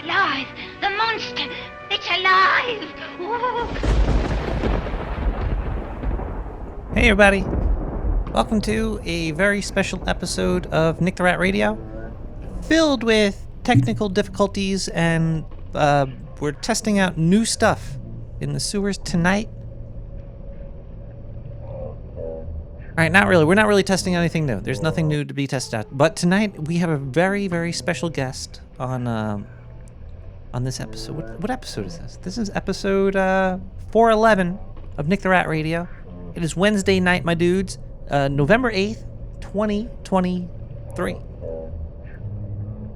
alive! The monster! It's alive! Ooh. Hey everybody! Welcome to a very special episode of Nick the Rat Radio, filled with technical difficulties, and we're testing out new stuff in the sewers tonight. Alright, not really. We're not really testing anything new. There's nothing new to be tested out. But tonight we have a very, very special guest on this episode. What episode is this? This is episode 411 of Nick the Rat Radio. It is Wednesday night, my dudes. November 8th, 2023.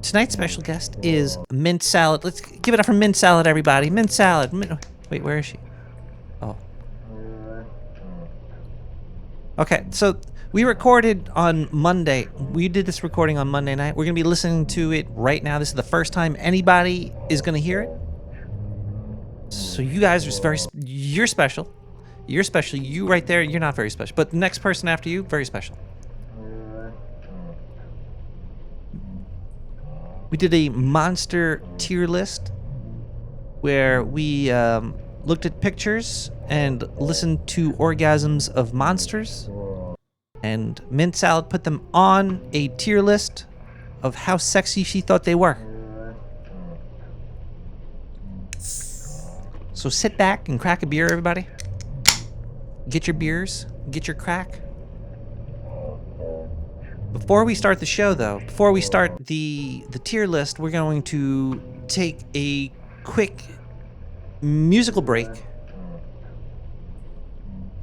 Tonight's special guest is Mint Salad. Let's give it up for Mint Salad, everybody. Mint Salad. Wait, where is she? Oh. Okay, so we recorded on Monday. We did this recording on Monday night. We're going to be listening to it right now. This is the first time anybody is going to hear it. So you guys are you're special. You're special. You right there, you're not very special. But the next person after you, very special. We did a monster tier list where we looked at pictures and listened to orgasms of monsters. And Mint Salad put them on a tier list of how sexy she thought they were. So sit back and crack a beer, everybody. Get your beers, get your crack. Before we start the show, though, before we start the tier list, we're going to take a quick musical break.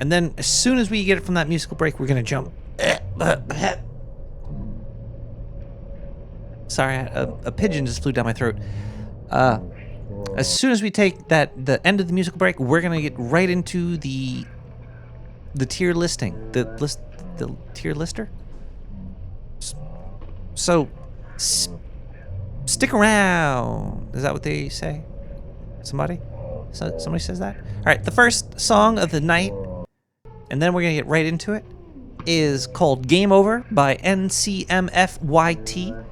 And then as soon as we get it from that musical break, we're going to jump. Sorry, a pigeon just flew down my throat. As soon as we take the end of the musical break, we're going to get right into the tier listing. The tier lister? So, stick around. Is that what they say? Somebody says that? All right, the first song of the night, and then we're going to get right into it, is called Game Over by NCMFYT.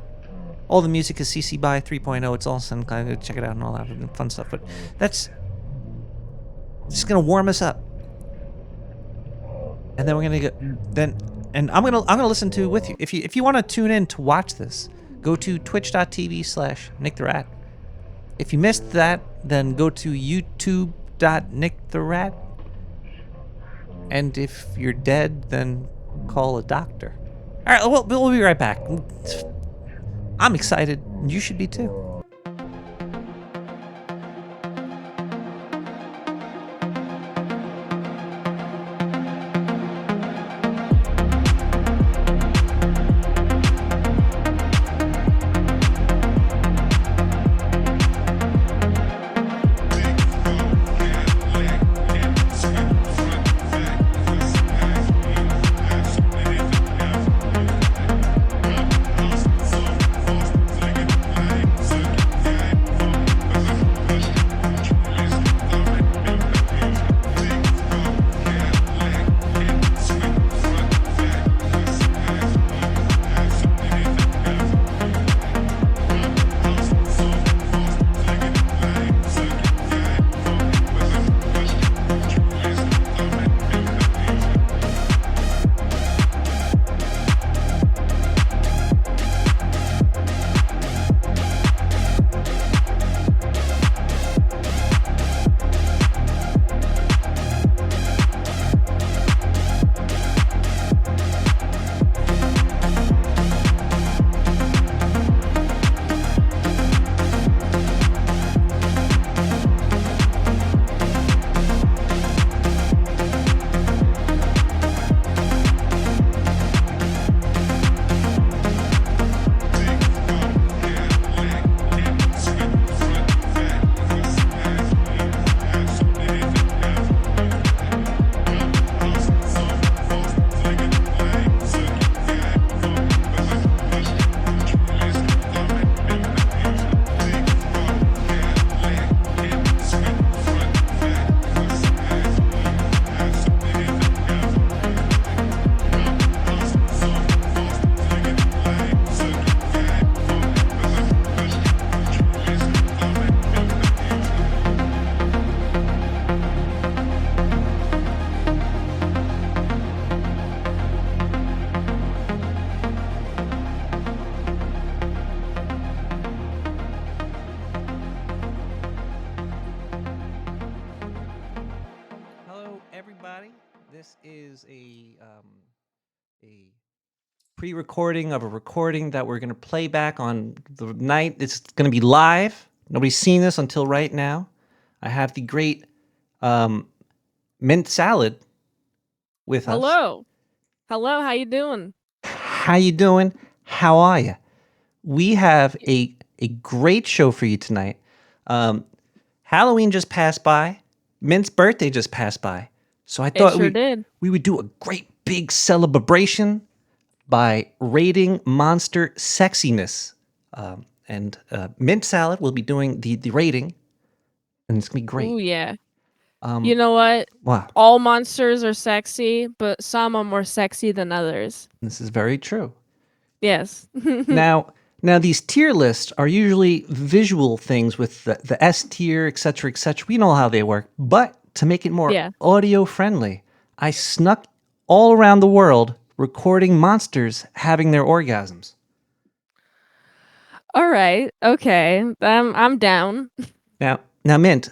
All the music is CC by 3.0. It's all SoundCloud. Check it out and all that fun stuff. But that's just going to warm us up. And then we're going to go... And I'm gonna listen to it with you. If you want to tune in to watch this, go to twitch.tv/NickTheRat. If you missed that, then go to youtube.NickTheRat. And if you're dead, then call a doctor. All right, we'll be right back. I'm excited. You should be too. This is a pre-recording of a recording that we're going to play back on the night. It's going to be live. Nobody's seen this until right now. I have the great mint salad with us. Hello. Hello, how you doing? How you doing? How are you? We have a great show for you tonight. Halloween just passed by. Mint's birthday just passed by. So I thought sure did. we would do a great big celebration by rating monster sexiness. And Mint Salad will be doing the rating, and it's going to be great. Ooh, yeah. You know what? Wow. All monsters are sexy, but some are more sexy than others. This is very true. Yes. Now these tier lists are usually visual things with the S tier, etc., etc. We know how they work, but to make it more audio friendly, I snuck all around the world recording monsters having their orgasms. All right. Okay. I'm down. Now, Mint,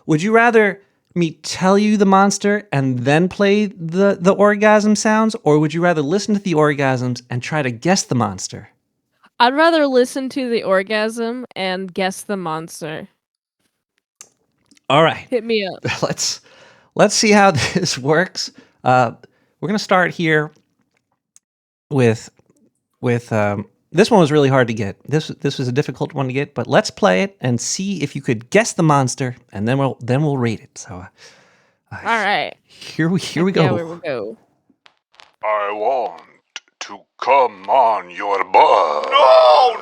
would you rather me tell you the monster and then play the orgasm sounds, or would you rather listen to the orgasms and try to guess the monster? I'd rather listen to the orgasm and guess the monster. All right. Hit me up. Let's see how this works. We're gonna start here with this one was really hard to get. This was a difficult one to get, but let's play it and see if you could guess the monster, and then we'll rate it. So, all right. Here we go. Yeah, here we go. I want to come on your butt. No!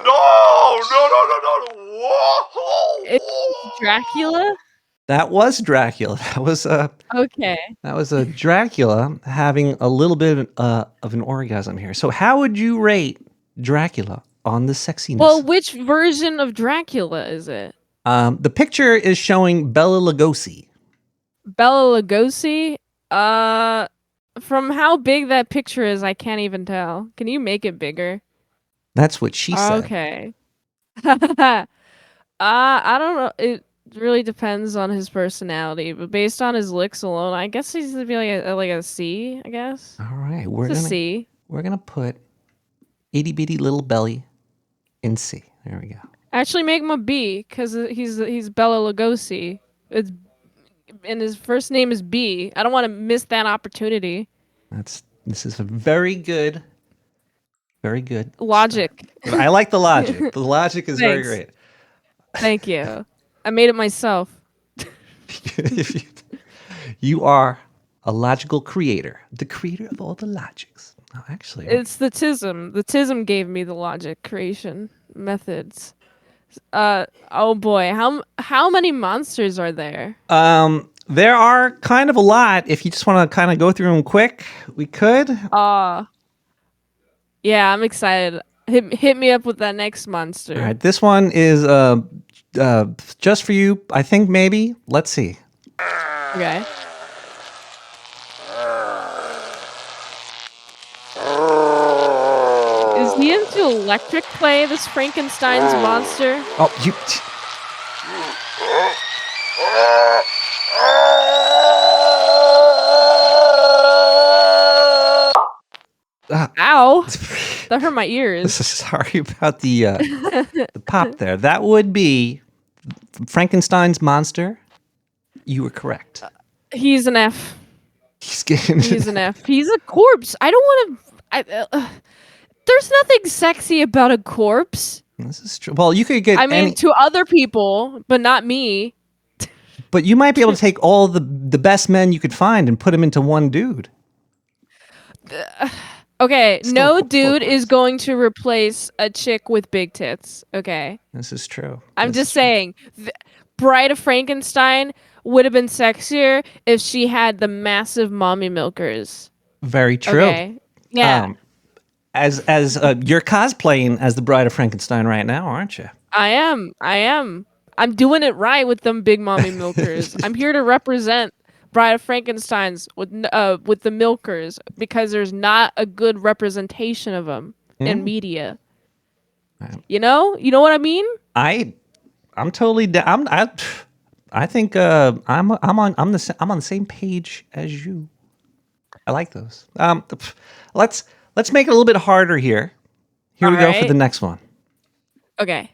It's Dracula? That was Dracula. Okay. That was a Dracula having a little bit of an orgasm here. So how would you rate Dracula on the sexiness? Well, which version of Dracula is it? The picture is showing Bela Lugosi. Bela Lugosi? From how big that picture is, I can't even tell. Can you make it bigger? That's what she said. Okay. I don't know. It really depends on his personality, but based on his looks alone, I guess he's gonna be like a C, I guess. All right, We're gonna put itty bitty little belly in C. There we go. Actually, make him a B because he's Bela Lugosi. And his first name is B. I don't want to miss that opportunity. This is a very good logic. Stuff. I like the logic. The logic is very great. Thank you. I made it myself. You are a logical creator, the creator of all the logics. No, actually, it's the TISM. The TISM gave me the logic creation methods. Oh boy, how many monsters are there? There are kind of a lot. If you just want to kind of go through them quick, we could. Yeah, I'm excited. Hit me up with that next monster. All right, this one is just for you. I think maybe. Let's see. Okay. Is he into electric play, this Frankenstein's monster? Oh, you... Ow! That hurt my ears. Sorry about the pop there. That would be Frankenstein's monster. You were correct. He's an F. He's an F. He's a corpse. I don't want to... there's nothing sexy about a corpse. This is true. Well, you could get... I mean, to other people, but not me. But you might be able to take all the best men you could find and put them into one dude. Okay, no dude is going to replace a chick with big tits. Okay. This is true. I'm just saying, Bride of Frankenstein would have been sexier if she had the massive mommy milkers. Very true. Okay. Yeah. As you're cosplaying as the Bride of Frankenstein right now, aren't you? I am. I'm doing it right with them big mommy milkers. I'm here to represent Bride of Frankenstein's with the milkers because there's not a good representation of them in media. You know what I mean? I'm totally down. I think I'm on the same page as you. I like those. Let's make it a little bit harder here. Here we go for the next one. Okay.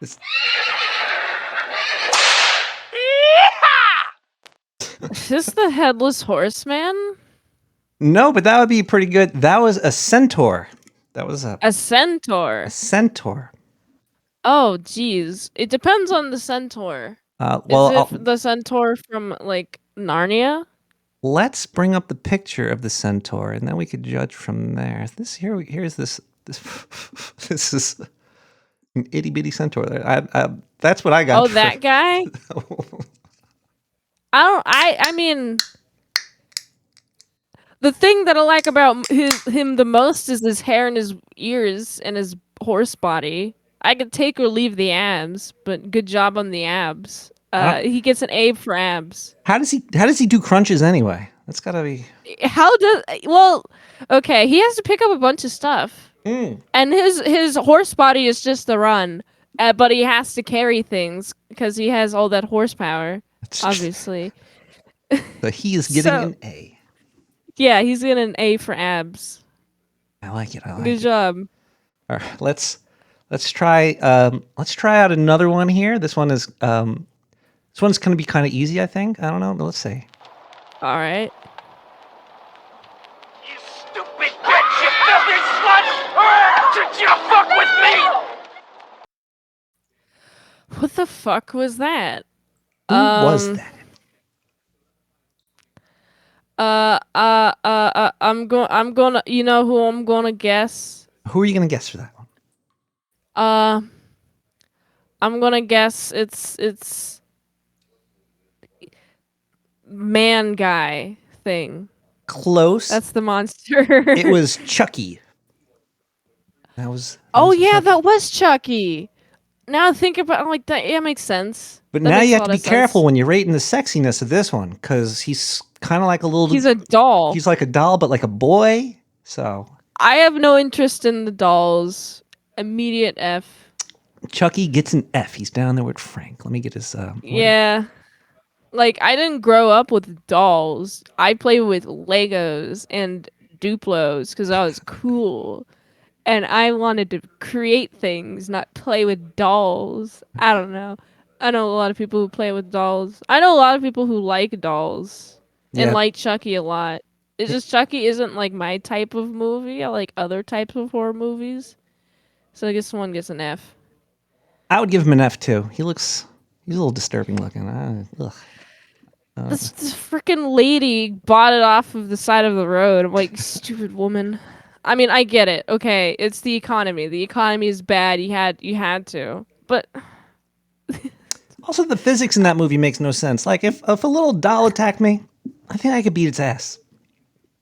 This- Is this the headless horseman? No, but that would be pretty good. That was a centaur. That was A centaur. a centaur. Oh, geez. It depends on the centaur. Well, Is it the centaur from like Narnia? let's bring up the picture of the centaur, and then we could judge from there. Here's this. This is an itty bitty centaur. That's what I got. Oh, that guy? I mean, the thing that I like about him the most is his hair and his ears and his horse body. I could take or leave the abs, but good job on the abs. He gets an A for abs. How does he do crunches anyway? That's gotta be. Okay, he has to pick up a bunch of stuff, and his horse body is just the run, but he has to carry things because he has all that horsepower. Obviously. So he is getting an A. Yeah, he's getting an A for abs. I like it. Good job. All right, let's try out another one here. This one's going to be kind of easy, I think. I don't know, but let's see. All right. You stupid bitch, you filthy slut! Did you fuck with me? What the fuck was that? Who was that? I'm gonna. You know who I'm gonna guess? Who are you going to guess for that one? I'm gonna guess it's man guy thing. Close. That's the monster. It was Chucky. That was yeah, Chucky. that was Chucky. Now think about it like that. Yeah, makes sense. But That now makes you a have to lot be of sense. careful when you're rating the sexiness of this one, because he's kind of like a little. He's a doll. He's like a doll, but like a boy. So I have no interest in the dolls. Immediate F. Chucky gets an F. He's down there with Frank. Let me get his. Yeah. Like, I didn't grow up with dolls. I played with Legos and Duplos because I was cool. And I wanted to create things, not play with dolls. I don't know. I know a lot of people who play with dolls. I know a lot of people who like dolls and Yeah. like Chucky a lot. It's just Chucky isn't like my type of movie. I like other types of horror movies. So I guess one gets an F. I would give him an F too. He's a little disturbing looking. Ugh. This freaking lady bought it off of the side of the road. I'm like, stupid woman. I mean, I get it. Okay, it's the economy. The economy is bad. You had to. But Also, the physics in that movie makes no sense. Like, if a little doll attacked me, I think I could beat its ass.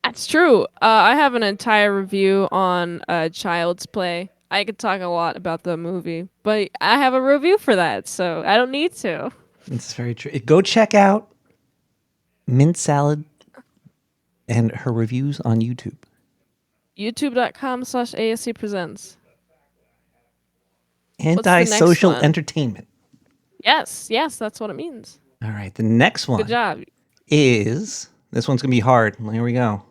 that's true. I have an entire review on Child's Play. I could talk a lot about the movie, but I have a review for that, so I don't need to. It's very true. Go check out Mint Salad and her reviews on YouTube. YouTube.com/ASC Presents. Anti-social one? entertainment. Yes, that's what it means. All right, the next one Good job. is... This one's going to be hard. Here we go.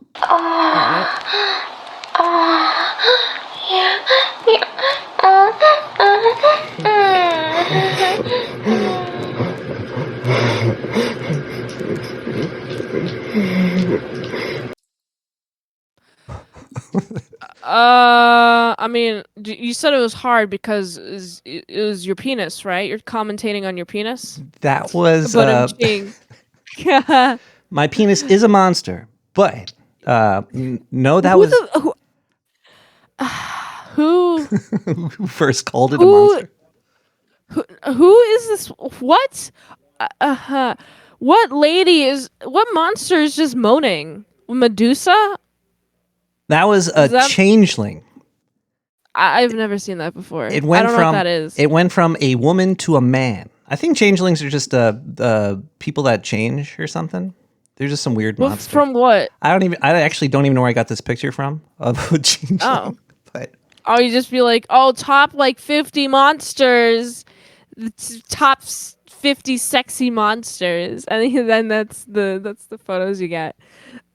I mean, you said it was hard because it was your penis, right? You're commentating on your penis. That was... But my penis is a monster, but... no, that was... Who who first called it a monster? who is this? What? What lady is? What monster is just moaning? Medusa? That was a changeling. I've never seen that before. It went I don't know what that is. It went from a woman to a man. I think changelings are just people that change or something. There's just some weird Well, monsters. from what? I actually don't even know where I got this picture from of a changeling. Oh. But Oh, you just be like, oh, top like 50 monsters, top 50 sexy monsters, and then that's the photos you get.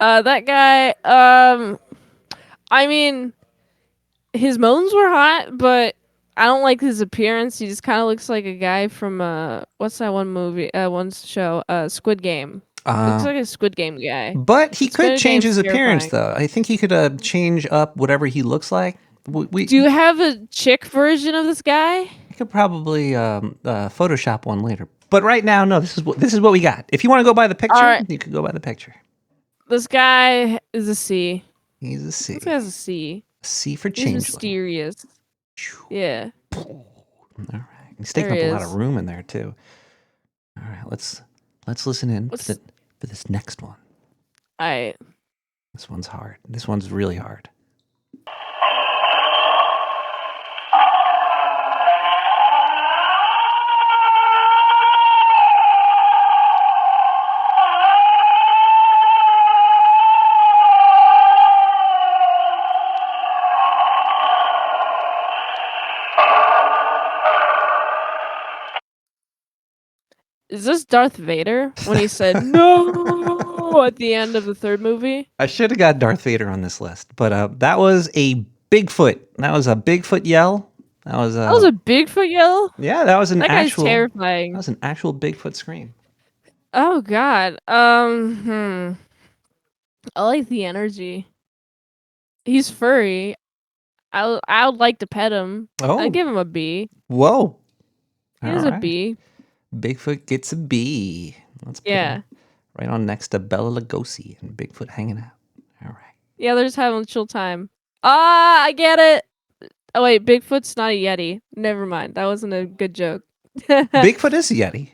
That guy, I mean, his moans were hot, but I don't like his appearance. He just kind of looks like a guy from what's that one movie? One show, Squid Game. Looks like a Squid Game guy. but he could Squid change Game's his appearance, terrifying. though. I think he could change up whatever he looks like. We Do you have a chick version of this guy? could probably Photoshop one later. But right now, no. This is what we got. If you want to go by the picture, Alright. you could go by the picture. This guy is a C. He's a C. This guy's a C. C for He's changeling. mysterious. Yeah. All right. He's taking There up he a lot is. of room in there too. All right. Let's listen in for this next one. Alright. This one's hard. This one's really hard. Is this Darth Vader when he said no at the end of the third movie? I should have got Darth Vader on this list, but that was a Bigfoot. That was a Bigfoot yell. That was a Bigfoot yell? yeah. That was an That guy's actual. terrifying. That was an actual Bigfoot scream. Oh god. I like the energy. He's furry. I would like to pet him. Oh, I'd give him a B. whoa! He All has a right. B. Bigfoot gets a B. Let's put Yeah. him right on next to Bela Lugosi and Bigfoot hanging out. All right. Yeah, they're just having a chill time. Ah, I get it. Oh wait, Bigfoot's not a Yeti. Never mind. That wasn't a good joke. Bigfoot is a Yeti.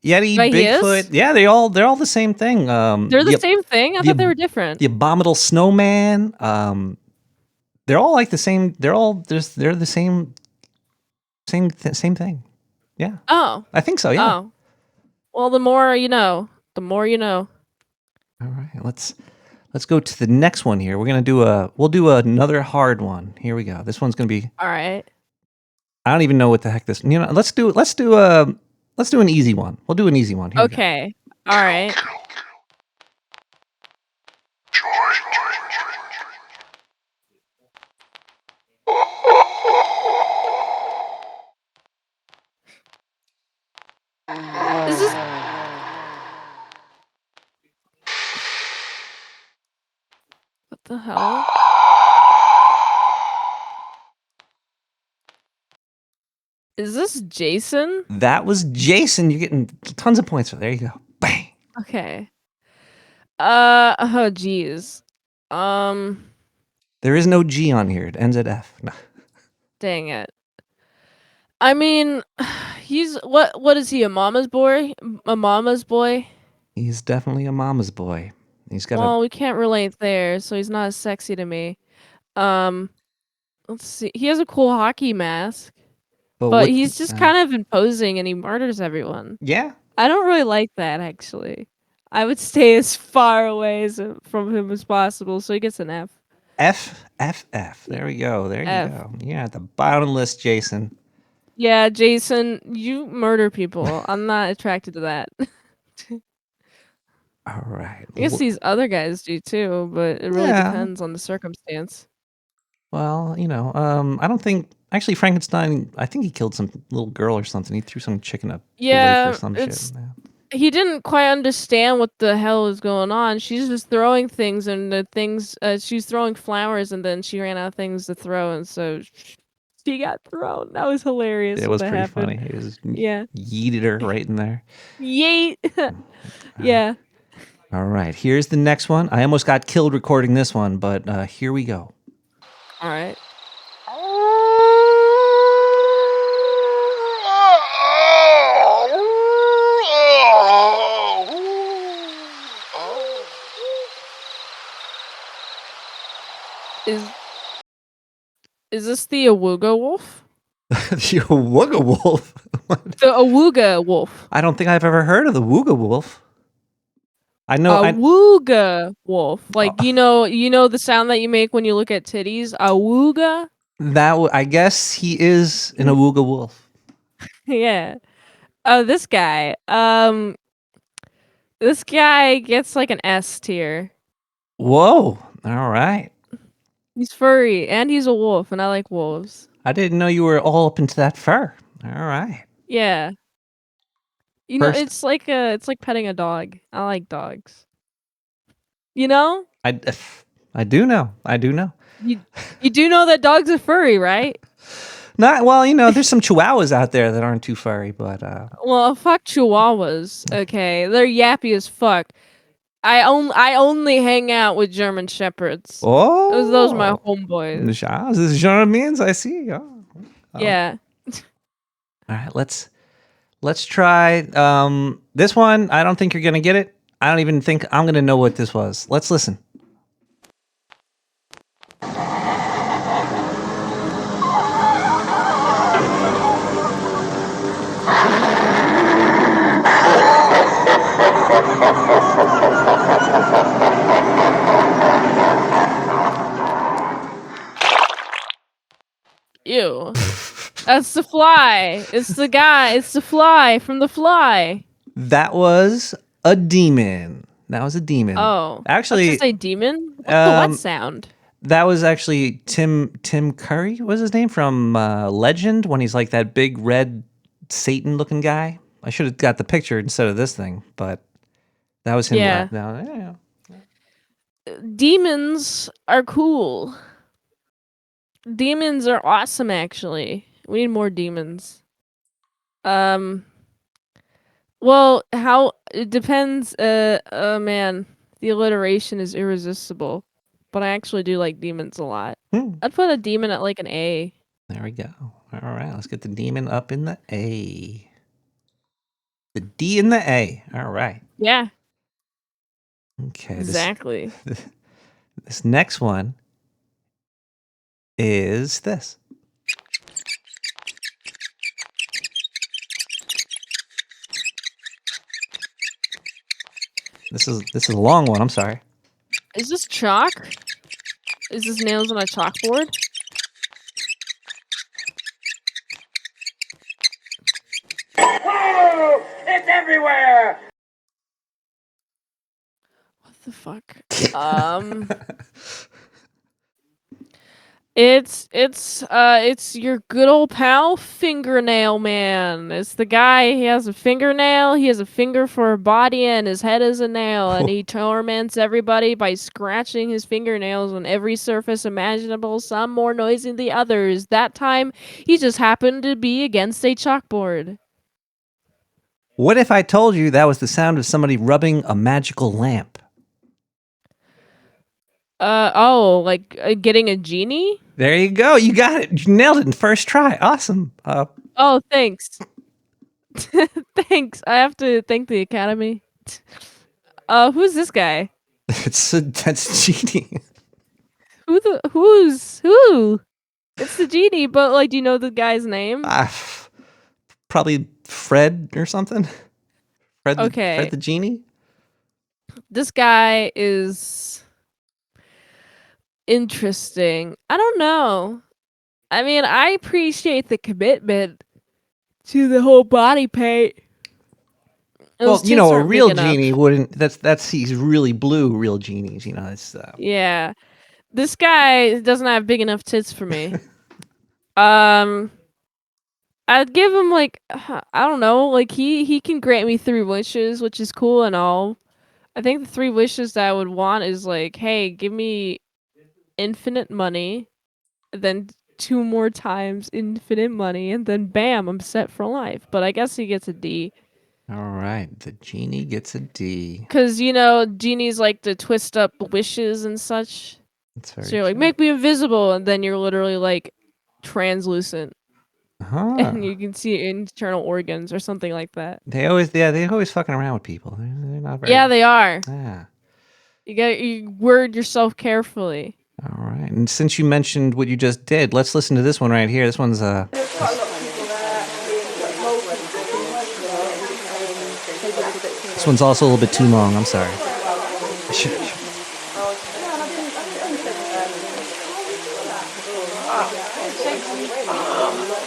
Yeti, But he Bigfoot. is? Yeah, they're all the same thing. They're the same thing? I the thought they were different. The abominable snowman. They're all like the same. They're the same thing. Yeah, Oh. I think so. Yeah. Oh. Well, the more you know. The more you know. All right, let's go to the next one here. We'll do another hard one. Here we go. This one's gonna be. All right. I don't even know what the heck this. Let's do an easy one. We'll do an easy one. Here we go. Okay. All right. Is this? What the hell? Is this Jason? That was Jason. You're getting tons of points. There you go. Bang. Okay. Oh geez. There is no G on here. It ends at F. No. Dang it. I mean, he's what is he, a mama's boy? A mama's boy? He's definitely a mama's boy. He's got Well, we can't relate there, so he's not as sexy to me. Let's see. He has a cool hockey mask, but he's just kind of imposing and he murders everyone. Yeah. I don't really like that, actually. I would stay as far away from him as possible, so he gets an F. F. There we go. There F. you go. Yeah, at the bottom of the list, Jason. Yeah, Jason, you murder people. I'm not attracted to that. All right. I guess these other guys do too, but it really Yeah. depends on the circumstance. Well, I don't think actually Frankenstein. I think he killed some little girl or something. He threw some chicken up. Yeah, or some shit. Yeah. he didn't quite understand what the hell was going on. She's just throwing things, and the things she's throwing flowers, and then she ran out of things to throw, and so she got thrown. That was hilarious. It when was that pretty happened. funny. He was Yeah. yeeted her right in there. Yeet. Yeah. All right, here's the next one. I almost got killed recording this one, but here we go. All right. Is this the Awuga wolf? The Wooga Wolf? What? The Awuga wolf. I don't think I've ever heard of the Wooga Wolf. I know. A wooga wolf. Like you know the sound that you make when you look at titties. A wooga. I guess he is an awooga wolf. Yeah. Oh, this guy. This guy gets like an S tier. Whoa! All right. He's furry and he's a wolf, and I like wolves. I didn't know you were all up into that fur. All right. Yeah. You know, First, it's like petting a dog. I like dogs. You know? I do know. I do know. You do know that dogs are furry, right? Not well. There's some Chihuahuas out there that aren't too furry, but Well, fuck Chihuahuas. Okay, they're yappy as fuck. I only hang out with German Shepherds. Those are my homeboys. This is Germans. I see. Oh. Yeah. All right. Let's try this one. I don't think you're gonna get it. I don't even think I'm gonna know what this was. Let's listen. Ew. That's the fly. It's the guy. It's the fly from The Fly. That was a demon. That was a demon. Oh, actually, let's just say demon. What's the what sound? That was actually Tim Curry. Was his name from Legend when he's like that big red Satan looking guy? I should have got the picture instead of this thing, but that was him. Yeah. Yeah. Demons are cool. Demons are awesome, actually. We need more demons. Well, how it depends. Man, the alliteration is irresistible, but I actually do like demons a lot. I'd put a demon at like an A. There we go. All right, let's get the demon up in the A. The D in the A. All right. Yeah. Okay. Exactly. This next one is this. This is a long one. I'm sorry. Is this chalk? Is this nails on a chalkboard? Oh, it's everywhere! What the fuck? It's your good old pal Fingernail Man. It's the guy, he has a fingernail, he has a finger for a body, and his head is a nail, and he torments everybody by scratching his fingernails on every surface imaginable, some more noisy than the others. That time, he just happened to be against a chalkboard. What if I told you that was the sound of somebody rubbing a magical lamp? Getting a genie? There you go. You got it. You nailed it in first try. Awesome. Oh, thanks. Thanks. I have to thank the Academy. Who's this guy? That's Genie. Who? It's the genie, but like, do you know the guy's name? Probably Fred or something. Fred the Genie. This guy is interesting. I don't know. I mean, I appreciate the commitment to the whole body paint. Well, a real genie wouldn't. That's he's really blue. Real genies, it's. Yeah, this guy doesn't have big enough tits for me. I'd give him like, I don't know, like he can grant me 3 wishes, which is cool and all. I think the 3 wishes that I would want is like, hey, give me infinite money, then 2 more times infinite money, and then bam, I'm set for life. But I guess he gets a D. All right, the genie gets a D. Because, genies like to twist up wishes and such. That's very so you're like, make me invisible, and then you're literally like translucent. And you can see internal organs or something like that. They always fucking around with people. They're not very... Yeah, they are. Yeah. You word yourself carefully. All right. And since you mentioned what you just did, let's listen to this one right here. This one's This one's also a little bit too long. I'm sorry.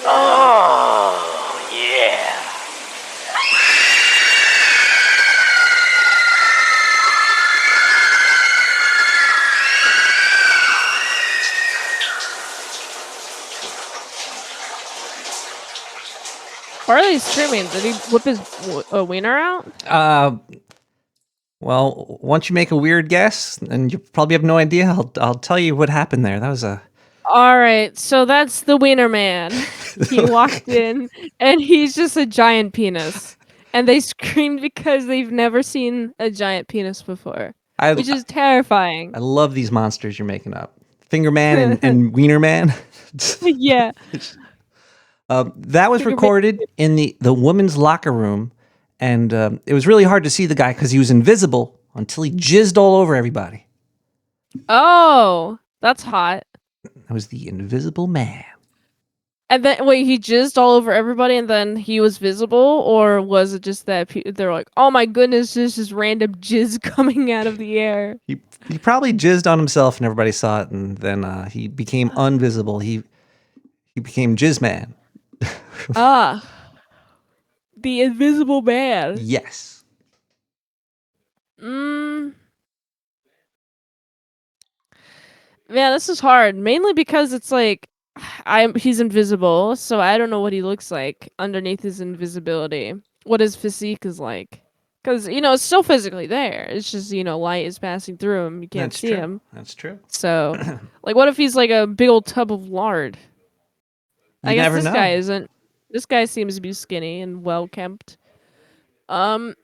Oh, yeah. Why are they screaming? Did he whip his wiener out? Well, once you make a weird guess, and you probably have no idea, I'll tell you what happened there. That was a All right, so that's the wiener man. He walked in, and he's just a giant penis. And they screamed because they've never seen a giant penis before, I which is terrifying. I love these monsters you're making up. Finger Man and Wiener Man. Yeah. That was Finger Man. recorded in the woman's locker room, and it was really hard to see the guy because he was invisible until he jizzed all over everybody. Oh, that's hot. That was the Invisible Man. And then, wait, he jizzed all over everybody and then he was visible? Or was it just that they're like, oh my goodness, there's just random jizz coming out of the air? He probably jizzed on himself and everybody saw it, and then he became invisible. He became Jizz Man. Ah. The Invisible Man. Yes. Man, this is hard. Mainly because it's like he's invisible, so I don't know what he looks like underneath his invisibility. What his physique is like. Because, it's still physically there. It's just, light is passing through him. You can't see him. That's true. So, like, what if he's like a big old tub of lard? I guess never this know. guy isn't. This guy seems to be skinny and well kept. I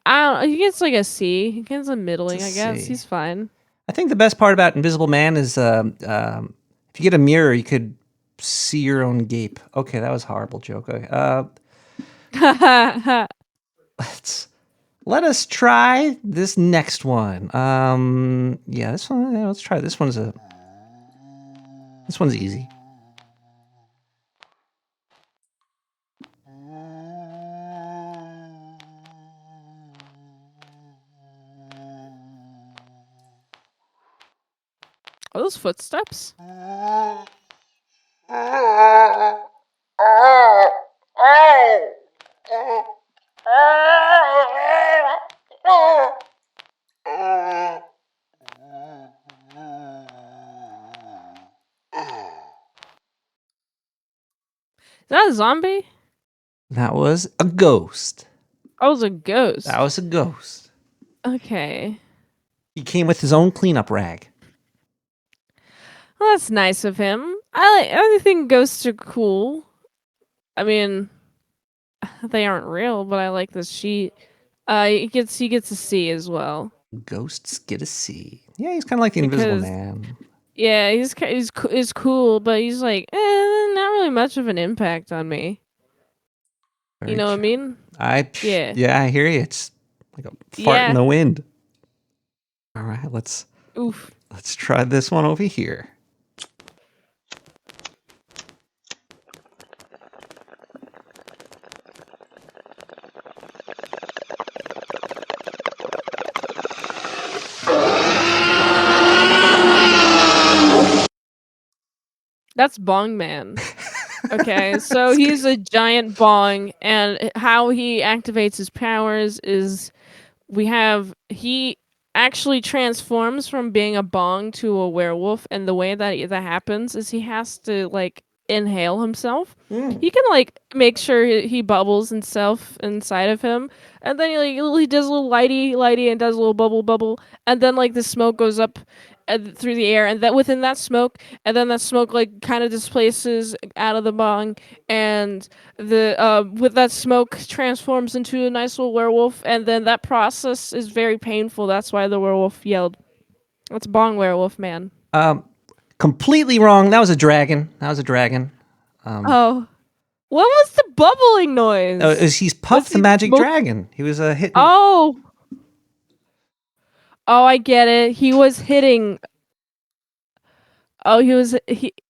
don't. He gets like a C. He gets a middling. I guess C. he's fine. I think the best part about Invisible Man is if you get a mirror, you could see your own gape. Okay, that was a horrible joke. Okay, let us try this next one. Yeah, this one. Yeah, let's try this one's easy. Are those footsteps? Is that a zombie? That was a ghost. Oh, it was a ghost. That was a ghost. Okay. He came with his own cleanup rag. Well, that's nice of him. I think ghosts are cool. I mean, they aren't real, but I like this sheet. He gets a C as well. Ghosts get a C. Yeah, he's kind of like the Invisible Man. Yeah, he's cool, but he's like, not really much of an impact on me. Very you know true. what I mean? Yeah, I hear you. It's like a fart in the wind. All right, let's try this one over here. That's Bong Man. Okay, so he's a giant bong, and how he activates his powers is he actually transforms from being a bong to a werewolf, and the way that happens is he has to like inhale himself. He can like make sure he bubbles himself inside of him, and then he does a little lighty and does a little bubble, and then like the smoke goes up through the air, and that within that smoke, and then that smoke like kind of displaces out of the bong, and the with that smoke transforms into a nice little werewolf, and then that process is very painful. That's why the werewolf yelled. That's Bong Werewolf Man. Completely wrong. That was a dragon. Oh, what was the bubbling noise? He's Puff the Magic Dragon. He was hitting. Oh, I get it. He was hitting. Oh,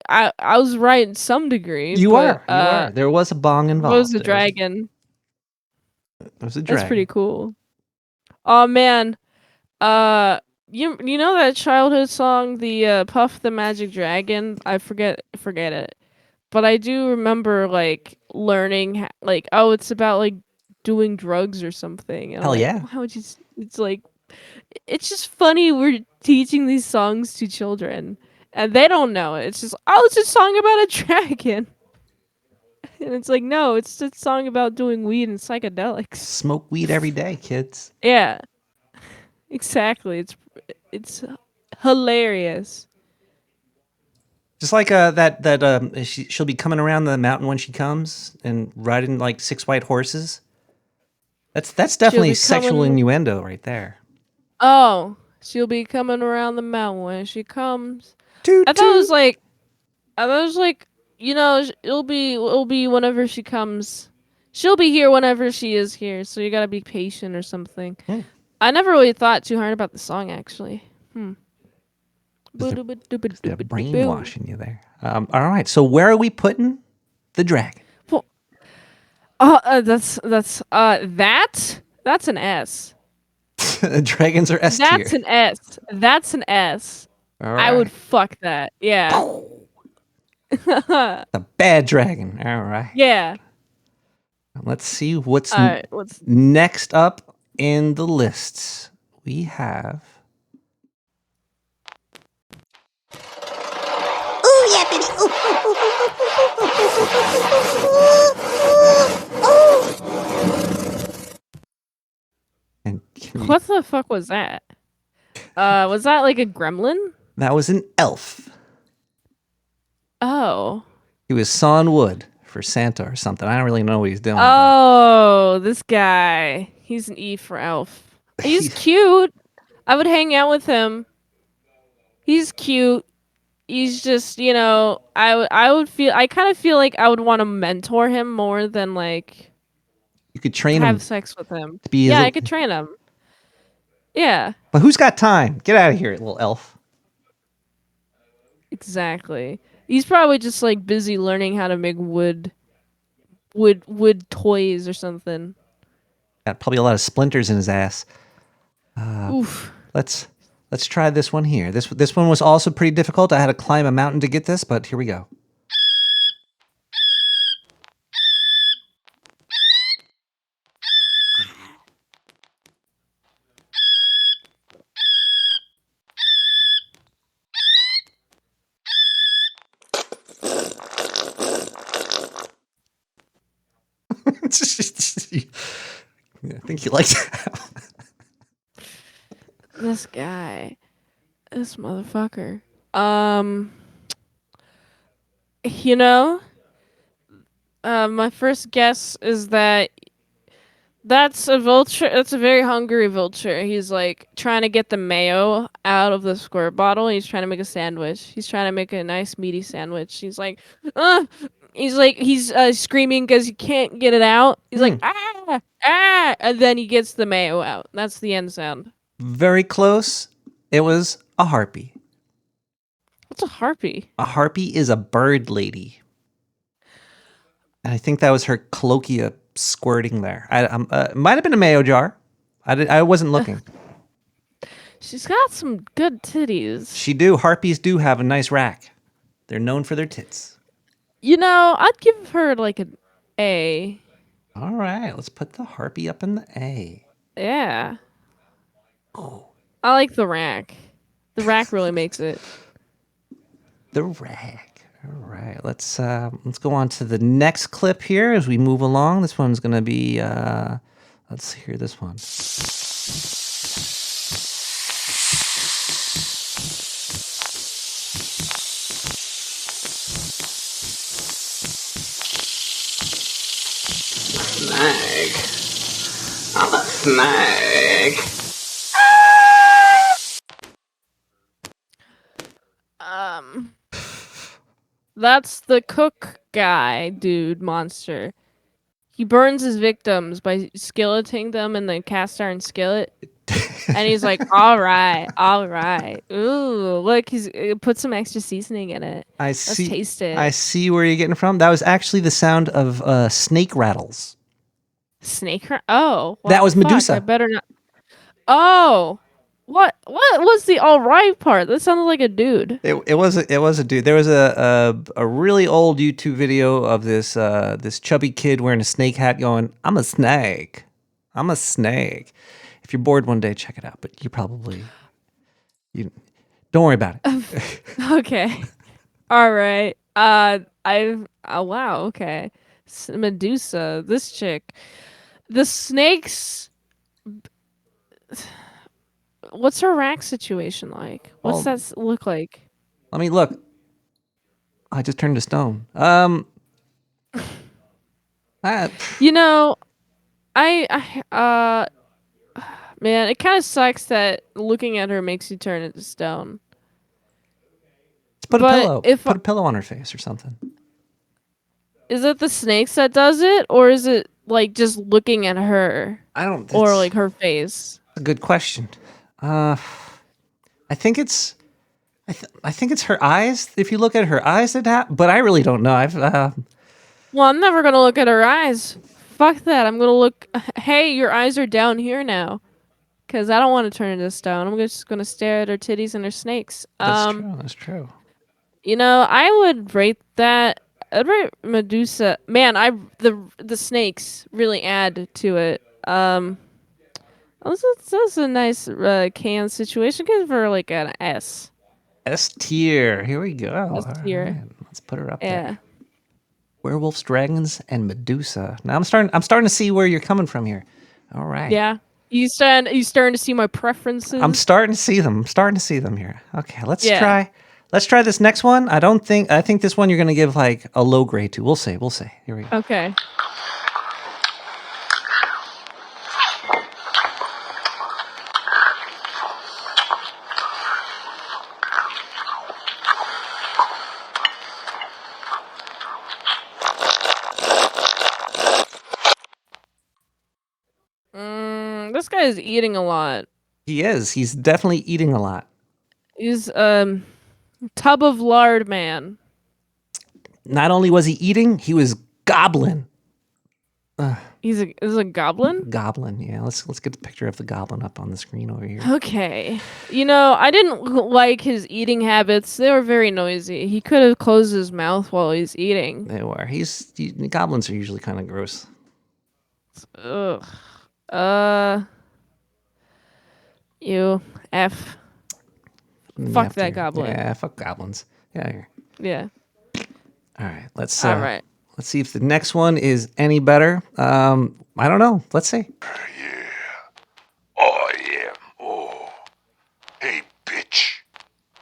I was right in some degree. You are. There was a bong involved. It was a dragon. It was a dragon. That's pretty cool. Oh man. You know that childhood song, the Puff the Magic Dragon? I forget it. But I do remember like learning like, oh, it's about like doing drugs or something. And I'm Hell like, yeah. why would you it's like it's just funny we're teaching these songs to children and they don't know it. It's just, oh, it's a song about a dragon. And it's like, no, it's a song about doing weed and psychedelics. Smoke weed every day, kids. Yeah, exactly. It's hilarious. Just like she'll be coming around the mountain when she comes and riding like 6 white horses. That's definitely be sexual coming- innuendo right there. Oh, she'll be coming around the mountain when she comes. Toot, I thought it was toot. like, you know, it'll be whenever she comes. She'll be here whenever she is here. So you gotta be patient or something. Hmm. I never really thought too hard about the song actually. They're brainwashing you there. All right, so where are we putting the dragon? That's an S. Dragons are S tier. That's an S. That's an S. All I would right. fuck that. Yeah. A bad dragon. All right. Yeah. Let's see what's All right. Let's. next up in the lists. We have. Ooh, yeah, baby. Ooh, ooh, ooh, ooh, ooh, ooh, ooh, ooh. And What the fuck was that? Was that like a gremlin? that was an elf. Oh. He was sawing wood for Santa or something. I don't really know what he's doing. Oh, this guy. He's an E for elf. He's cute. I would hang out with him. He's cute. He's just, you know, I kind of feel like I would want to mentor him more than like You could train have him. sex with him. To be Yeah, his- I could train him. Yeah, But who's got time? Get out of here, little elf. exactly. He's probably just like busy learning how to make wood toys or something. Got probably a lot of splinters in his ass. Oof. Let's try this one here. This one was also pretty difficult. I had to climb a mountain to get this, but here we go. I think you liked that. This guy. This motherfucker. You know, my first guess is that that's a vulture. That's a very hungry vulture. He's like trying to get the mayo out of the squirt bottle. He's trying to make a sandwich. He's trying to make a nice meaty sandwich. He's like, he's screaming because he can't get it out. He's like, ah, ah, and then he gets the mayo out. That's the end sound. Very close. It was a harpy. What's a harpy? A harpy is a bird lady. And I think that was her cloacia squirting there. It might have been a mayo jar. I wasn't looking. She's got some good titties. She do. Harpies do have a nice rack. They're known for their tits. You know, I'd give her like an A. All right, let's put the harpy up in the A. Yeah. Oh, I like the rack. The rack really makes it. the rack. All right, let's go on to the next clip here as we move along. This one's gonna be let's hear this one. Snag. I'm a snag. That's the cook guy, dude, monster. He burns his victims by skilleting them in the cast iron skillet. And he's like, all right. Ooh, look, he's put some extra seasoning in it. I Let's see. taste it. I see where you're getting from. That was actually the sound of snake rattles. Snake? Oh. That was fuck, Medusa. I better not. Oh. What was the all right part? That sounded like a dude. It was a dude. There was a really old YouTube video of this chubby kid wearing a snake hat going, "I'm a snake. I'm a snake." If you're bored one day, check it out. But you don't worry about it. Okay. All right. Wow. Okay. Medusa. This chick. The snakes. What's her rack situation like? What's Well, that look like? Let me look. I just turned to stone. I, You know, man, it kind of sucks that looking at her makes you turn into stone. let's put a But pillow. if Put a pillow on her face or something. is it the snakes that does it, or is it like just looking at her, I don't. or It's like her face? a good question. I think it's. I think it's her eyes. If you look at her eyes, but I really don't know. Well, I'm never gonna look at her eyes. Fuck that. I'm gonna look. Hey, your eyes are down here now, cause I don't want to turn into stone. I'm just gonna stare at her titties and her snakes. That's true. That's true. You know, I would rate that. I'd rate Medusa. Man, the snakes really add to it. That's a nice can situation. Give her like an S. S tier. Here we go. S All tier. right. Let's put her up Yeah. there. Werewolves, dragons, and Medusa. Now I'm starting to see where you're coming from here. All right. Yeah. You starting to see my preferences? I'm starting to see them. I'm starting to see them here. Okay, let's Yeah. try. Let's try this next one. I think this one you're gonna give like a low grade to. We'll see. We'll see. Here we go. Okay. This guy is eating a lot. He is. He's definitely eating a lot. He's tub of lard man. Not only was he eating, he was gobbling. Is a goblin? Goblin. Yeah. Let's get the picture of the goblin up on the screen over here. Okay. You know, I didn't like his eating habits. They were very noisy. He could have closed his mouth while he's eating. They were. Goblins are usually kind of gross. Ugh. You F. You Fuck have that goblin. Yeah, fuck goblins. Yeah. Here. Yeah. All right. Let's All right. Let's see if the next one is any better. I don't know. Let's see. Oh, yeah. Oh. Hey, bitch.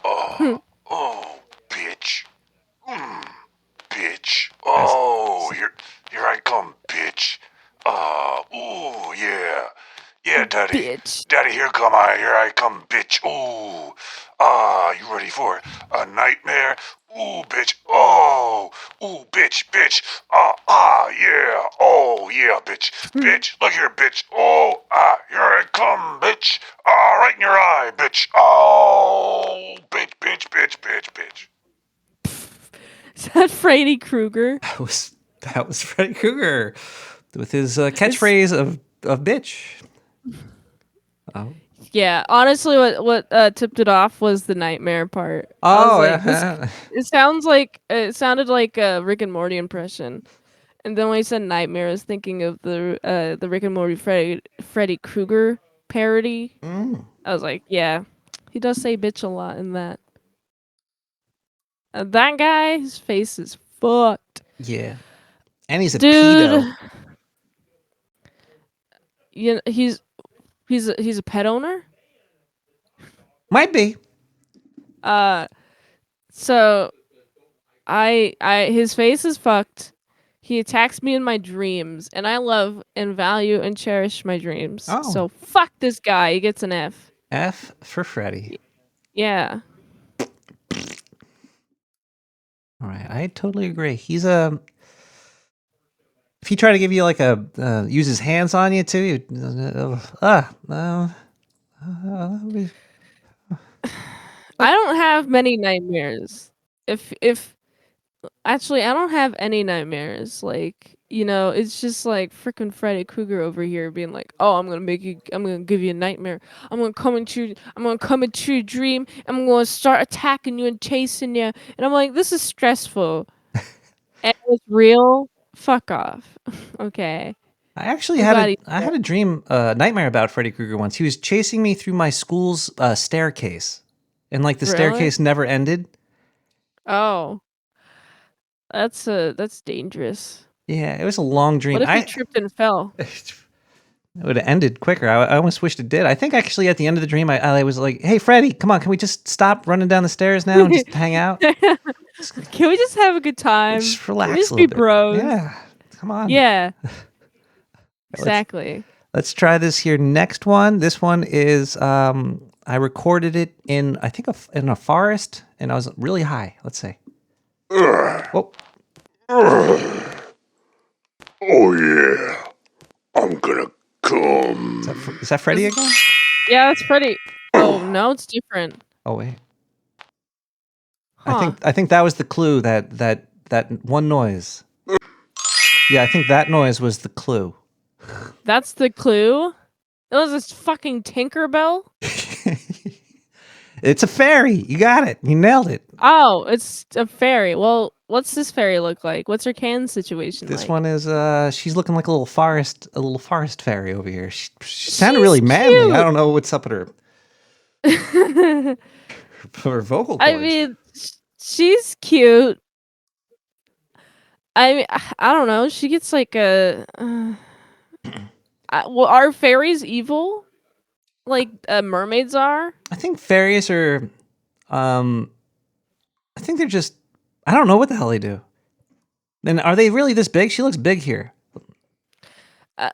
Oh. Oh, bitch. Bitch. Oh, here I come, bitch. Ooh, yeah. Yeah, daddy. Bitch. Daddy, here I come, bitch. Ooh. You ready for a nightmare? Ooh, bitch. Oh. Ooh, bitch. Yeah. Oh, yeah, bitch. Bitch, look here, bitch. Oh, here I come, bitch. Right in your eye, bitch. Oh, bitch. Is that Freddy Krueger? That was Freddy Krueger with his catchphrase of bitch. Oh. Yeah, honestly, what tipped it off was the nightmare part. Oh, I was like, yeah. it sounded like a Rick and Morty impression, and then when he said nightmare, I was thinking of the Rick and Morty Freddy Krueger parody. I was like, yeah, he does say bitch a lot in that. That guy, his face is fucked. Yeah. And he's a Dude. pedo. You know, he's a pet owner. Might be. So his face is fucked. He attacks me in my dreams, and I love and value and cherish my dreams. Oh. So fuck this guy. He gets an F. F for Freddy. Yeah. All right. I totally agree. He's a... If he tried to give you like a... use his hands on you too, I don't have many nightmares. If Actually, I don't have any nightmares. Like, it's just like freaking Freddy Krueger over here being like, "Oh, I'm gonna give you a nightmare. I'm gonna come into your dream. I'm gonna start attacking you and chasing you." And I'm like, "This is stressful." And it's real. Fuck off. Okay. I actually I'm had glad a he I had a dream nightmare about Freddy Krueger once. He was chasing me through my school's staircase, and like the Really? staircase never ended. Oh, that's dangerous. Yeah, it was a long dream. What if he tripped and fell? It would have ended quicker. I almost wished it did. I think actually at the end of the dream, I was like, "Hey, Freddy, come on, can we just stop running down the stairs now and just hang out? Can we just have a good time? Just Can we relax just a be little bit." bros? Yeah, come on. Yeah, Let's exactly. let's try this here. Next one. This one is I recorded it in I think in a forest, and I was really high. Let's say. Whoa. Oh yeah, I'm gonna come. Is that Freddy again? Yeah, that's pretty. Oh no, it's different. Oh wait. Huh? I think that was the clue that one noise. Yeah, I think that noise was the clue. That's the clue. It was this fucking Tinkerbell. It's a fairy. You got it. You nailed it. Oh, it's a fairy. Well, what's this fairy look like? What's her can situation This like? one is she's looking like a little forest fairy over here. She sounded really She's manly. cute. I don't know what's up with her her vocal cords. I mean, she's cute. I mean, I don't know. She gets like a. Well, are fairies evil? Like mermaids are? I think fairies are I think they're just I don't know what the hell they do. And are they really this big? She looks big here. I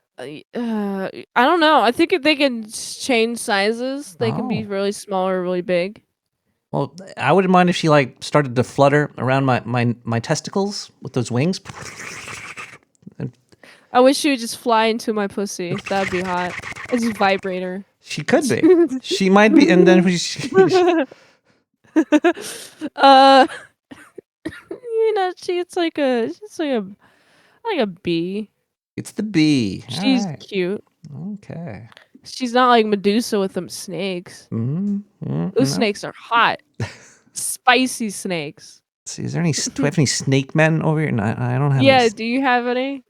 don't know. I think if they can change sizes. They can be Oh. really small or really big. Well, I wouldn't mind if she like started to flutter around my testicles with those wings. I wish she would just fly into my pussy. That'd be hot. I just vibrate her. She could be. She might be. And then uh, she's like a bee. it's the bee. All She's right. cute. Okay. She's not like Medusa with them snakes. Those snakes are hot. Spicy snakes. Let's see, is there any? Do we have any snake men over here? No, I don't have. Yeah, Any. do you have any?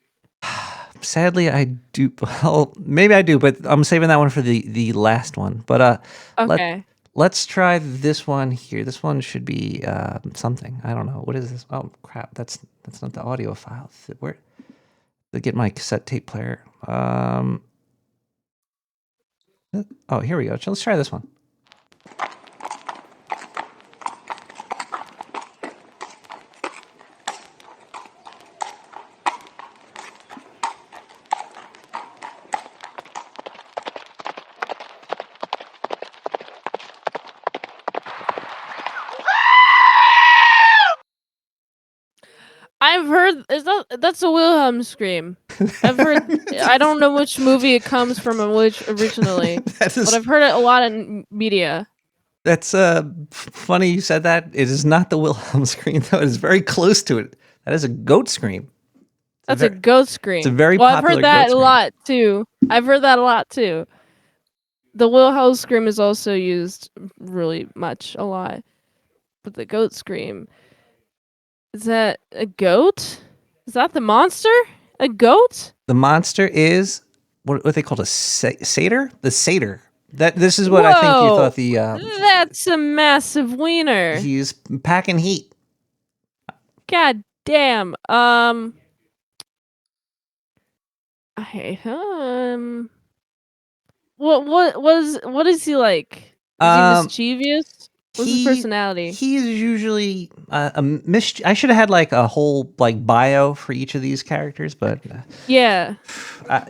Sadly, I do. Well, maybe I do, but I'm saving that one for the last one. But Okay. let's try this one here. This one should be something. I don't know. What is this? Oh crap! That's not the audio file. Where? To get my cassette tape player. Oh, here we go. So let's try this one. I've heard that's a Wilhelm scream. I've heard I don't know which movie it comes from and which originally, That is, but I've heard it a lot in media. that's funny you said that. It is not the Wilhelm scream though. It is very close to it. That is a goat scream. That's a goat scream. it's a very well, I've popular heard that goat a lot too. I've heard that a lot too. The Wilhelm scream is also used really much a lot, but the goat scream. Is that a goat? Is that the monster? A goat? The monster is what they called a satyr. The satyr. This is what I think you Whoa. thought the. That's a massive wiener. He's packing heat. God damn. I what is he like? Is he mischievous? What's his personality? He is usually I should have had like a whole like bio for each of these characters, but Yeah.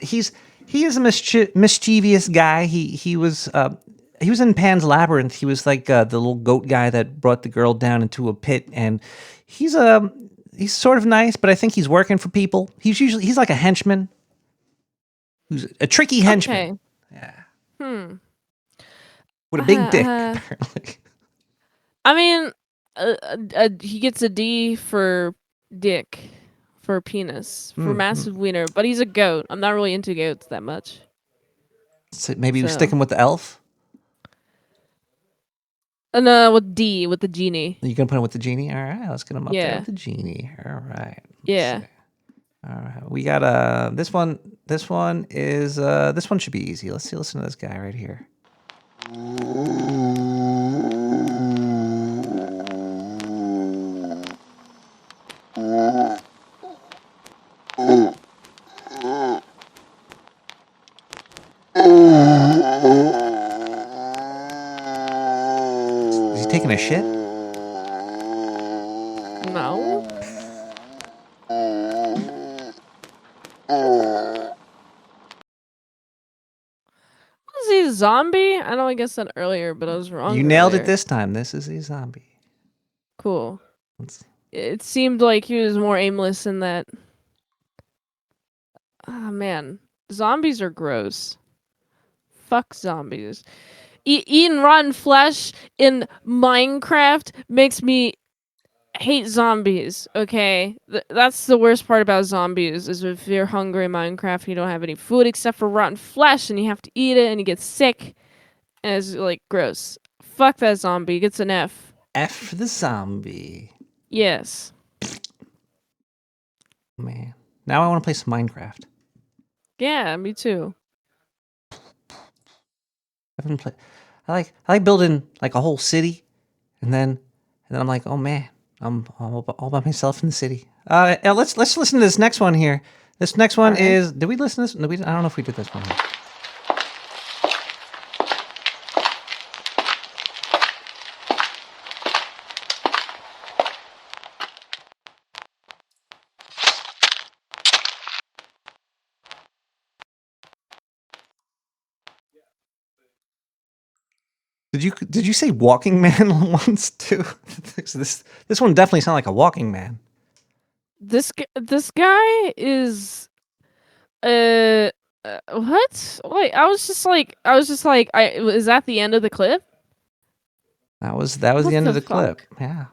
he is a mischievous guy. He was in Pan's Labyrinth. He was like the little goat guy that brought the girl down into a pit, and he's sort of nice, but I think he's working for people. He's like a henchman. Who's a tricky henchman. Okay. Yeah. With a big dick, apparently. I mean, he gets a D for dick for penis for Hmm, massive wiener, but he's a goat. I'm not really into goats that much. So maybe you're So- sticking with the elf. And with D with the genie. You gonna put him with the genie? All right, let's get him up there Yeah. with the genie. All right. Let's Yeah. see. All right. We got this one. This one is this one should be easy. Let's see. Listen to this guy right here. Is he taking a shit? No. Was he a zombie? I know I guessed that earlier, but I was wrong. You nailed it earlier. this time. This is a zombie. Cool. Let's- It seemed like he was more aimless in that. Ah, man. Zombies are gross. Fuck zombies. Eating rotten flesh in Minecraft makes me hate zombies, okay? That's the worst part about zombies, is if you're hungry in Minecraft and you don't have any food except for rotten flesh and you have to eat it and you get sick, and it's, like, gross. Fuck that zombie. It gets an F. F for the zombie. Yes. Man. Now I want to play some Minecraft. Yeah, me too. I haven't played. I like building like a whole city, and then I'm like, oh man, I'm all by myself in the city. Yeah, let's listen to this next one here. This next one Alright. is. Did we listen to this? No, I don't know if we did this one. Here. Did you say Walking Man once too? This one definitely sounded like a Walking Man. This guy is what? Wait, I was just like is that the end of the clip? That was What the end of the the clip. fuck? Yeah.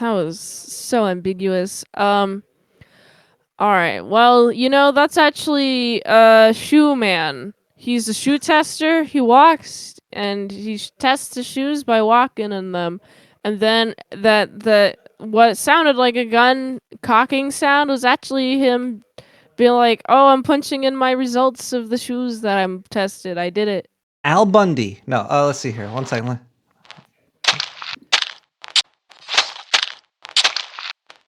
That was so ambiguous. All right. Well, that's actually Shoe Man. He's a shoe tester. He walks and he tests the shoes by walking in them. And then what sounded like a gun cocking sound was actually him being like, "Oh, I'm punching in my results of the shoes that I'm tested. I did it." Al Bundy. No. Let's see here. One second.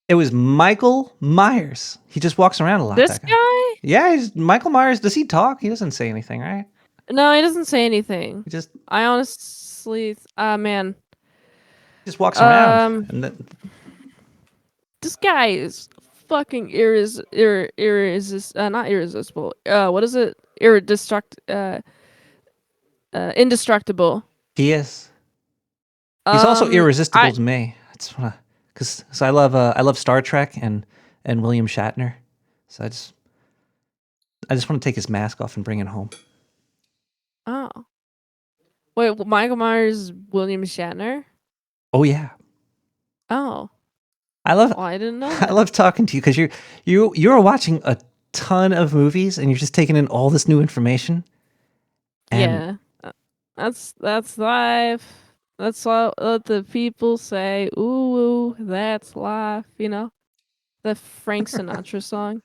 It was Michael Myers. He just walks around a lot. This that guy. guy? Yeah, he's Michael Myers. Does he talk? He doesn't say anything, right? No, he doesn't say anything. He just I honestly, man, walks around. Um, And then, this guy is fucking not irresistible. What is it? Indestructible. he is. He's also irresistible I- to me. It's because I love Star Trek and William Shatner. So I just want to take his mask off and bring it home. Oh. Wait, Michael Myers is William Shatner? Oh yeah. Oh. I love Well, I didn't know I that. love talking to you because you're watching a ton of movies and you're just taking in all this new information. And Yeah. That's life. That's what the people say. Ooh, that's life, The Frank Sinatra song.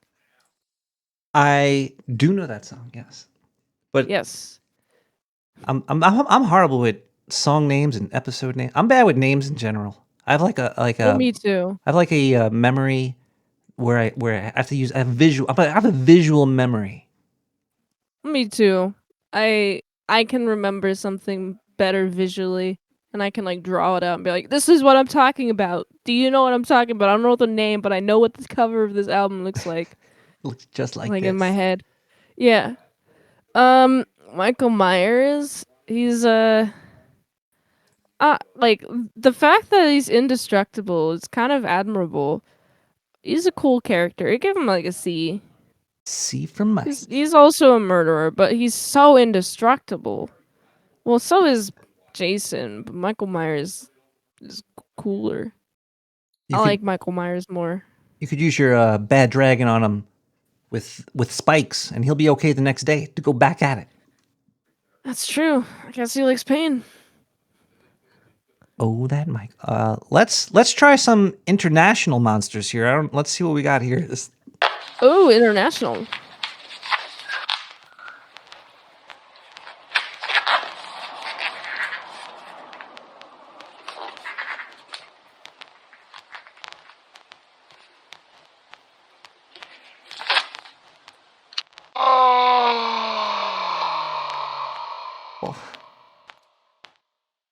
I do know that song, yes. But Yes. I'm horrible with song names and episode names. I'm bad with names in general. I have Me too. I have like a memory where I have to use I have a visual memory. Me too. I can remember something better visually, and I can like draw it out and be like, "This is what I'm talking about. Do you know what I'm talking about? I don't know the name, but I know what the cover of this album looks like." Looks just like Like this. in my head. Yeah. Michael Myers, he's like the fact that he's indestructible is kind of admirable. He's a cool character. I give him like a C. C for Mike. He's also a murderer, but he's so indestructible. Well, so is Jason, but Michael Myers is cooler. I like Michael Myers more. You could use your bad dragon on him with spikes, and he'll be okay the next day to go back at it. That's true. I guess he likes pain. Oh, that Mike. Let's try some international monsters here. Let's see what we got here. Oh, international.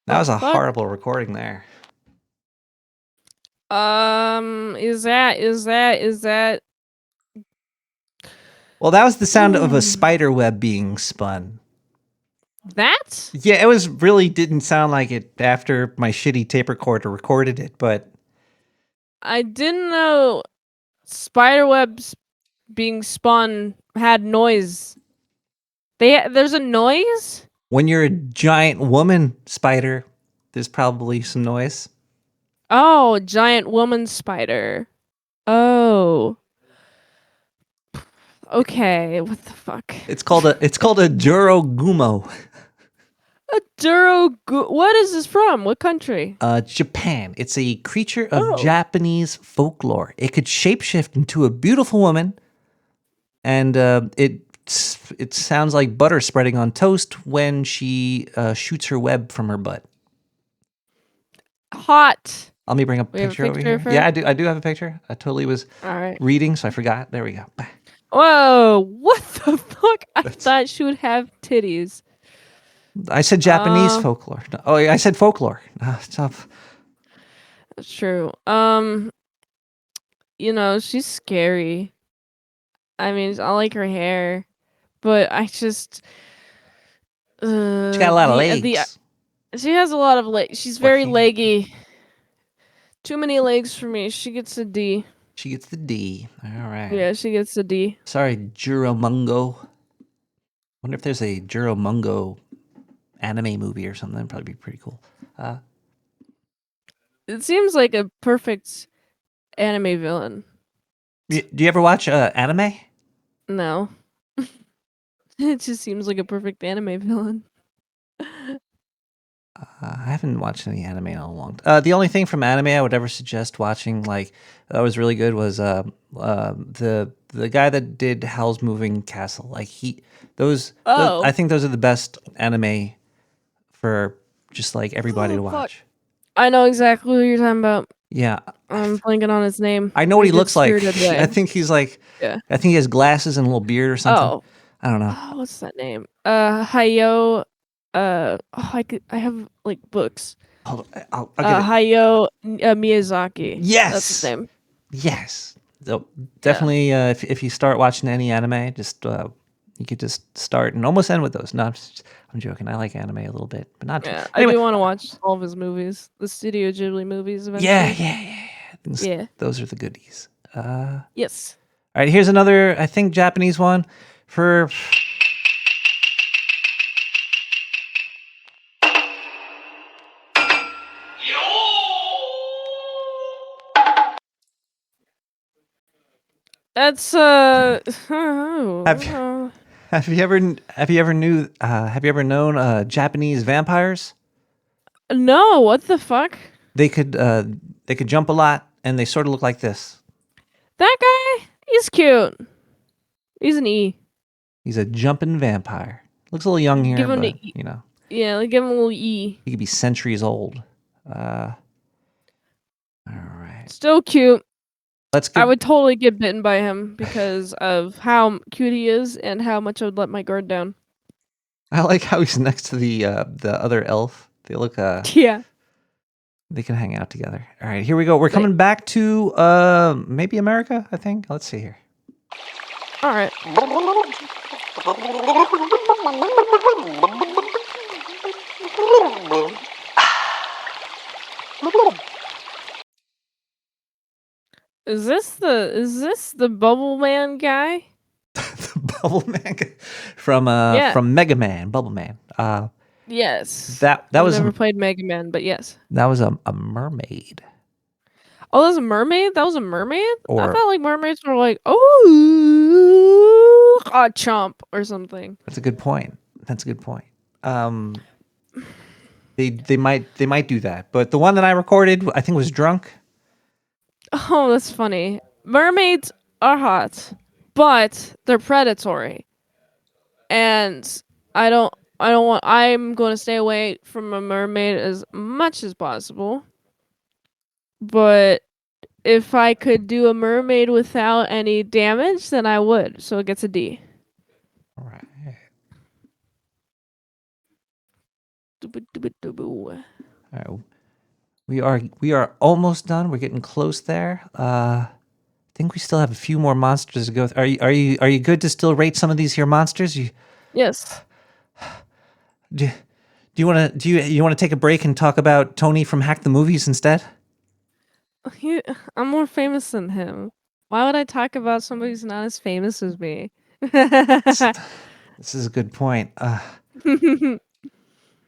That was a Fuck. horrible recording there. Is that? Well, that was the sound of a spider web being spun. That? Yeah, it was really didn't sound like it after my shitty tape recorder recorded it, but I didn't know spiderwebs being spun had noise. There's a noise? when you're a giant woman spider, there's probably some noise. Oh, giant woman spider. Oh. Okay, what the fuck? It's called a Durogumo. A what is this from? What country? Japan. It's a creature of Oh. Japanese folklore. It could shapeshift into a beautiful woman, and it sounds like butter spreading on toast when she shoots her web from her butt. Hot. Let me bring up a We have a picture over picture here. for Yeah, it? I do have a picture. I totally was All right. reading, so I forgot. There we go. Whoa, what the fuck? I thought she would have titties. I said Japanese folklore. No, oh, I said folklore. It's tough. That's true. She's scary. I mean, I like her hair, but I just She got a lot of legs. she has a lot of legs. She's very Working. leggy. Too many legs for me. She gets a D. She gets the D. All right. Yeah, she gets a D. Sorry, Juromungo. Wonder if there's a Juromungo anime movie or something. That'd probably be pretty cool. It seems like a perfect anime villain. Do you ever watch anime? No. It just seems like a perfect anime villain. I haven't watched any anime in a long time. The only thing from anime I would ever suggest watching, like that was really good, was the guy that did Howl's Moving Castle. Like I think those are the best anime for just like everybody to watch. I know exactly who you're talking about. Yeah, I'm blanking on his name. I know what he did looks like. Spirited Away. I think he's like, Yeah. I think he has glasses and a little beard or something. Oh. I don't know. Oh, what's that name? Hayao. I have like books. Hold on, I'll get it. Hayao Miyazaki. Yes! That's his name. Yes. So definitely, if you start watching any anime, just you could just start and almost end with those. No, I'm joking. I like anime a little bit, but not too. Yeah, Anyway, I do want to watch all of his movies, the Studio Ghibli movies. Eventually. yeah. Those are the goodies. Yes. All right, here's another, I think, Japanese one for. That's Have you ever known Japanese vampires? No, what the fuck? They could jump a lot, and they sort of look like this. That guy, he's cute. He's an E. He's a jumping vampire. Looks a little young here, Give him but the E. you know, Yeah, like give him a little E. he could be centuries old. All right, Still cute. let's I get. would totally get bitten by him because of how cute he is and how much I would let my guard down. I like how he's next to the other elf. They look Yeah. they can hang out together. All right, here we go. We're coming back to maybe America, I think. Let's see here. All right. Is this the Bubble Man guy? The Bubble Man from Yeah. from Mega Man, Bubble Man. Yes. That I've was never played Mega Man, but yes. that was a mermaid. Oh, that was a mermaid? That was a mermaid? I Or thought like mermaids were like, oh, a chomp or something. that's a good point. That's a good point. Um, they might do that, but the one that I recorded, I think, was drunk. Oh, that's funny. Mermaids are hot, but they're predatory. And I'm going to stay away from a mermaid as much as possible. But if I could do a mermaid without any damage, then I would. So it gets a D. All right. Doo-boo-doo-boo-doo-boo. All right. We are almost done. We're getting close there. I think we still have a few more monsters to go. Are you good to still rate some of these here monsters? Yes. Do, do you want to you want to take a break and talk about Tony from Hack the Movies instead? I'm more famous than him. Why would I talk about somebody who's not as famous as me? This is a good point. I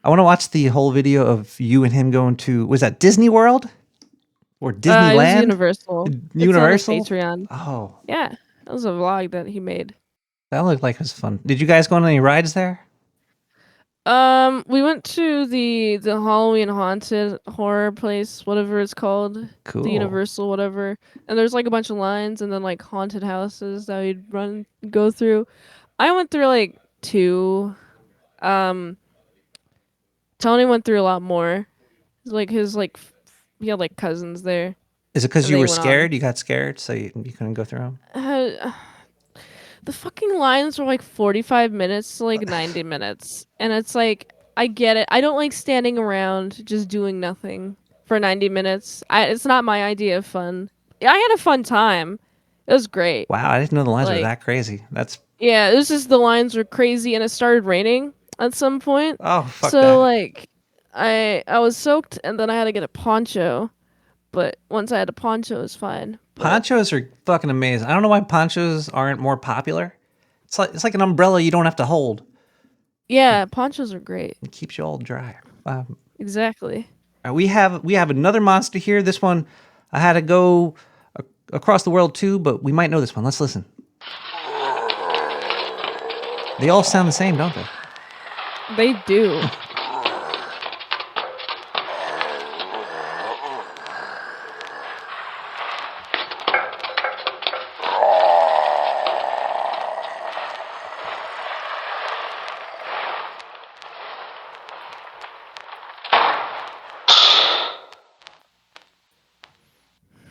want to watch the whole video of you and him going to, was that Disney World or It was Disneyland? Universal. Universal? It's on his Patreon. Oh, Yeah, that was a vlog that he made. that looked like it was fun. Did you guys go on any rides there? We went to the Halloween haunted horror place, whatever it's called, Cool. the Universal, whatever. And there's like a bunch of lines, and then like haunted houses that we'd go through. I went through like two. Tony went through a lot more. Like he had like cousins there. Is it because And you they were went on. scared? You got scared, so you couldn't go through them? The fucking lines were like 45 minutes to like 90 minutes. And it's like, I get it. I don't like standing around just doing nothing for 90 minutes. It's not my idea of fun. I had a fun time. It was great. Wow, I didn't know the lines were Like- that crazy. That's, Yeah, it was just the lines were crazy and it started raining at some point. oh, fuck So that. like I was soaked and then I had to get a poncho. But once I had a poncho, it was fine. But- Ponchos are fucking amazing. I don't know why ponchos aren't more popular. It's like an umbrella you don't have to hold. Yeah, ponchos are great. It keeps you all dry. Exactly. We have another monster here. This one, I had to go across the world too, but we might know this one. Let's listen. They all sound the same, don't they? They do.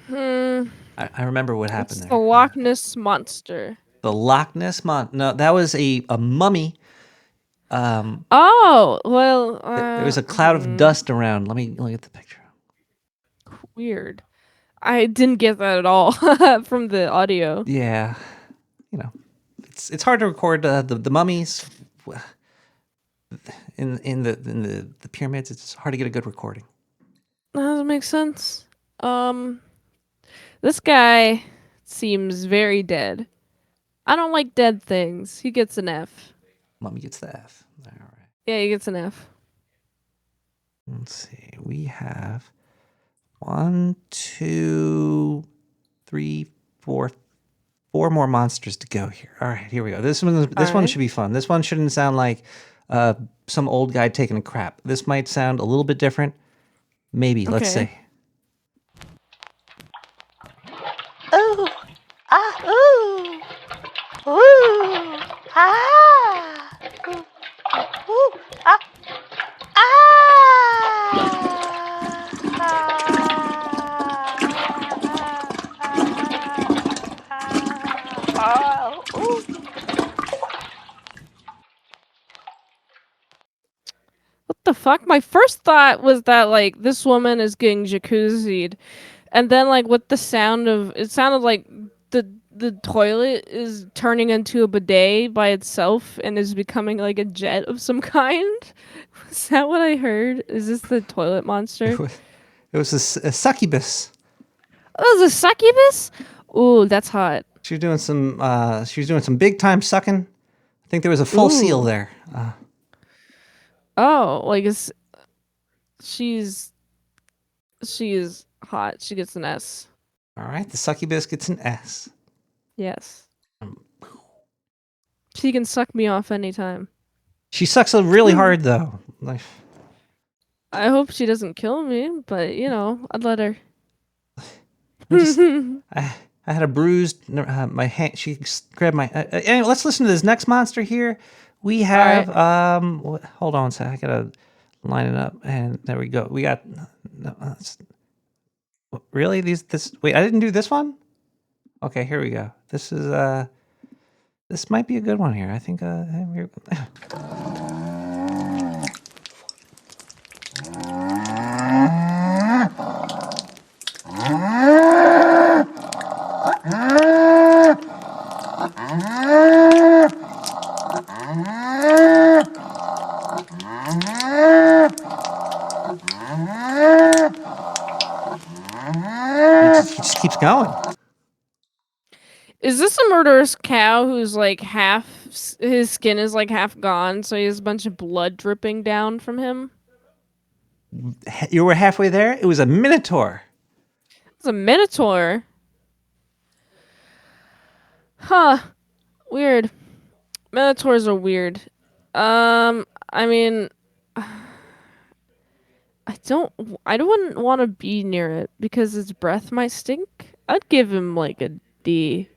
I remember what happened It's there. the Loch Ness monster. The Loch Ness No, that was a mummy. Oh, well, There was a cloud of dust around. Let me look at the picture. weird. I didn't get that at all from the audio. Yeah, you know, it's hard to record the mummies in the pyramids. It's hard to get a good recording. That doesn't make sense. This guy seems very dead. I don't like dead things. He gets an F. Mummy gets the F. All right. Yeah, he gets an F. Let's see. We have 1, 2, 3, 4 more monsters to go here. All right, here we go. This one right. should be fun. This one shouldn't sound like some old guy taking a crap. This might sound a little bit different. Maybe. Let's Okay. see. Ooh. Ah. Ooh. Ooh. Ah. Ooh. Ooh. Ah. Ah. Ooh. What the fuck? My first thought was that like this woman is getting jacuzzied, and then like with the sound of it sounded like the toilet is turning into a bidet by itself and is becoming like a jet of some kind. Is that what I heard? Is this the toilet monster? It was a succubus. Oh, it was a succubus? Ooh, that's hot. She was doing some big time sucking. I think there was a full seal Ooh. there. Oh, like she's hot. She gets an S. All right, the succubus gets an S. Yes. She can suck me off anytime. She sucks really hard though. Like, I hope she doesn't kill me, but I'd let her. I had a bruised my hand. She grabbed my. Anyway, let's listen to this next monster here. We have hold on a sec. I gotta line it up, and there we go. We got. No, really this. Wait, I didn't do this one. Okay, here we go. This is this might be a good one here. I think he just keeps going. Is this a murderous cow who's like his skin is like half gone, so he has a bunch of blood dripping down from him? You were halfway there. It was a minotaur. It's a minotaur. Huh. Weird. Minotaurs are weird. I mean, I wouldn't want to be near it because its breath might stink. I'd give him like a D.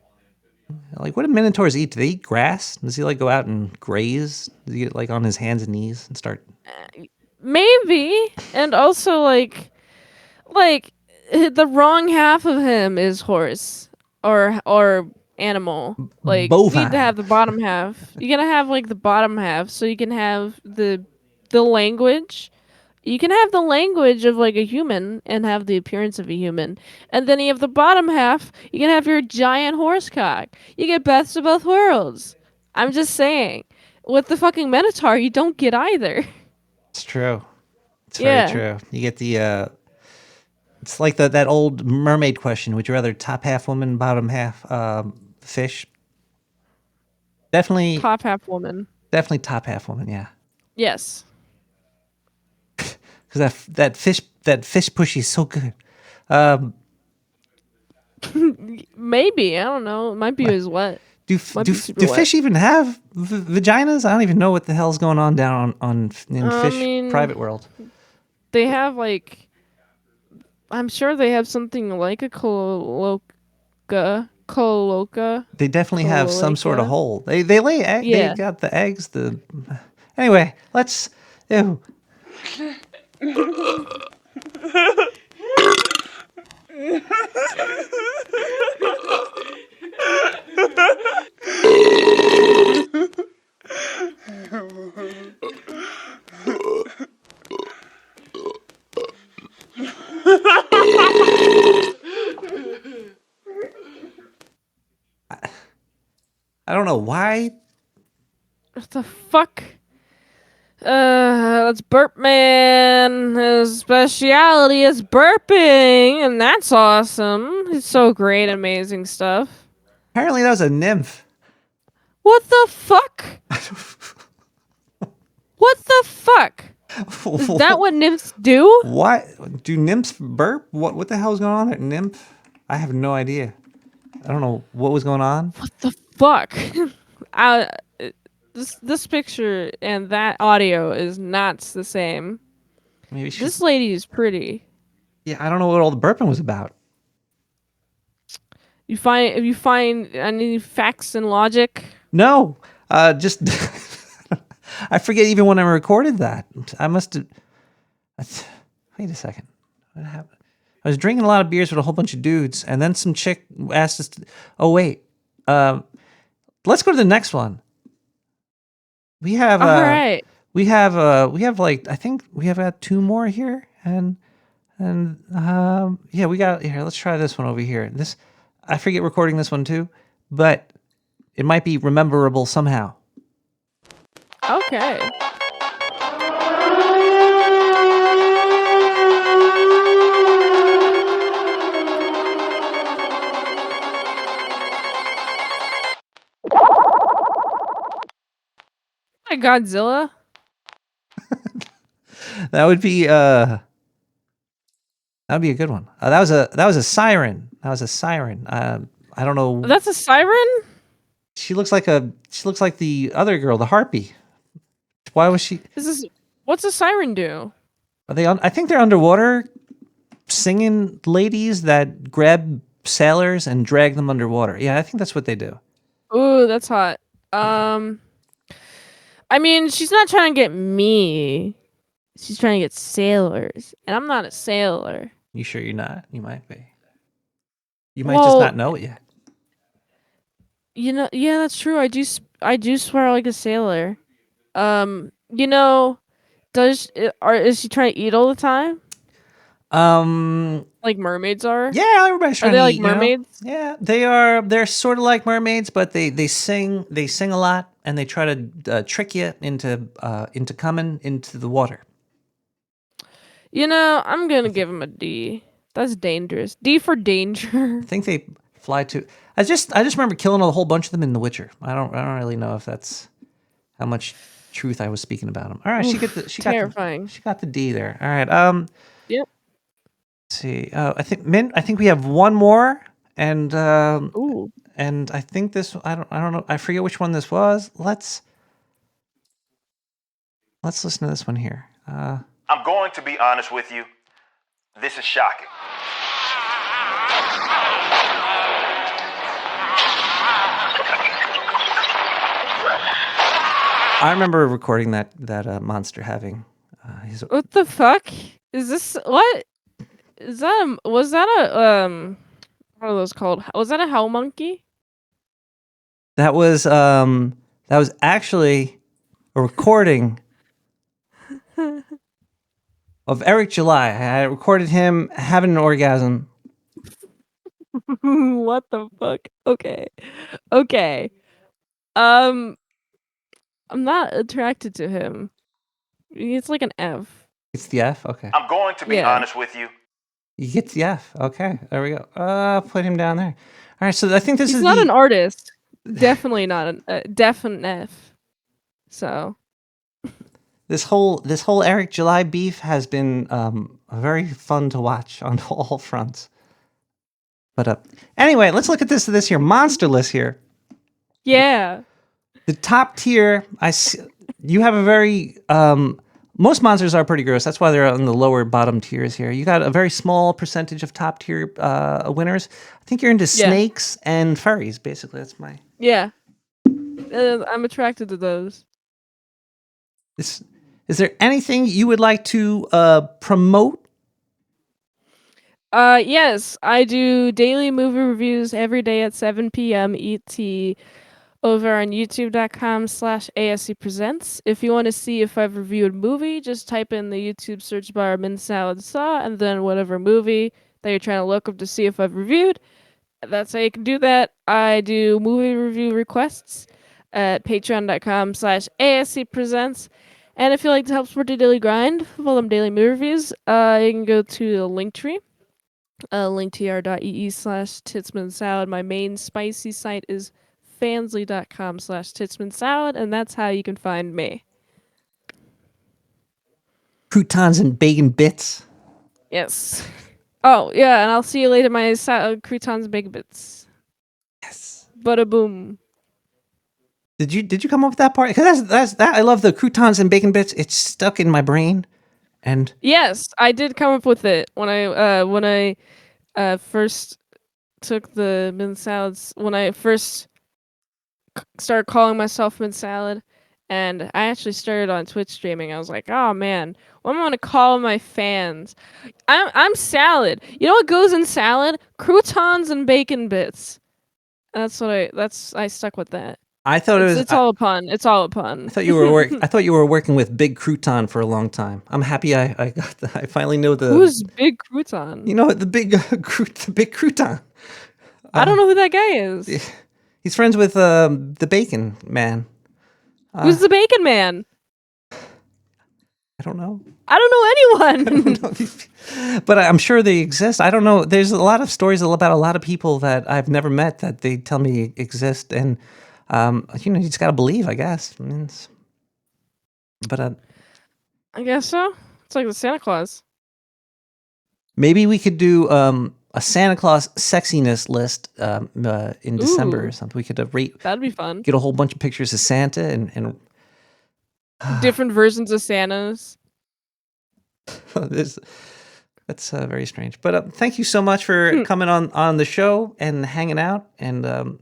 Like, what do minotaurs eat? Do they eat grass? Does he like go out and graze? Does he get like on his hands and knees and start? Maybe. And also like the wrong half of him is horse or animal. Like you need to have the bottom half. You're gonna have like the bottom half, so you can have the language. You can have the language of like a human and have the appearance of a human. And then you have the bottom half, you can have your giant horse cock. You get best of both worlds. I'm just saying. With the fucking Minotaur, you don't get either. It's true. It's very true. You get the it's like that old mermaid question, would you rather top half woman, bottom half fish? Definitely Top half woman. Definitely top half woman, yeah. Yes. Because that fish pushy is so good. Maybe, I don't know. It might be as wet. Do fish even have vaginas? I don't even know what the hell's going on down in fish private world. They have like, I'm sure they have something like a cloaca. They definitely have some sort of hole. They lay eggs. Yeah. They got the eggs. Anyway, let's. Ew. I don't know why. What the fuck? That's Burpman. His speciality is burping, and that's awesome. He's so great, amazing stuff. Apparently, that was a nymph. What the fuck? What the fuck? Is that what nymphs do? Why do nymphs burp? What the hell is going on there? Nymph? I have no idea. I don't know what was going on. What the fuck? This picture and that audio is not the same. Maybe this lady is pretty. Yeah, I don't know what all the burping was about. If you find any facts and logic? No, just I forget even when I recorded that. I must have. Wait a second. What happened? I was drinking a lot of beers with a whole bunch of dudes, and then some chick asked us. Oh wait, let's go to the next one. We have. All right. We have like I think we have got two more here, and yeah, we got here. Let's try this one over here. This I forget recording this one too, but it might be rememberable somehow. Okay. Hi, Godzilla. That would be That'd be a good one. That was a siren. That was a siren. I don't know. That's a siren? She looks like the other girl, the harpy. Why was she? What's a siren do? Are they on? I think they're underwater singing ladies that grab sailors and drag them underwater. Yeah, I think that's what they do. Ooh, that's hot. I mean, she's not trying to get me. She's trying to get sailors, and I'm not a sailor. You sure you're not? You might be. You might just not know it yet. You know, yeah, that's true. I do swear like a sailor. You know, is she trying to eat all the time? Like mermaids are? Yeah, everybody's trying Are they to like eat, you know? mermaids? Yeah, they are. They're sort of like mermaids, but they sing a lot, and they try to trick you into coming into the water. You know, I'm gonna give him a D. That's dangerous. D for danger. I think they fly too. I just remember killing a whole bunch of them in The Witcher. I don't really know if that's how much truth I was speaking about them. All right, Terrifying. She got the D there. All right. Yep. Let's see. I think we have one more, and Ooh. and I think this. I don't know. I forget which one this was. Let's listen to this one here. I'm going to be honest with you. This is shocking. I remember recording that monster having. What the fuck? Is this what? Is that was that a what are those called? Was that a hell monkey? That was actually a recording of Eric July. I recorded him having an orgasm. What the fuck? Okay. I'm not attracted to him. It's like an F. It's the F. Okay. I'm going to be honest with you. You get the F. Okay. There we go. Put him down there. All right. So I think this He's is not an artist. Definitely not a definite F. So this whole Eric July beef has been very fun to watch on all fronts. But anyway, let's look at this here monster list here. yeah. The top tier, you have a very most monsters are pretty gross. That's why they're on the lower bottom tiers here. You got a very small percentage of top tier winners. I think you're into snakes and furries. Basically, that's my. Yeah. I'm attracted to those. Is there anything you would like to promote? Yes, I do daily movie reviews every day at 7 p.m. ET over on youtube.com/ASC Presents. If you want to see if I've reviewed a movie, just type in the YouTube search bar Min Salad Saw and then whatever movie that you're trying to look up to see if I've reviewed. That's how you can do that. I do movie review requests at patreon.com/ASC Presents. And if you like to help support the daily grind of all them daily movie reviews, you can go to the Linktree. linktr.ee/titsmansalad. My main spicy site is fansly.com/titsmansalad, and that's how you can find me. Croutons and bacon bits. Yes. Oh, yeah, and I'll see you later, my croutons and bacon bits. Yes. Bada boom. Did you come up with that part? Because that's that. I love the croutons and bacon bits. It's stuck in my brain, and yes, I did come up with it when I first took the Min Salads. When I first started calling myself Min Salad, and I actually started on Twitch streaming. I was like, oh man, what am I gonna call my fans? I'm salad. You know what goes in salad? Croutons and bacon bits. I stuck with that. I thought it's all a pun. It's all a pun. I thought you were working with Big Crouton for a long time. I'm happy I got that. I finally know the. Who's Big Crouton? You know the big Crouton. I don't know who that guy is. He's friends with the Bacon Man. Who's the Bacon Man? I don't know. I don't know anyone. I don't know but I'm sure they exist. I don't know. There's a lot of stories about a lot of people that I've never met that they tell me exist, and you just gotta believe, I guess. I mean, but I guess so. It's like the Santa Claus. Maybe we could do a Santa Claus sexiness list in December Ooh. or something. We could rate, That'd be fun. get a whole bunch of pictures of Santa and Different versions of Santas. that's very strange. But thank you so much for coming on the show and hanging out, and It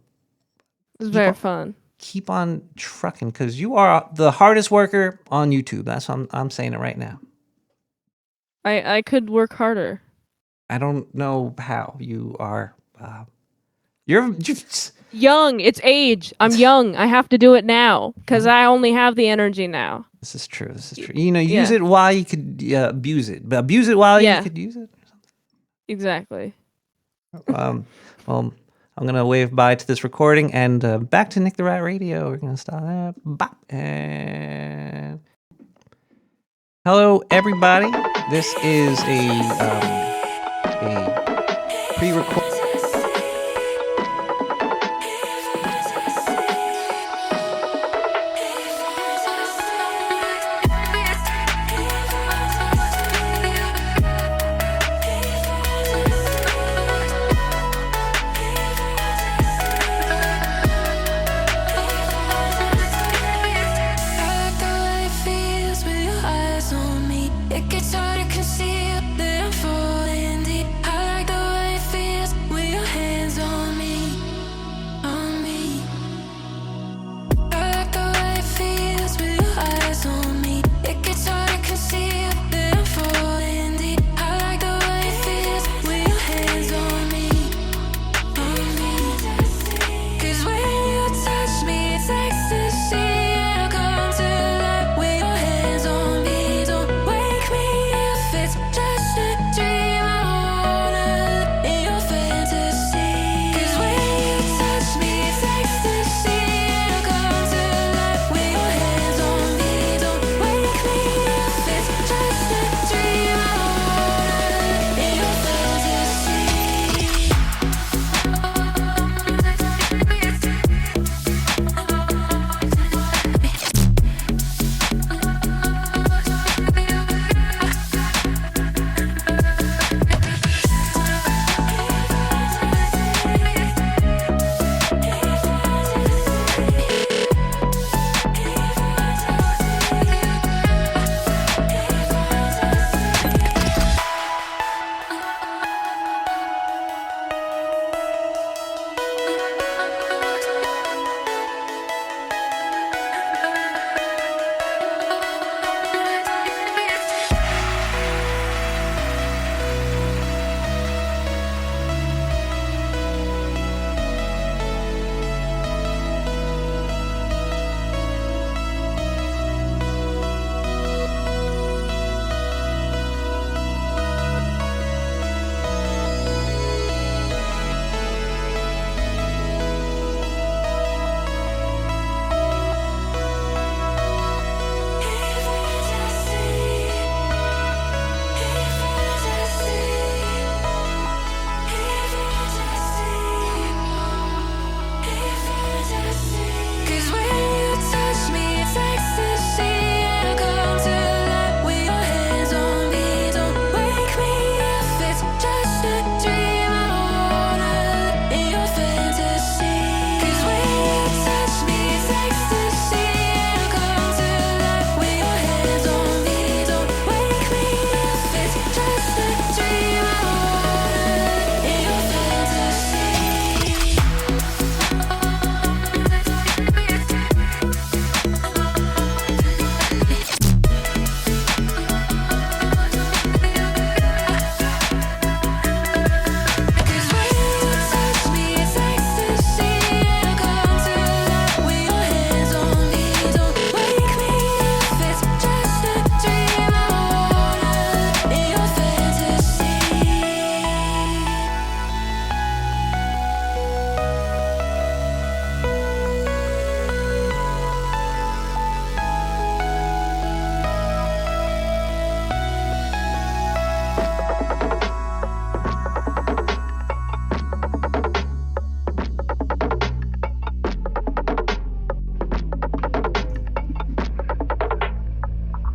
was very fun. keep on trucking, because you are the hardest worker on YouTube. That's what I'm saying it right now. I could work harder. I don't know how you are. You're Young. It's age. I'm young. I have to do it now because I only have the energy now. This is true. You know, use it while you could abuse it, but abuse it while you could use it. Exactly. Well, I'm gonna wave bye to this recording and back to Nick the Rat Radio. We're gonna stop that. Bop. And hello, everybody. This is a pre-record.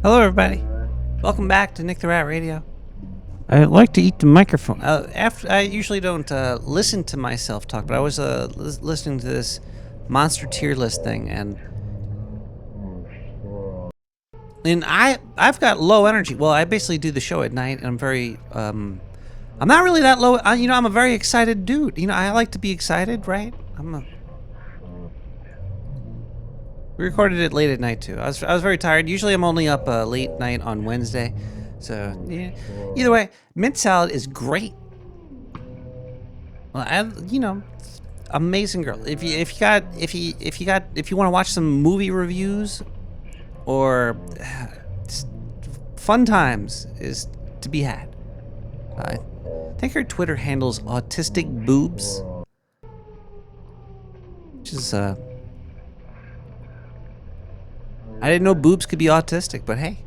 Hello, everybody. Welcome back to Nick the Rat Radio. I like to eat the microphone. After I usually don't listen to myself talk, but I was listening to this monster tier list thing, and I've got low energy. Well, I basically do the show at night, and I'm very I'm not really that low. I'm a very excited dude. I like to be excited, right? We recorded it late at night too. I was very tired. Usually I'm only up late night on Wednesday, so yeah. Either way, mint salad is great. Well, amazing girl. If you want to watch some movie reviews or fun times is to be had. I think her Twitter handle's autistic boobs, which is I didn't know boobs could be autistic, but hey.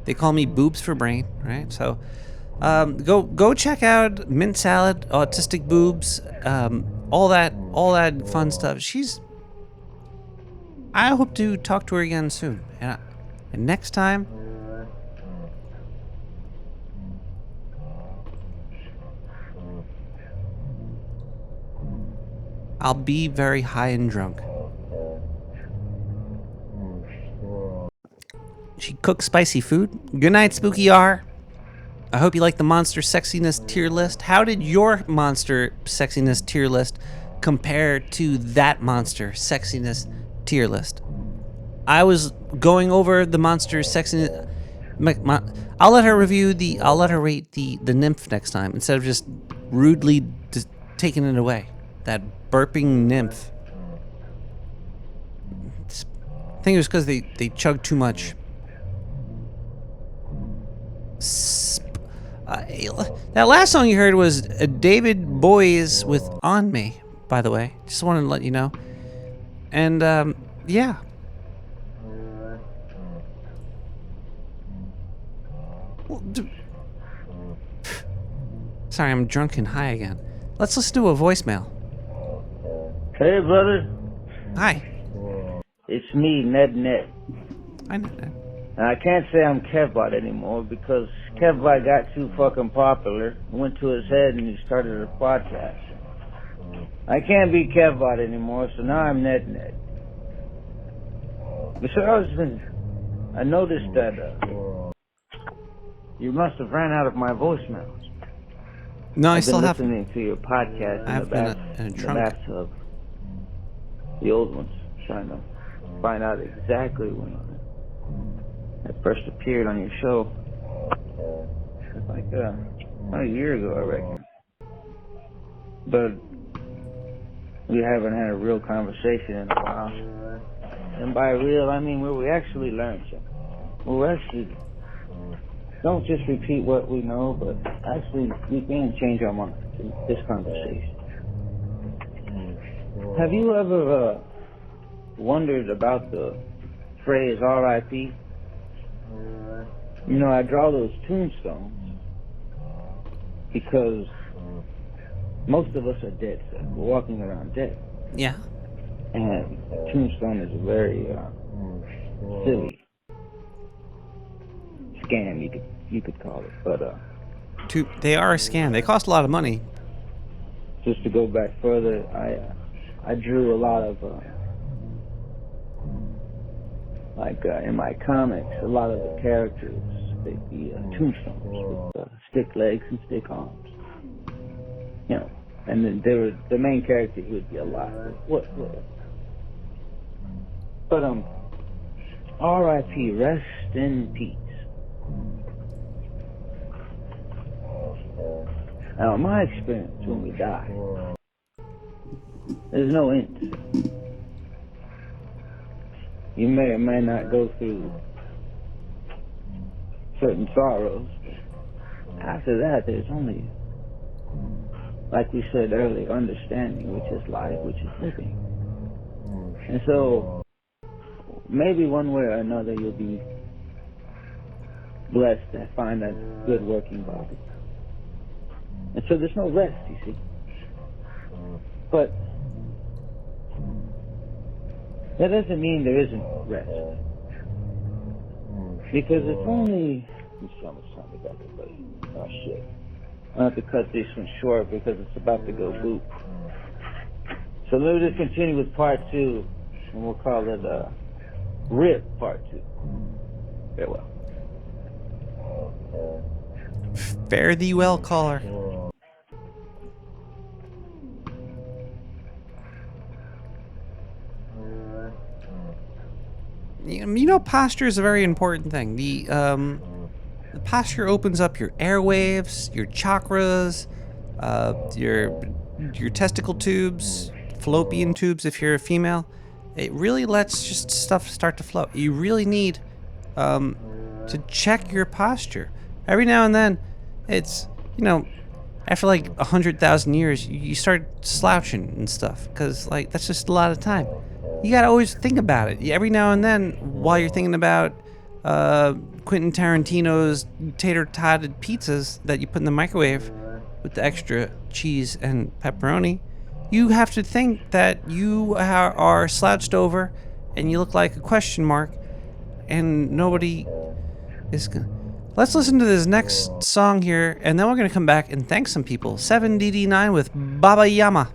They call me boobs for brain, right? So go check out mint salad, autistic boobs, all that fun stuff. I hope to talk to her again soon. And next time, I'll be very high and drunk. She cooks spicy food. Good night, Spooky R. I hope you like the monster sexiness tier list. How did your monster sexiness tier list compare to that monster sexiness tier list? I was going over the monster sexiness. I'll let her rate the nymph next time instead of just rudely taking it away. That burping nymph. I think it was because they chugged too much. That last song you heard was David Bowie with On Me, by the way. Just wanted to let you know. And, yeah. Sorry, I'm drunk and high again. Let's listen to a voicemail. Hey, brother. Hi. It's me, Ned. I know that. And I can't say I'm Kevbot anymore because Kevbot got too fucking popular, went to his head, and he started a podcast. I can't be Kevbot anymore, so now I'm Ned. Besides, I noticed that you must have ran out of my voicemails. No, I still have. I've been listening to your podcast I've been in a trunk. the bathtub. The old ones, trying to find out exactly when I first appeared on your show. It's like about a year ago, I reckon. But we haven't had a real conversation in a while. And by real, I mean where we actually learn something. Where we actually don't just repeat what we know, but actually we can change our minds in this conversation. Have you ever wondered about the phrase R.I.P.? I draw those tombstones because most of us are dead, sir. We're walking around dead. Yeah. And tombstone is a very silly scam, you could call it. But they are a scam. They cost a lot of money. Just to go back further, I drew a lot of in my comics, a lot of the characters, they'd be tombstones with stick legs and stick arms. And then the main character, he would be alive. What? But R.I.P. Rest in peace. Now, in my experience, when we die, there's no end. You may or may not go through certain sorrows, but after that, there's only, like we said earlier, understanding, which is life, which is living. And so, maybe one way or another, you'll be blessed to find a good working body. And so there's no rest, you see. But that doesn't mean there isn't rest. Because it's only You see how much time we got there, buddy. Oh, shit. I have to cut this one short because it's about to go boop. So let me just continue with part 2, and we'll call it RIP part 2. Farewell. Fare thee well, caller. You know, posture is a very important thing. The posture opens up your airwaves, your chakras, your testicle tubes, fallopian tubes if you're a female. It really lets just stuff start to flow. You really need to check your posture. Every now and then, it's, you know, after like 100,000 years, you start slouching and stuff, because like that's just a lot of time. You gotta always think about it. Every now and then, while you're thinking about Quentin Tarantino's tater-totted pizzas that you put in the microwave with the extra cheese and pepperoni, you have to think that you are slouched over and you look like a question mark, and nobody is gonna... Let's listen to this next song here, and then we're gonna come back and thank some people. 7DD9 with Baba Yama.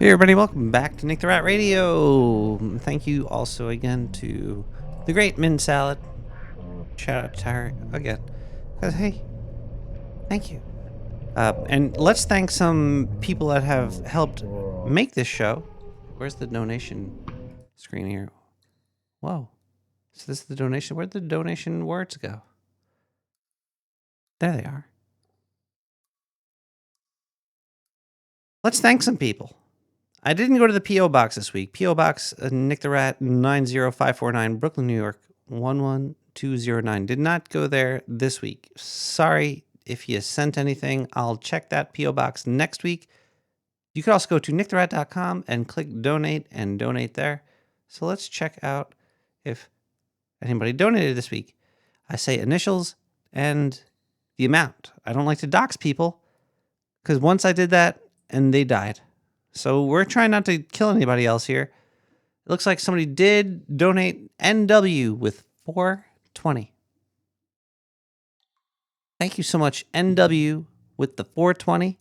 Hey everybody, welcome back to Nick the Rat Radio. Thank you also again to the great Min Salad. Shout out to her again. Because hey, thank you. And let's thank some people that have helped make this show. Where's the donation screen here? Whoa. So this is the donation. Where'd the donation words go? There they are. Let's thank some people. I didn't go to the P.O. Box this week. P.O. Box, Nick the Rat, 90549, Brooklyn, New York, 11209. Did not go there this week. Sorry if you sent anything. I'll check that P.O. Box next week. You could also go to nicktherat.com and click donate and donate there. So let's check out if anybody donated this week. I say initials and the amount. I don't like to dox people because once I did that and they died. So we're trying not to kill anybody else here. It looks like somebody did donate NW with 420. Thank you so much, NW with the 420.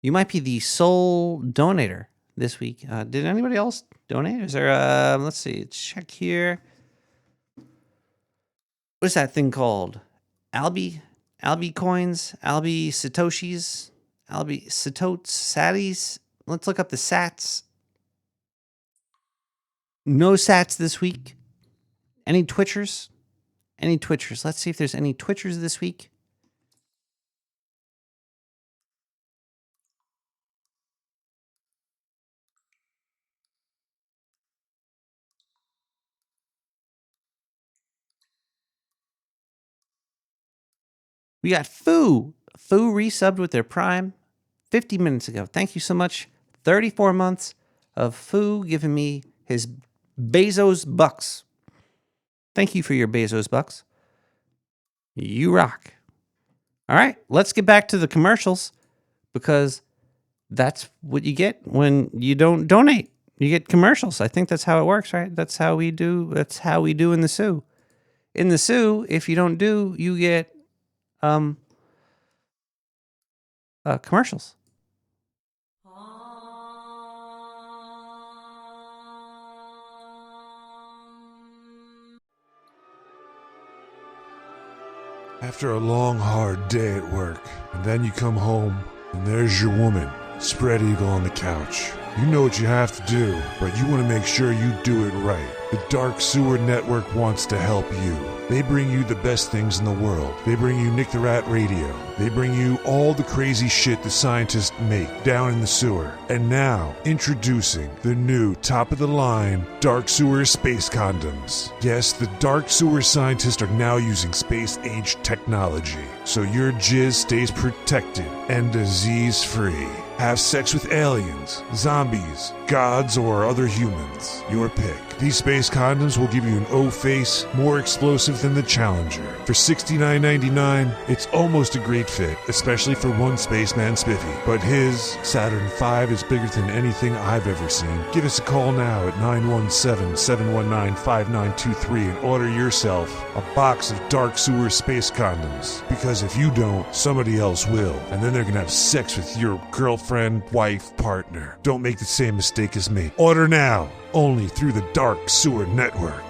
You might be the sole donator this week. Did anybody else donate? Is there let's see, check here. What's that thing called? Albi coins, Albi Satoshis, Albi Satotes, Satties. Let's look up the Sats. No Sats this week. Any Twitchers? Any Twitchers? Let's see if there's any Twitchers this week. We got Foo. Foo resubbed with their Prime 50 minutes ago. Thank you so much. 34 months of Foo giving me his Bezos bucks. Thank you for your Bezos bucks. You rock. All right, let's get back to the commercials because that's what you get when you don't donate. You get commercials. I think that's how it works, right? That's how we do in the Sioux. In the Sioux, if you don't do, you get commercials. After a long, hard day at work, and then you come home, and there's your woman, spread eagle on the couch. You know what you have to do, but you want to make sure you do it right. The Dark Sewer Network wants to help you. They bring you the best things in the world. They bring you Nick the Rat Radio. They bring you all the crazy shit the scientists make down in the sewer. And now, introducing the new top-of-the-line Dark Sewer Space Condoms. Yes, the Dark Sewer scientists are now using space-age technology, so your jizz stays protected and disease-free. Have sex with aliens, zombies, gods, or other humans. Your pick. These space condoms will give you an O-face, more explosive than the Challenger. For $69.99, it's almost a great fit, especially for one spaceman spiffy. But his Saturn V is bigger than anything I've ever seen. Give us a call now at 917-719-5923 and order yourself a box of Dark Sewer space condoms. Because if you don't, somebody else will. And then they're gonna have sex with your girlfriend, wife, partner. Don't make the same mistake as me. Order now, only through the Dark Sewer Network.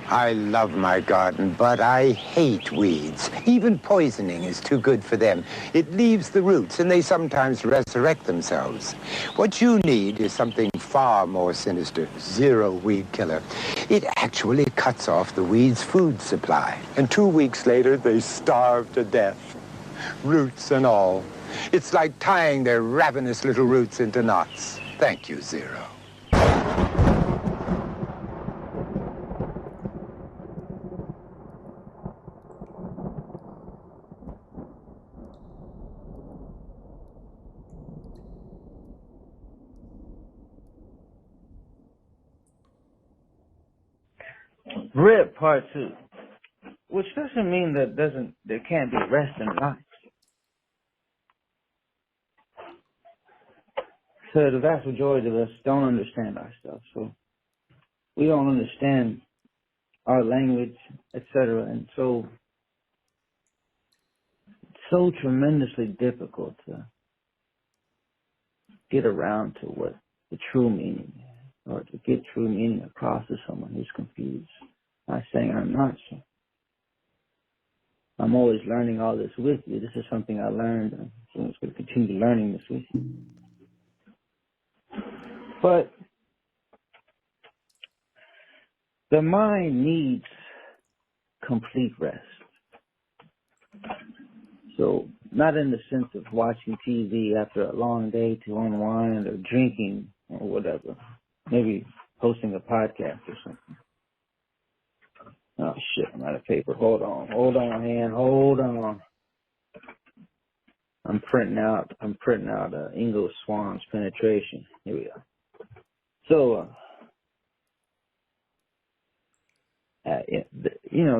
I love my garden, but I hate weeds. Even poisoning is too good for them. It leaves the roots, and they sometimes resurrect themselves. What you need is something far more sinister, Zero Weed Killer. It actually cuts off the weeds' food supply. And 2 weeks later, they starve to death, roots and all. It's like tying their ravenous little roots into knots. Thank you, Zero. Rip Part 2. Which doesn't mean there can't be rest in life. So the vast majority of us don't understand our stuff. So we don't understand our language, etc. And so tremendously difficult to get around to what the true meaning is, or to get true meaning across to someone who's confused. I'm saying I'm not. So I'm always learning all this with you. This is something I learned, and so I'm going to continue learning this with you. But the mind needs complete rest. So not in the sense of watching TV after a long day to unwind or drinking or whatever. Maybe hosting a podcast or something. Oh shit, I'm out of paper. Hold on, hand, hold on. I'm printing out Ingo Swan's Penetration. Here we go. So,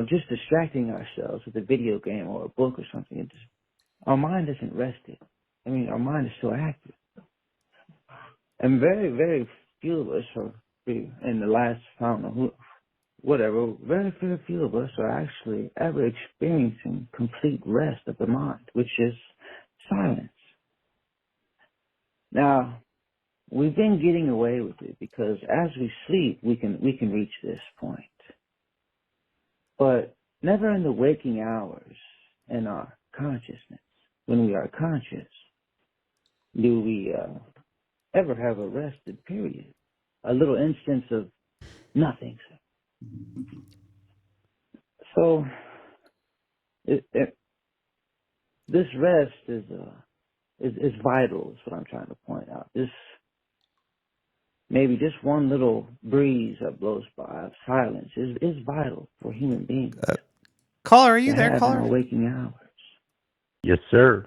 just distracting ourselves with a video game or a book or something. Our mind isn't rested. I mean, our mind is still active. And very, very few of us are, in the last, I don't know who, whatever, very, very few of us are actually ever experiencing complete rest of the mind, which is silence. Now, we've been getting away with it because as we sleep, we can reach this point. But never in the waking hours in our consciousness, when we are conscious, do we ever have a rested period, a little instance of nothing. So this rest is vital, is what I'm trying to point out. This maybe just one little breeze that blows by of silence is vital for human beings. Caller, are you there, caller? In our waking hours. Yes, sir.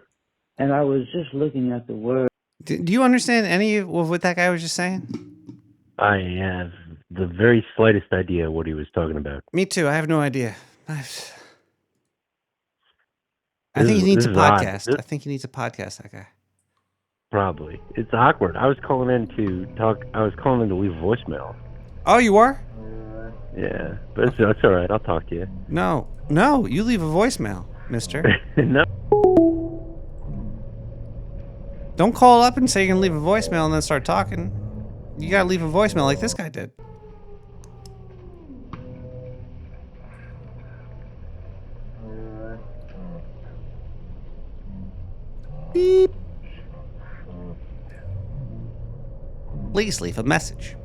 And I was just looking at the word. Do you understand any of what that guy was just saying? I have the very slightest idea what he was talking about. Me too. I have no idea. I think he needs a podcast. I think he needs a podcast, that guy. Probably. It's awkward. I was calling in to leave a voicemail. Oh, you are? Yeah, but it's all right. I'll talk to you. No, you leave a voicemail, mister. No. Don't call up and say you're going to leave a voicemail and then start talking. You got to leave a voicemail like this guy did. Beep. Please leave a message.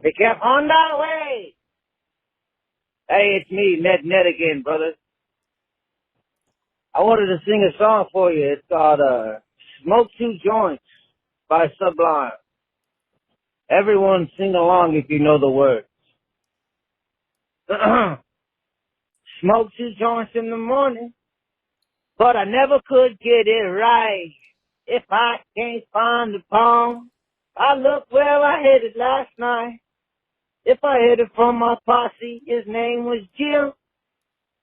They kept on that way. Hey, it's me, Ned again, brother. I wanted to sing a song for you. It's called Smoke Two Joints by Sublime. Everyone sing along if you know the words. Smoke 2 joints in the morning, but I never could get it right. If I can't find the poem, I look where I headed last night. If I headed from my posse, his name was Jim.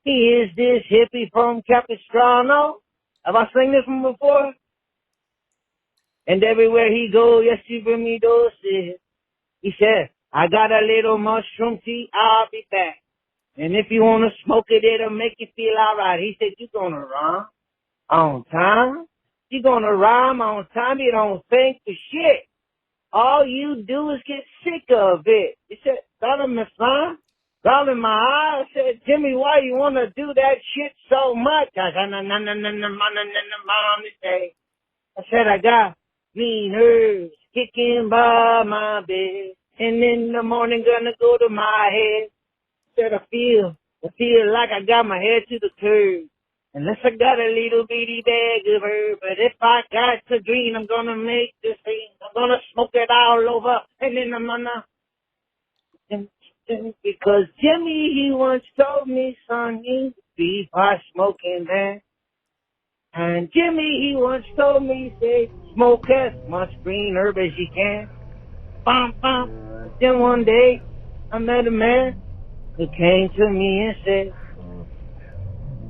He is this hippie from Capistrano. Have I sung this one before? And everywhere he go, yes, he bring me doses. He said, I got a little mushroom tea, I'll be back. And if you want to smoke it, it'll make you feel alright. He said, you gonna rhyme on time? You gonna rhyme on time? You don't think for shit. All you do is get sick of it. He said, got him in fine. Got in my eye. I said, Jimmy, why you want to do that shit so much? I said, I got mean herbs kicking by my bed. And in the morning, gonna go to my head. Said, I feel like I got my head to the curb. Unless I got a little bitty bag of herb. But if I got the green, I'm gonna make this thing. I'm gonna smoke it all over. And then I'm gonna... Because Jimmy, he once told me, son, you be a smoking man. And Jimmy, he once told me, say, smoke as much green herb as you can. Bum, bum. Then one day, I met a man who came to me and said,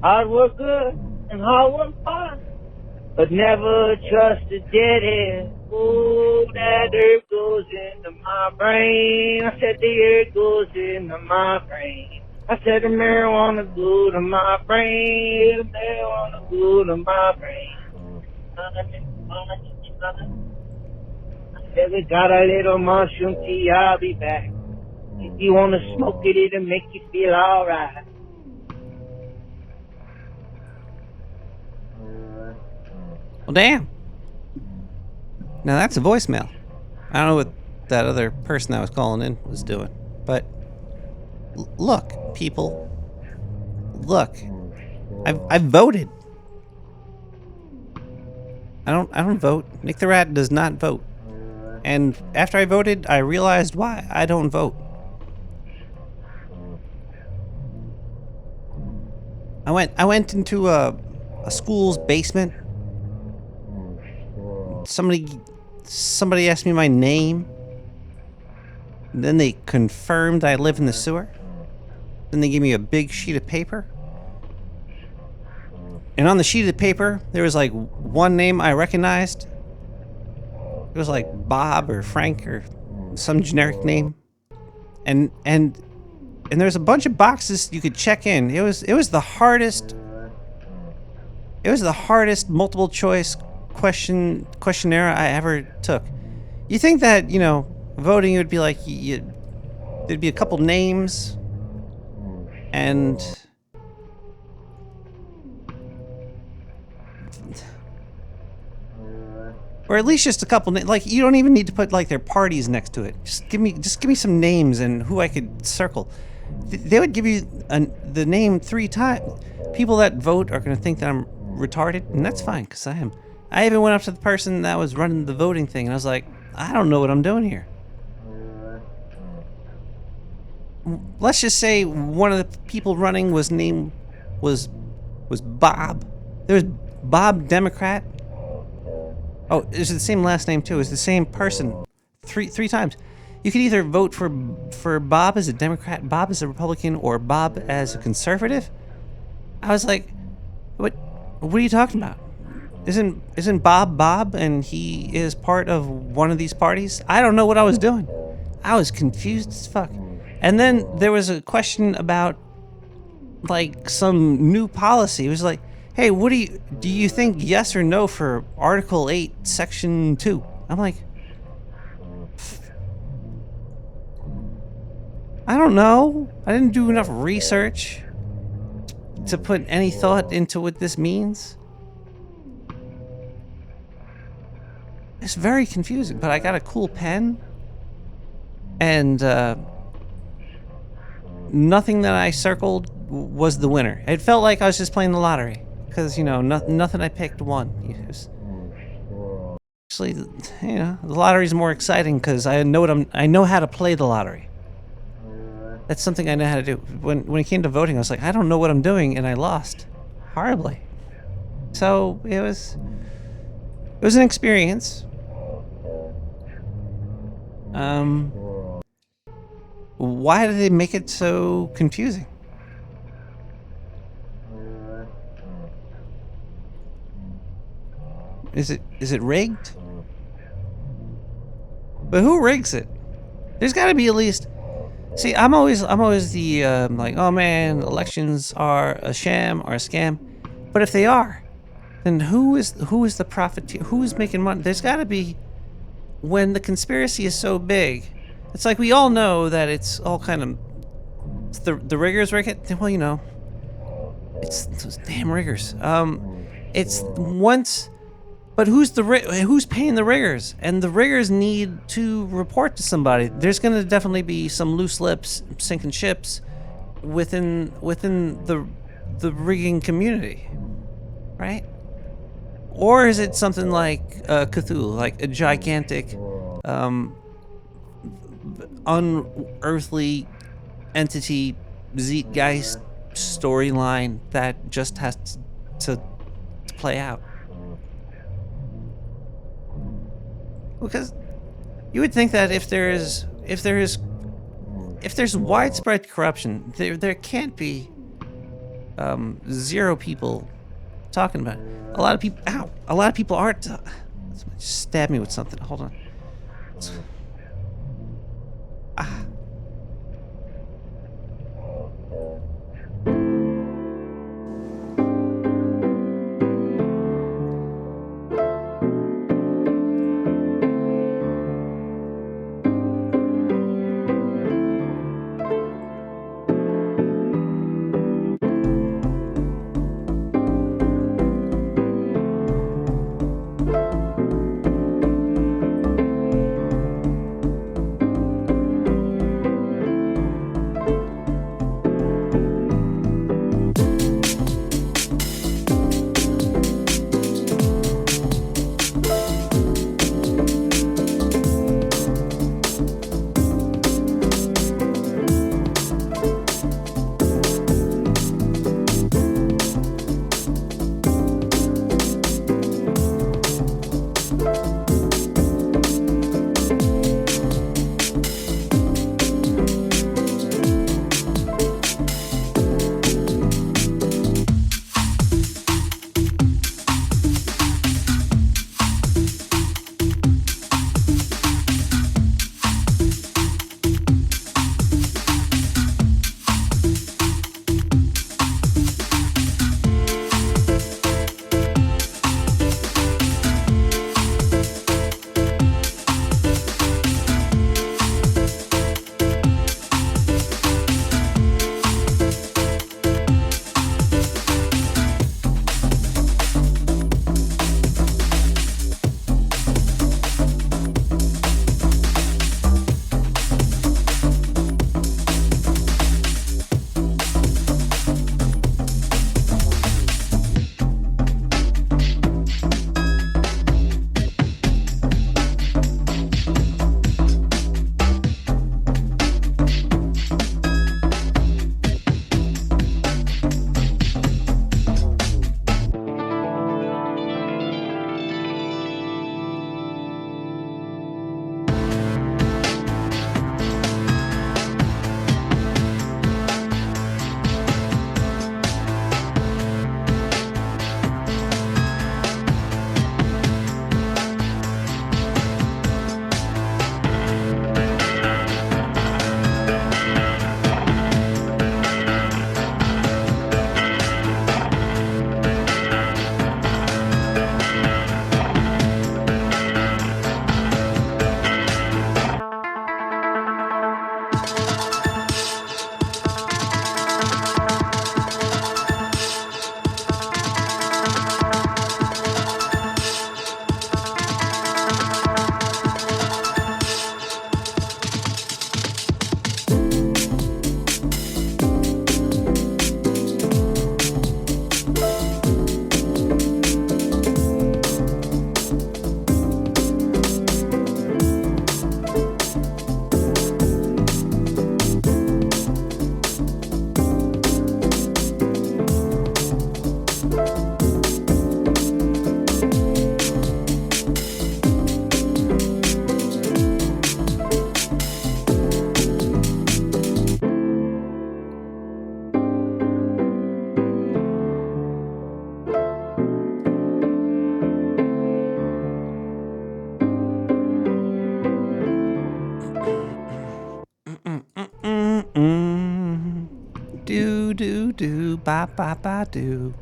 hard work good and hard work fine, but never trust a deadhead. Oh, that herb goes into my brain. I said the herb goes into my brain. I said the marijuana go to my brain. The marijuana go to my brain. I said we got a little mushroom tea, I'll be back. If you want to smoke it, it'll make you feel alright. Well, damn. Now that's a voicemail. I don't know what that other person I was calling in was doing, but look, people. Look, I've voted. I don't vote. Nick the Rat does not vote. And after I voted, I realized why I don't vote. I went into a school's basement. Somebody asked me my name. And then they confirmed I live in the sewer. Then they gave me a big sheet of paper. And on the sheet of paper, there was like one name I recognized. It was like Bob or Frank or some generic name. And there's a bunch of boxes you could check in. It was the hardest multiple choice questionnaire I ever took. You think that, you know, voting would be like there'd be a couple names and or at least just a couple like you don't even need to put like their parties next to it. Just give me some names and who I could circle. They would give you the name 3 times. People that vote are going to think that I'm retarded, and that's fine because I am. I even went up to the person that was running the voting thing, and I was like, I don't know what I'm doing here. Let's just say one of the people running was Bob. There was Bob Democrat. Oh, it's the same last name too. It's the same person, three times. You could either vote for Bob as a Democrat, Bob as a Republican, or Bob as a conservative. I was like, what are you talking about? Isn't Bob and he is part of one of these parties? I don't know what I was doing. I was confused as fuck. And then there was a question about like some new policy. It was like, hey, do you think yes or no for Article 8, Section 2? I'm like, I don't know. I didn't do enough research to put any thought into what this means. It's very confusing, but I got a cool pen. and nothing that I circled was the winner. It felt like I was just playing the lottery because, you know, nothing I picked won. Actually, you know, the lottery's more exciting because I know how to play the lottery. That's something I know how to do. When it came to voting, I was like, I don't know what I'm doing, and I lost horribly. So it was an experience. Why did they make it so confusing? Is it rigged? But who rigs it? There's got to be at least. See, I'm always the like, oh man, elections are a sham or a scam. But if they are, then who is the profiteer? Who is making money? There's got to be. When the conspiracy is so big, it's like we all know that it's all kind of the riggers rig it. Well, you know, it's those damn riggers. It's once. But who's paying the riggers? And the riggers need to report to somebody. There's going to definitely be some loose lips sinking ships within the rigging community, right? Or is it something like Cthulhu, like a gigantic, unearthly entity, Zeitgeist storyline that just has to play out? Because you would think that if there's widespread corruption, there can't be zero people talking about it. A lot of people. Ow! A lot of people aren't. Stab me with something. Hold on. Ah. ba ba ba do.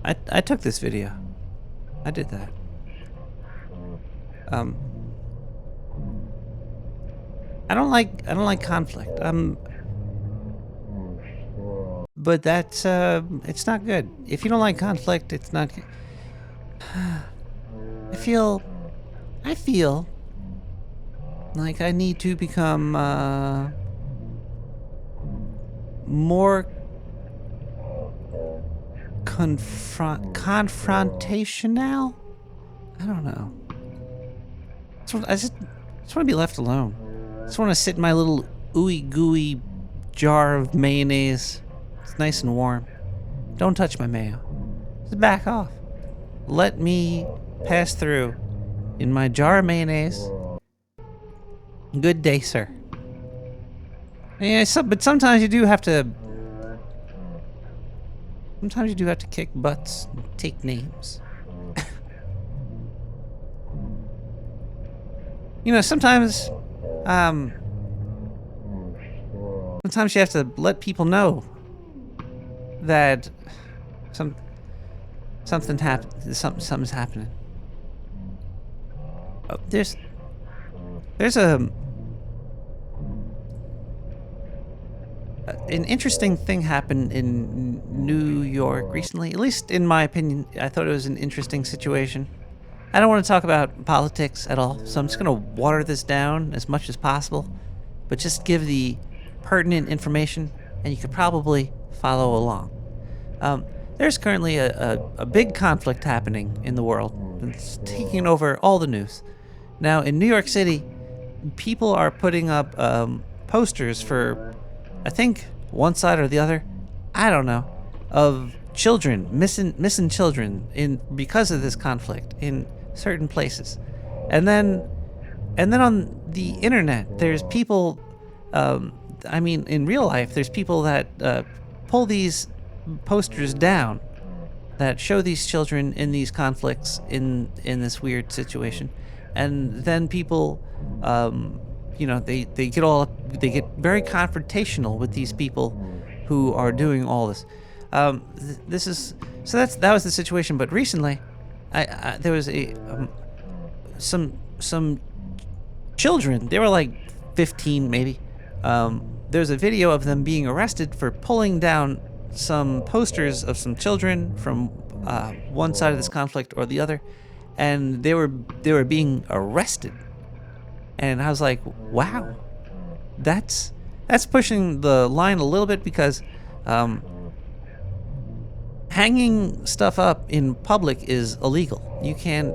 I took this video. I did that. I don't like conflict. But that's it's not good. If you don't like conflict, it's not good. I feel like I need to become more confrontational. I don't know. I just want to be left alone. I just want to sit in my little ooey gooey jar of mayonnaise. It's nice and warm. Don't touch my mayo. Just back off. Let me pass through in my jar of mayonnaise. Good day, sir. Yeah, but sometimes you do have to. Sometimes you do have to kick butts and take names. You know, sometimes you have to let people know that something's happening. Oh, there's an interesting thing happened in New York recently. At least in my opinion, I thought it was an interesting situation. I don't want to talk about politics at all, so I'm just going to water this down as much as possible, but just give the pertinent information, and you could probably follow along. There's currently a big conflict happening in the world. It's taking over all the news. Now, in New York City, people are putting up posters for, I think, one side or the other, I don't know, of children, missing children because of this conflict in certain places. And then on the internet, there's people, in real life, there's people that pull these posters down that show these children in these conflicts in this weird situation. And then people, they get very confrontational with these people who are doing all this. That was the situation. But recently, there was some children. They were like 15 maybe. There's a video of them being arrested for pulling down some posters of some children from one side of this conflict or the other, and they were being arrested. And I was like, wow, that's pushing the line a little bit, because hanging stuff up in public is illegal. You can't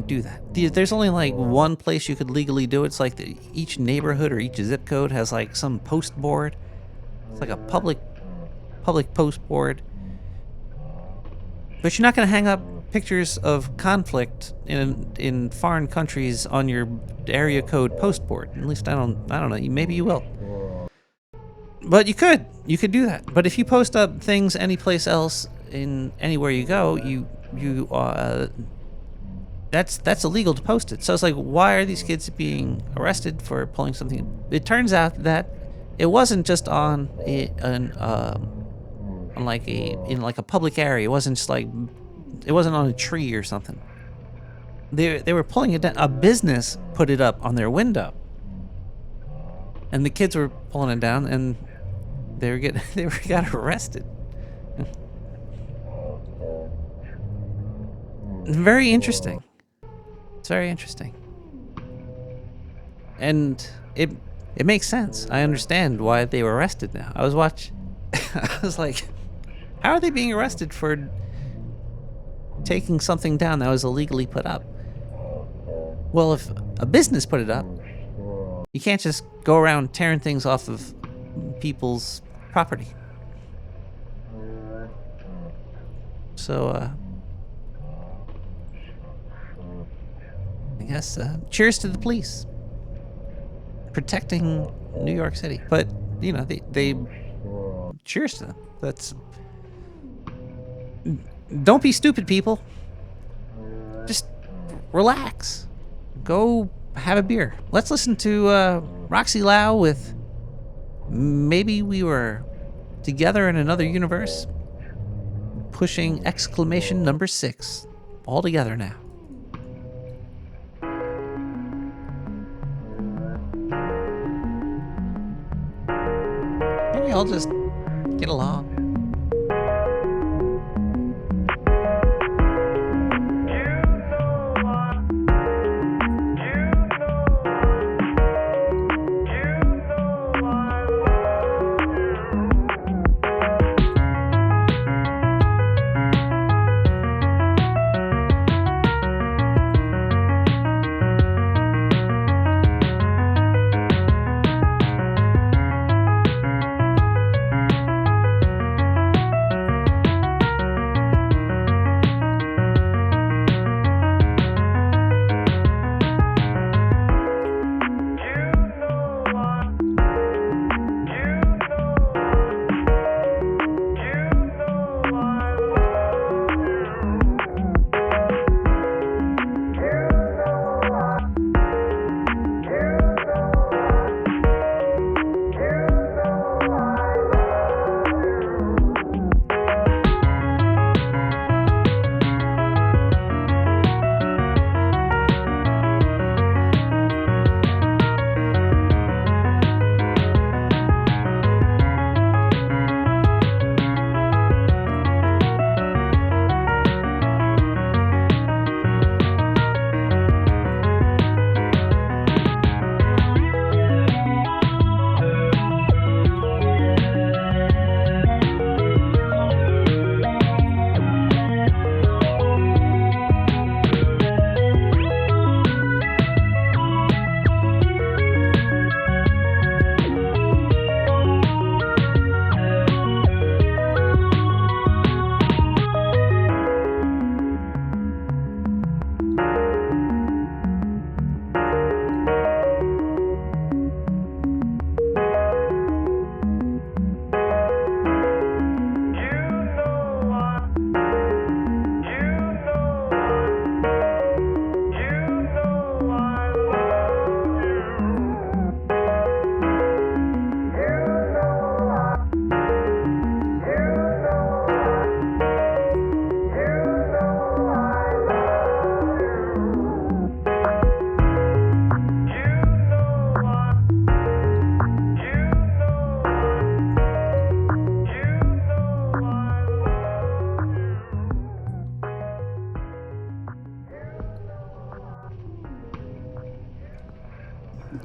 do that. There's only like one place you could legally do it. It's like each neighborhood or each zip code has like some post board. It's like a public post board. But you're not going to hang up pictures of conflict in foreign countries on your area code post board. At least I don't know. Maybe you will. But you could do that. But if you post up things any place else in anywhere you go, that's illegal to post it. So it's like, why are these kids being arrested for pulling something? It turns out that it wasn't just in a public area. It wasn't just like, it wasn't on a tree or something. They were pulling it down. A business put it up on their window, and the kids were pulling it down, and they got arrested. Very interesting. It's very interesting, and it makes sense. I understand why they were arrested now. I was like, how are they being arrested for taking something down that was illegally put up? Well, if a business put it up, you can't just go around tearing things off of people's property. So, I guess, cheers to the police protecting New York City. But, they cheers to them. Don't be stupid, people. Just relax. Go have a beer. Let's listen to Roxy Lau with Maybe We Were together in another universe, pushing exclamation number 6. All together now. Maybe I'll just get along.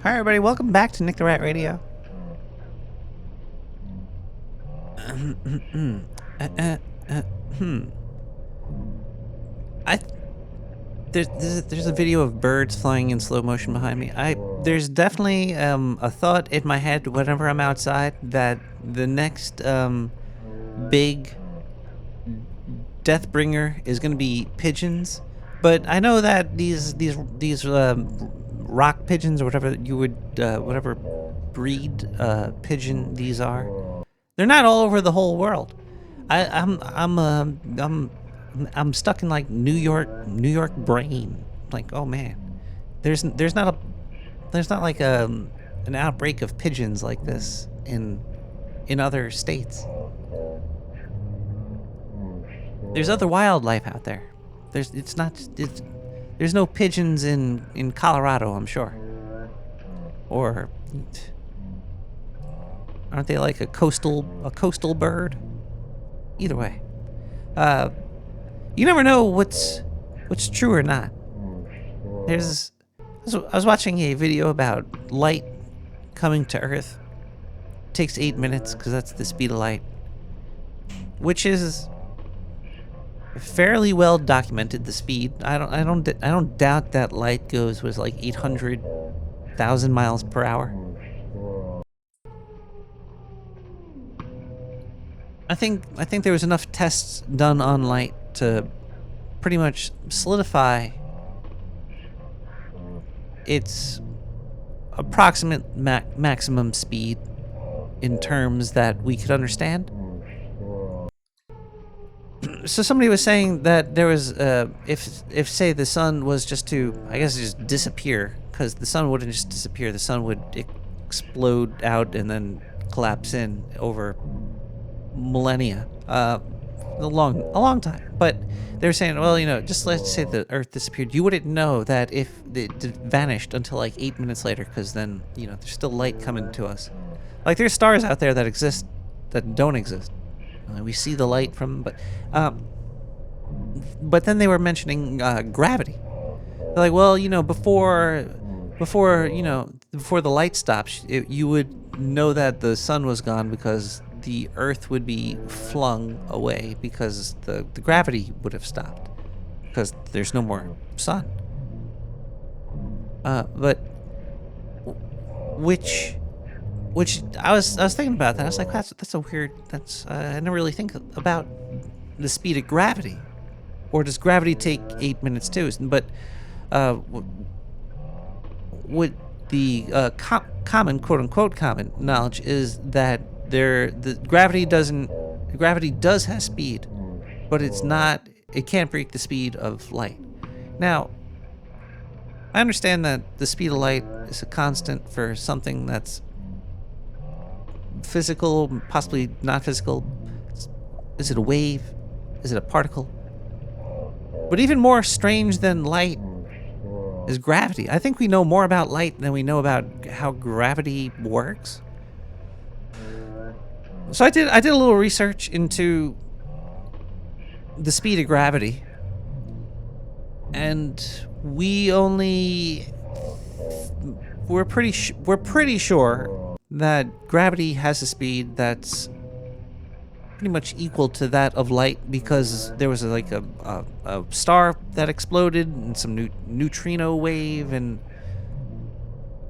Hi, everybody. Welcome back to Nick the Rat Radio. There's a video of birds flying in slow motion behind me. There's definitely a thought in my head whenever I'm outside that the next big Deathbringer is going to be pigeons. But I know that these rock pigeons or whatever you would whatever breed pigeon these are, they're not all over the whole world. I'm stuck in like New York brain. Like, oh man, there's not like an outbreak of pigeons like this in other states. There's other wildlife out there. There's no pigeons in Colorado, I'm sure. Or aren't they like a coastal bird? Either way, you never know what's true or not. I was watching a video about light coming to Earth. It takes 8 minutes because that's the speed of light, which is fairly well documented. The speed. I don't doubt that light was like 800,000 miles per hour. I think there was enough tests done on light to pretty much solidify its approximate maximum speed in terms that we could understand. So somebody was saying that there was, if say the sun was just to, I guess, just disappear, because the sun wouldn't just disappear, the sun would explode out and then collapse in over millennia, a long time. But they were saying, well, just let's say the Earth disappeared, you wouldn't know that if it vanished until like 8 minutes later, because then there's still light coming to us. Like there's stars out there that exist that don't exist. We see the light from, but then they were mentioning gravity. They're like, well, before the light stops, you would know that the sun was gone because the Earth would be flung away because the gravity would have stopped because there's no more sun. But which I was thinking about that. I was like, that's a weird. I never really think about the speed of gravity, or does gravity take 8 minutes too? But what the common, quote unquote, common knowledge is that gravity does have speed, but it can't break the speed of light. Now, I understand that the speed of light is a constant for something that's physical, possibly not physical. Is it a wave? Is it a particle? But even more strange than light is gravity. I think we know more about light than we know about how gravity works. So I did a little research into the speed of gravity, and we're pretty sure that gravity has a speed that's pretty much equal to that of light, because there was a star that exploded and some neutrino wave and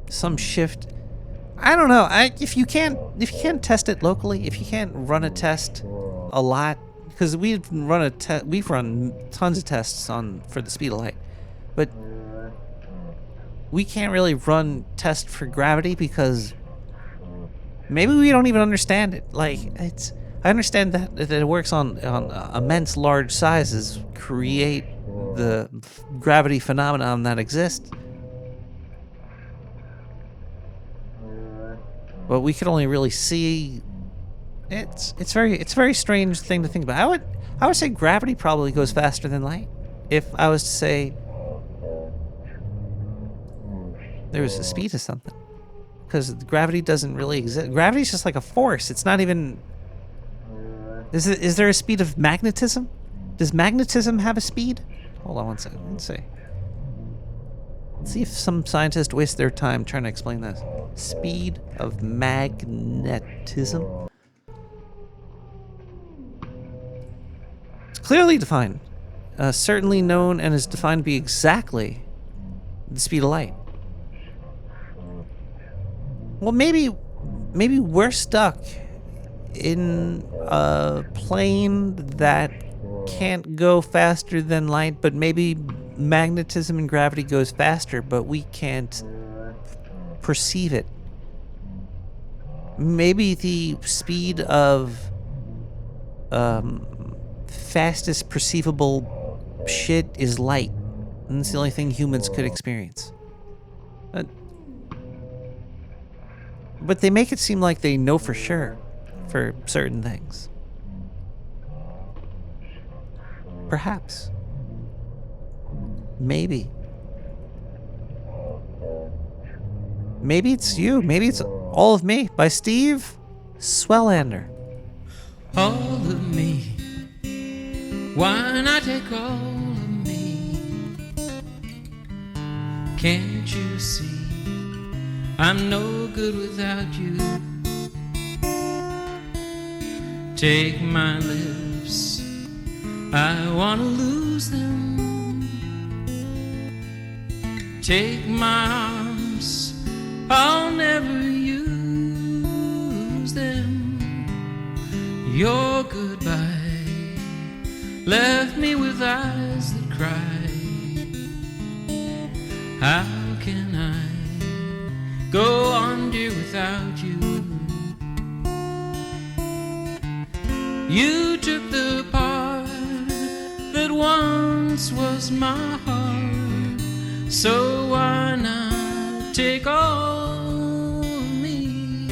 some shift. I don't know. If you can't test it locally, if you can't run a test a lot, because we've run tons of tests for the speed of light, but we can't really run tests for gravity because maybe we don't even understand it. I understand that it works on immense large sizes, create the gravity phenomenon that exists. But we could only really see. It's a very strange thing to think about. I would say gravity probably goes faster than light. If I was to say there was a speed of something, because gravity doesn't really exist. Gravity's just like a force. It's not even. Is there a speed of magnetism? Does magnetism have a speed? Hold on one second. Let's see. Let's see if some scientists waste their time trying to explain this. Speed of magnetism. It's clearly defined. Certainly known and is defined to be exactly the speed of light. Well, maybe we're stuck in a plane that can't go faster than light, but maybe magnetism and gravity goes faster, but we can't perceive it. Maybe the speed of fastest perceivable shit is light, and it's the only thing humans could experience. But they make it seem like they know for sure for certain things. Perhaps. Maybe. Maybe it's you. Maybe it's All of Me by Steve Swellander. All of me. Why not take all of me? Can't you see I'm no good without you? Take my lips, I wanna lose them. Take my arms, I'll never use them. Your goodbye left me with eyes that cry. How can I go on, dear, without you? You took the part that once was my heart, so why not take all of me?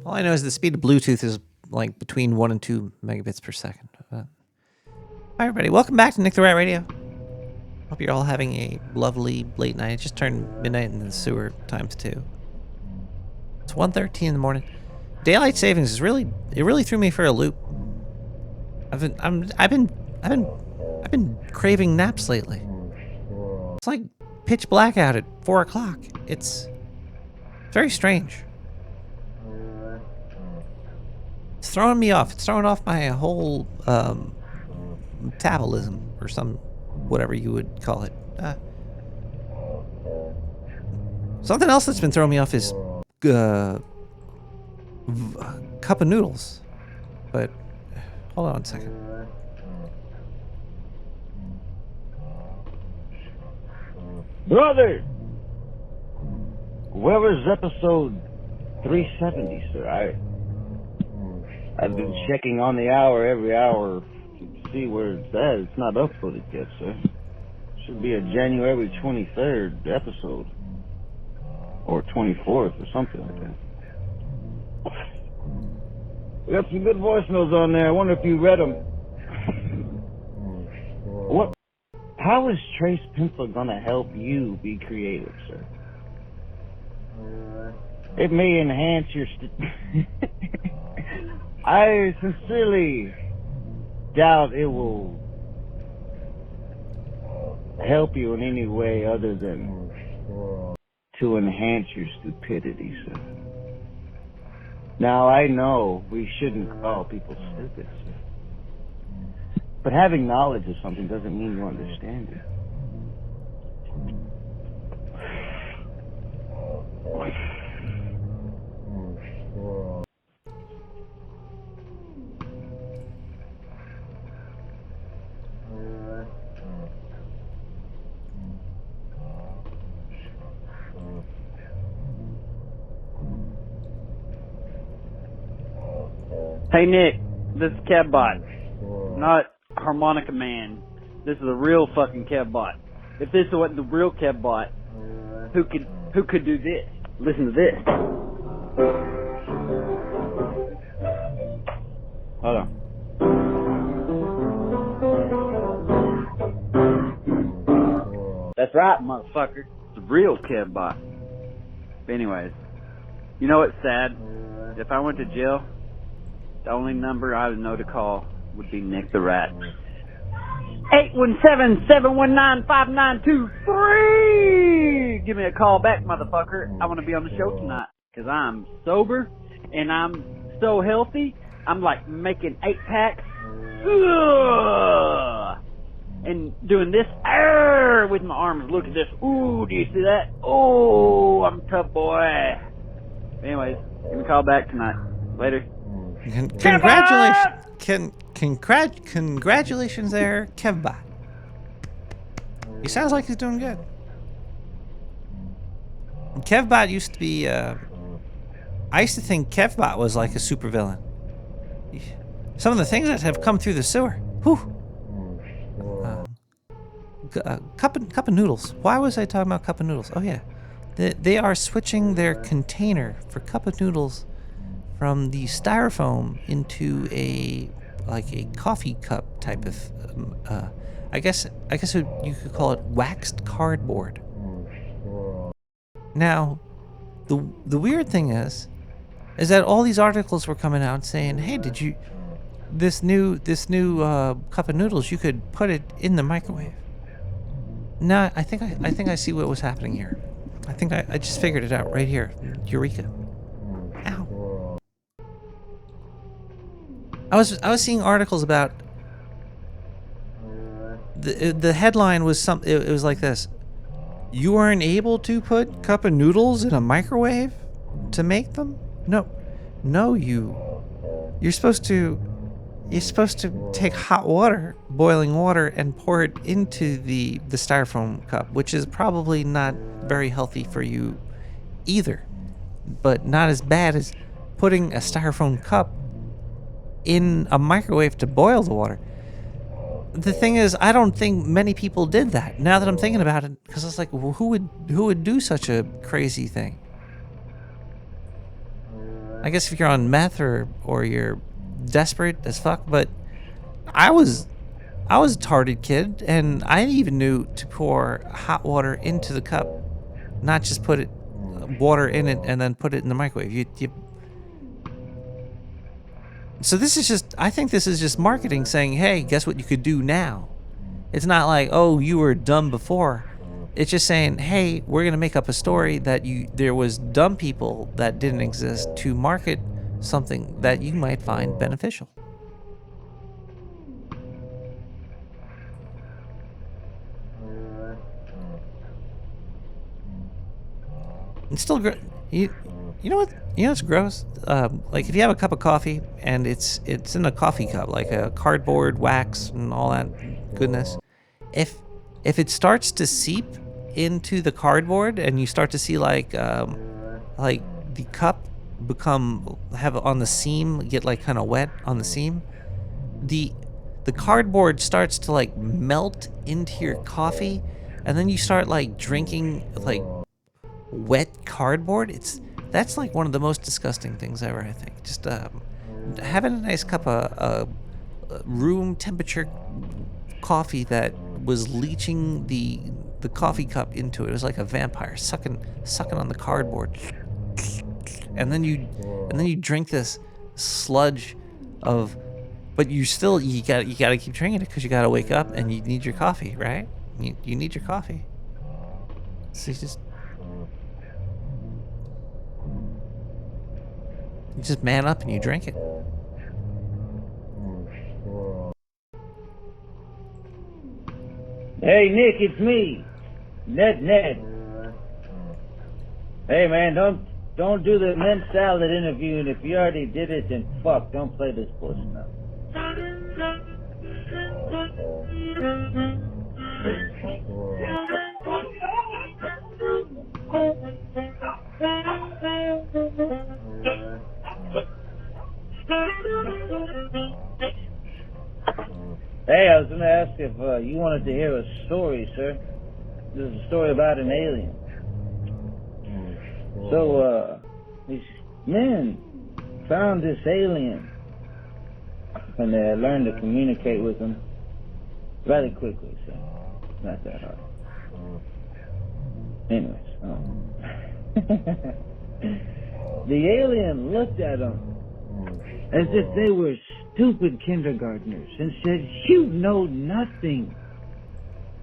All I know is the speed of Bluetooth is like between 1 and 2 megabits per second. Hi, everybody. Welcome back to Nick the Rat Radio. Hope you're all having a lovely late night. It just turned midnight in the sewer times 2. It's 1:13 in the morning. Daylight savings is really threw me for a loop. I've been craving naps lately. It's like pitch black out at 4 o'clock. It's very strange. It's throwing me off. It's throwing off my whole metabolism or whatever you would call it. Something else that's been throwing me off is cup of noodles. But hold on a second. Brother! Whoever's episode 370, sir. I've been checking on the hour every hour to see where it's at. It's not uploaded yet, sir. Should be a January 23rd episode. Or 24th or something like that. We got some good voicemails on there. I wonder if you read them. How is Trace Pencil gonna help you be creative, sir? It may enhance your I sincerely doubt it will help you in any way other than to enhance your stupidity, sir. Now, I know we shouldn't call people stupid, sir. But having knowledge of something doesn't mean you understand it. Hey Nick, this is Kevbot, not Harmonica Man. This is a real fucking Kevbot. If this wasn't the real Kevbot, who could do this? Listen to this. Hold on. That's right, motherfucker. It's the real Kevbot. Anyways, you know what's sad? If I went to jail, the only number I would know to call would be Nick the Rat. 817-719-5923! Give me a call back, motherfucker. I want to be on the show tonight, because I'm sober, and I'm so healthy, I'm like making 8-packs, and doing this, with my arms. Look at this. Ooh, do you see that? Oh, I'm a tough boy. Anyways, give me a call back tonight. Later. Congratulations there, Kevbot. He sounds like he's doing good. Kevbot used to be, I used to think Kevbot was like a supervillain. Some of the things that have come through the sewer. Whew. Cup of noodles. Why was I talking about cup of noodles? Oh yeah. They are switching their container for cup of noodles from the styrofoam into a coffee cup type of I guess you could call it waxed cardboard. Now, the weird thing is that all these articles were coming out saying, "Hey, did you this new cup of noodles? You could put it in the microwave." Now, I think I see what was happening here. I think I just figured it out right here. Eureka! Ow! I was seeing articles about the headline was it was like this: you weren't able to put cup of noodles in a microwave to make them? No, you're supposed to take hot water, boiling water, and pour it into the styrofoam cup, which is probably not very healthy for you either, but not as bad as putting a styrofoam cup in a microwave to boil the water. The thing is, I don't think many people did that. Now that I'm thinking about it, because it's like, well, who would do such a crazy thing? I guess if you're on meth or you're desperate as fuck, but I was a retarded kid, and I even knew to pour hot water into the cup, not just put it water in it and then put it in the microwave. So this is just, I think this is just marketing saying, hey, guess what you could do now? It's not like, oh, you were dumb before. It's just saying, hey, we're going to make up a story that there was dumb people that didn't exist to market something that you might find beneficial. It's still you know what? You know what's gross? Like if you have a cup of coffee and it's in a coffee cup, like a cardboard wax and all that goodness. If it starts to seep into the cardboard and you start to see like the cup have on the seam get like kind of wet on the seam, the cardboard starts to like melt into your coffee, and then you start like drinking like wet cardboard. That's like one of the most disgusting things ever, I think. Just having a nice cup of room temperature coffee that was leaching the coffee cup into it. It was like a vampire sucking on the cardboard, and then you drink this sludge of, but you gotta keep drinking it because you gotta wake up and you need your coffee, right? You need your coffee. So you just man up and you drink it. Hey, Nick, it's me, Ned. Hey, man, don't do the mint salad interview, and if you already did it, then fuck, don't play this bullshit now. Hey, I was going to ask if you wanted to hear a story, sir. This is a story about an alien. So, these men found this alien, and they learned to communicate with him rather quickly, so not that hard. Anyways, the alien looked at them as if they were stupid kindergartners and said, "You know nothing.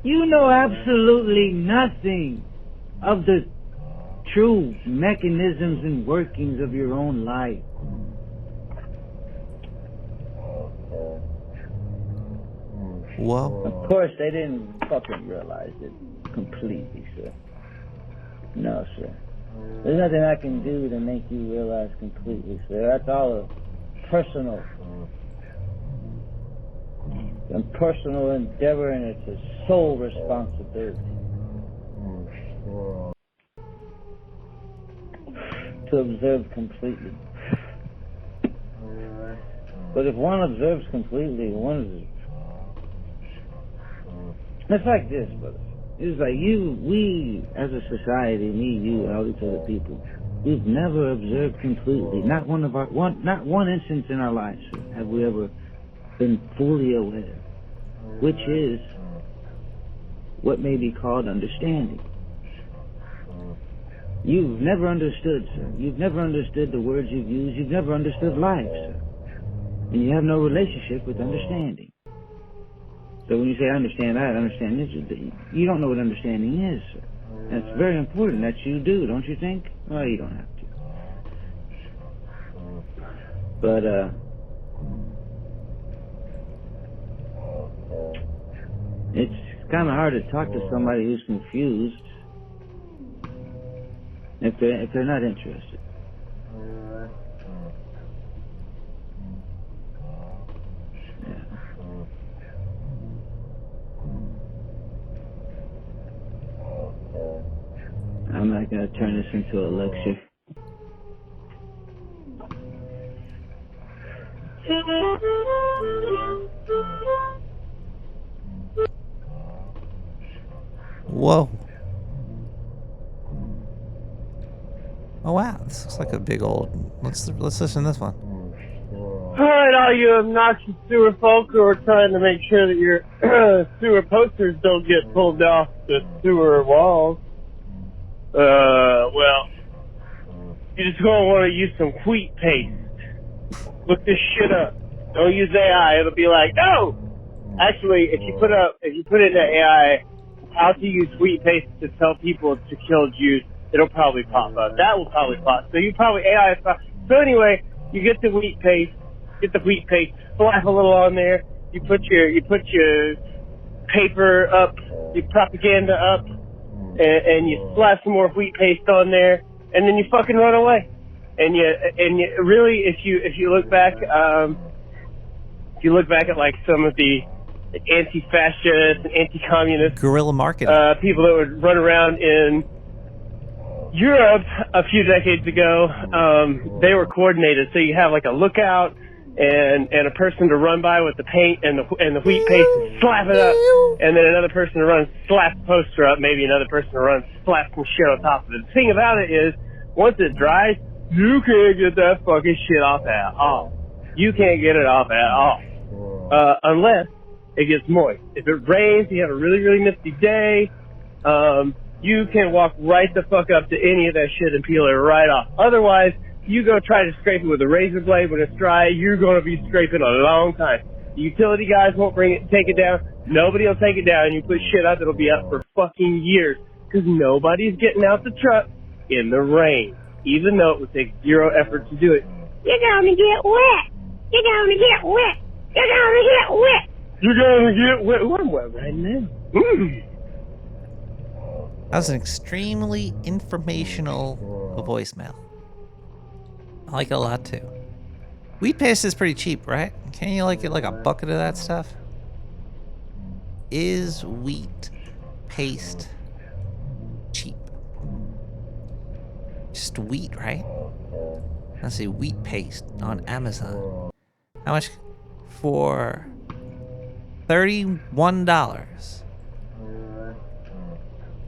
You know absolutely nothing of the true mechanisms and workings of your own life." Whoa. Of course, they didn't fucking realize it completely, sir. No, sir. There's nothing I can do to make you realize completely, sir. That's all a personal endeavor, and it's a sole responsibility to observe completely. But if one observes completely, it's like this, brother. It's like we, as a society, me, you, and all these other people, we've never observed completely. Not one instance in our lives have we ever been fully aware, which is what may be called understanding. You've never understood, sir. You've never understood the words you've used. You've never understood life, sir. And you have no relationship with understanding. So when you say, I understand that, I understand this, you don't know what understanding is, sir. And it's very important that you do, don't you think? Well, you don't have to. But, it's kind of hard to talk to somebody who's confused if they're not interested. Yeah. I'm not going to turn this into a lecture. Whoa. Oh wow, this looks like a big old. Let's listen to this one. Alright, all you obnoxious sewer folk who are trying to make sure that your sewer posters don't get pulled off the sewer walls. Well, you're just gonna want to use some wheat paste. Look this shit up. Don't use AI. It'll be like, no! Actually, if you put into AI how to use wheat paste to tell people to kill Jews, it'll probably pop up. That will probably pop. So you probably AI. So anyway, you get the wheat paste, slap a little on there. You put your paper up, your propaganda up, and you slap some more wheat paste on there, and then you fucking run away. And you really, if you look back, at like some of the anti-fascist and anti-communist guerrilla marketing people that would run around in Europe a few decades ago, they were coordinated. So you have like a lookout and a person to run by with the paint and the wheat paste and slap it up, and then another person to run, slap the poster up, maybe another person to run, slap some shit on top of it. The thing about it is, once it dries, you can't get that fucking shit off at all. You can't get it off at all. Unless it gets moist. If it rains, you have a really, really misty day, you can walk right the fuck up to any of that shit and peel it right off. Otherwise, you go try to scrape it with a razor blade when it's dry, you're going to be scraping a long time. The utility guys won't take it down. Nobody will take it down. You put shit up, it'll be up for fucking years. Because nobody's getting out the truck in the rain. Even though it would take zero effort to do it. You're going to get wet. You're going to get wet. You're going to get wet. You're going to get wet. Ooh, I'm wet right now. That was an extremely informational voicemail. I like it a lot too. Wheat paste is pretty cheap, right? Can't you like get like a bucket of that stuff? Is wheat paste cheap? Just wheat, right? Let's see, wheat paste on Amazon. How much for $31?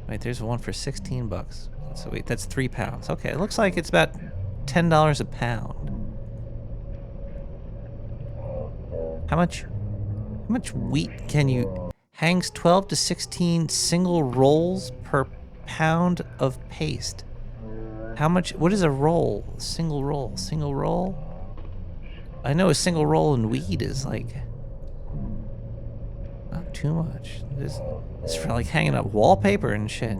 Wait, there's one for 16 bucks. So wait, that's 3 pounds. Okay, it looks like it's about $10 a pound. How much wheat can you... Hangs 12 to 16 single rolls per pound of paste. How much... What is a roll? Single roll. Single roll? I know a single roll in weed is like... Not too much. It's for like hanging up wallpaper and shit.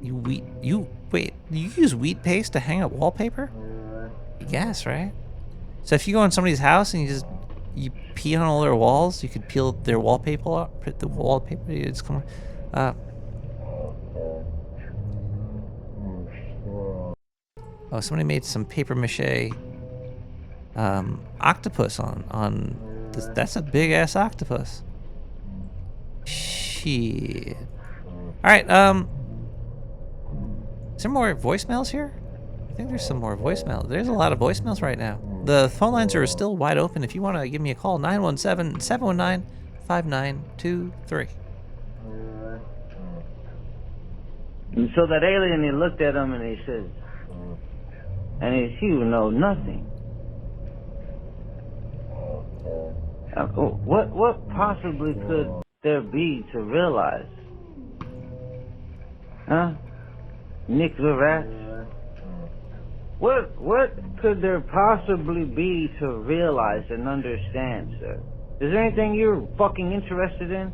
You use wheat paste to hang up wallpaper? I guess, right? So if you go in somebody's house and you pee on all their walls, you could peel their wallpaper off. The wallpaper, it's come. Oh, somebody made some paper mache octopus on this. That's a big ass octopus. Shit. All right. Is there more voicemails here? I think there's some more voicemails. There's a lot of voicemails right now. The phone lines are still wide open. If you want to give me a call, 917-719-5923. And so that alien, he looked at him and he says, and you know nothing. What possibly could there be to realize? Huh? Nick the Rat? What could there possibly be to realize and understand, sir? Is there anything you're fucking interested in?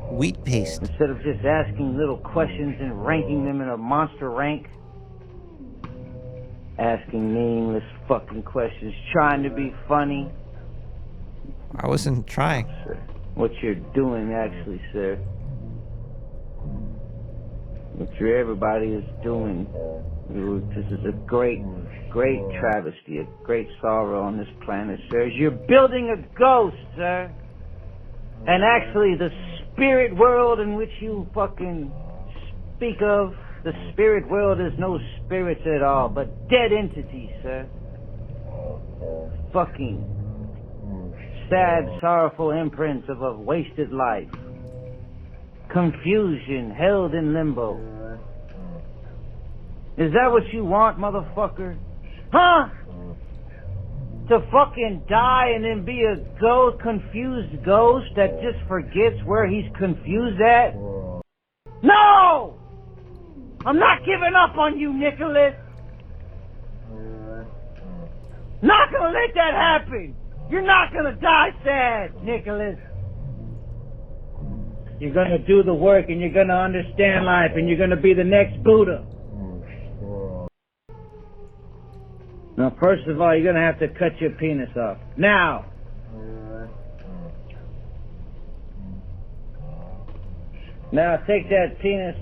Wheat paste. Instead of just asking little questions and ranking them in a monster rank? Asking meaningless fucking questions, trying to be funny. I wasn't trying. Sir, what you're doing actually, sir. What everybody is doing. This is a great travesty, a great sorrow on this planet, sir. You're building a ghost, sir. And actually, the spirit world in which you fucking speak of, the spirit world is no spirits at all, but dead entities, sir. Fucking sad, sorrowful imprints of a wasted life. Confusion, held in limbo. Is that what you want, motherfucker? Huh? To fucking die and then be a ghost, confused ghost that just forgets where he's confused at? No! I'm not giving up on you, Nicholas! Not gonna let that happen! You're not gonna die sad, Nicholas! You're gonna do the work and you're gonna understand life and you're gonna be the next Buddha. Now, first of all, you're gonna have to cut your penis off. Now! Now take that penis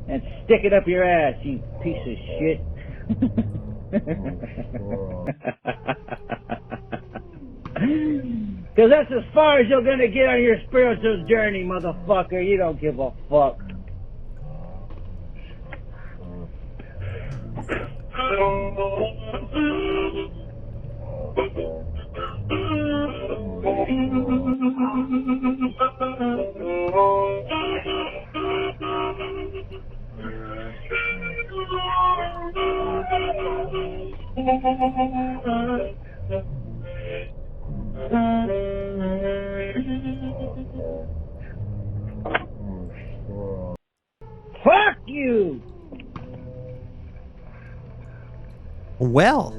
and stick it up your ass, you piece of shit. Cause that's as far as you're gonna get on your spiritual journey, motherfucker. You don't give a fuck. Fuck you! Well.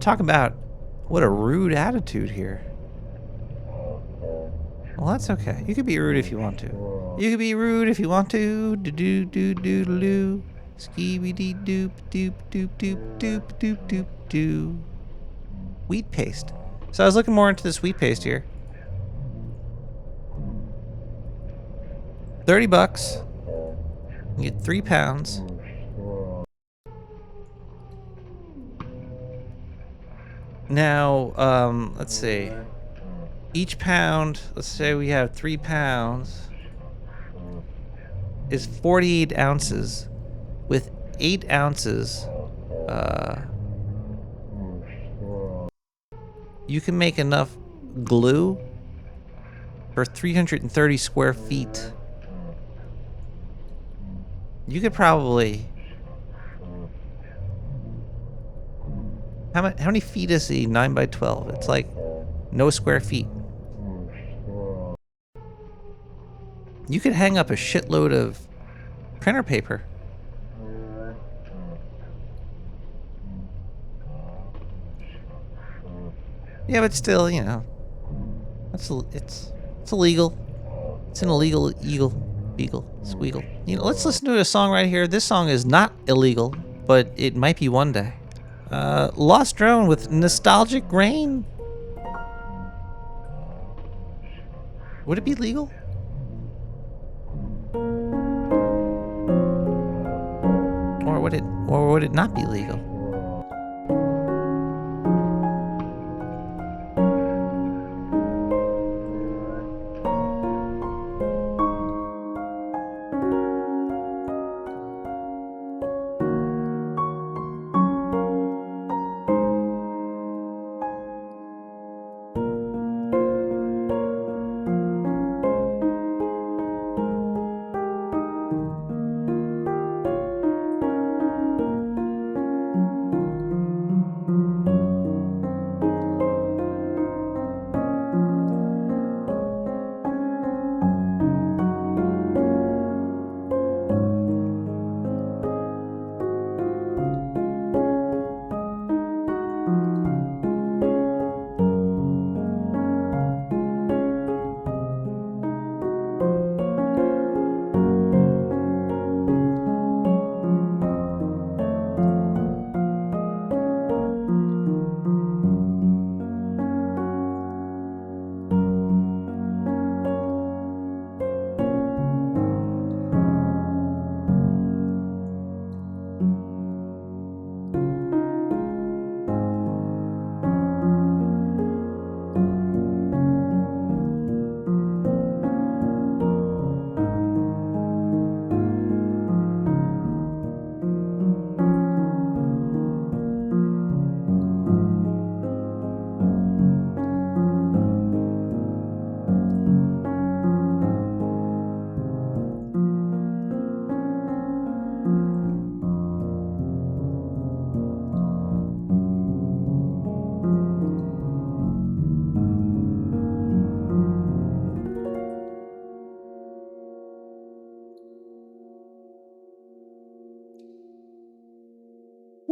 Talk about what a rude attitude here. Well, that's okay. You could be rude if you want to. You could be rude if you want to. Do do do do do. Skibby dee doop doop doop doop doop doop doop doo. Wheat paste. So I was looking more into this wheat paste here. $30. You get 3 pounds. Now, let's see. Each pound, let's say we have 3 pounds, is 48 ounces. With 8 ounces, you can make enough glue for 330 square feet. You could probably... How many feet is the 9 by 12? It's like no square feet. You could hang up a shitload of printer paper. Yeah, but still, you know, it's illegal. It's an illegal beagle, squeagle. You know, let's listen to a song right here. This song is not illegal, but it might be one day. Lost Drone with Nostalgic Rain. Would it be legal? Or would it not be legal?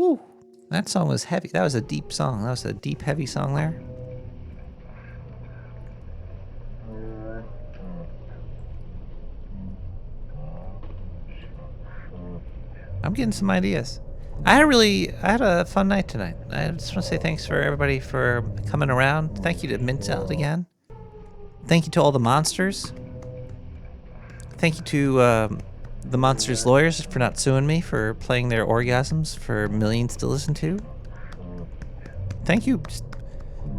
Woo! That song was heavy. That was a deep song. That was a deep, heavy song there. I'm getting some ideas. I had a fun night tonight. I just want to say thanks for everybody for coming around. Thank you to Mintel again. Thank you to all the monsters. Thank you to the monsters' lawyers for not suing me for playing their orgasms for millions to listen to. Thank you.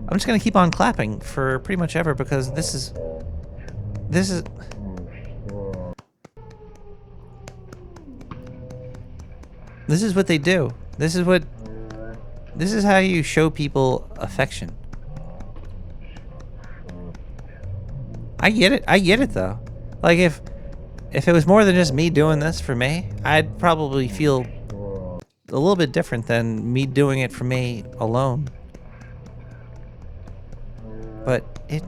I'm just gonna keep on clapping for pretty much ever because this is what they do. This is how you show people affection. I get it though. Like if it was more than just me doing this for me, I'd probably feel a little bit different than me doing it for me alone. But it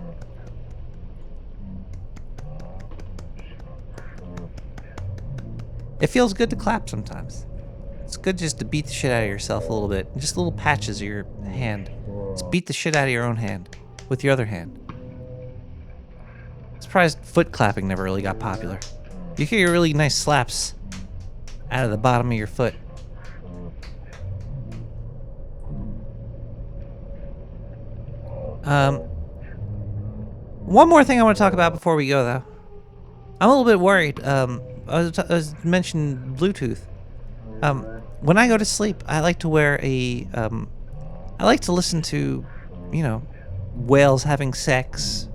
feels good to clap sometimes. It's good just to beat the shit out of yourself a little bit. Just little patches of your hand. Just beat the shit out of your own hand with your other hand. Surprised foot clapping never really got popular. You hear really nice slaps out of the bottom of your foot. One more thing I want to talk about before we go, though. I'm a little bit worried. I was mentioning Bluetooth. When I go to sleep, I like to wear I like to listen to, whales having sex,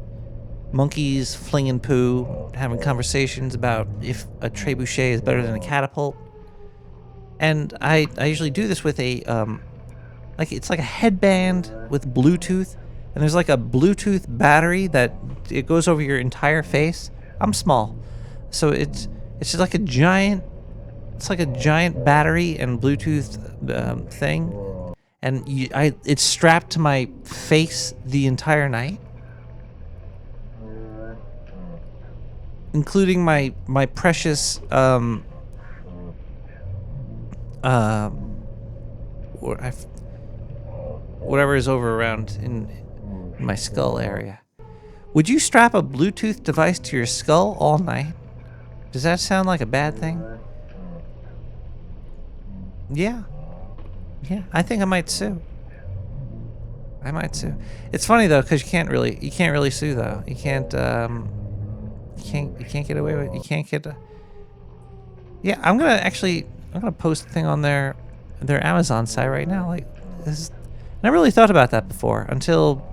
monkeys flinging poo, having conversations about if a trebuchet is better than a catapult. And I usually do this with it's like a headband with Bluetooth, and there's like a Bluetooth battery that it goes over your entire face. I'm small, so it's just like a giant. It's like a giant battery and Bluetooth thing, and it's strapped to my face the entire night, including my precious whatever is over around in my skull area. Would you strap a Bluetooth device to your skull all night? Does that sound like a bad thing? Yeah, I think I might sue. It's funny though, because you can't really sue though. You can't get away with it. You can't get. Yeah, I'm gonna post the thing on their Amazon site right now. Like this, I never really thought about that before until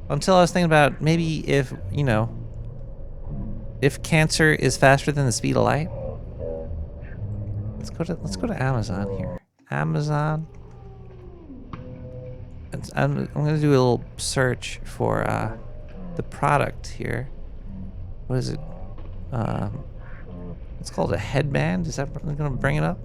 I was thinking about maybe if cancer is faster than the speed of light. Let's go to Amazon here. Amazon. I'm gonna do a little search for the product here. What is it? It's called a headband. Is that gonna bring it up?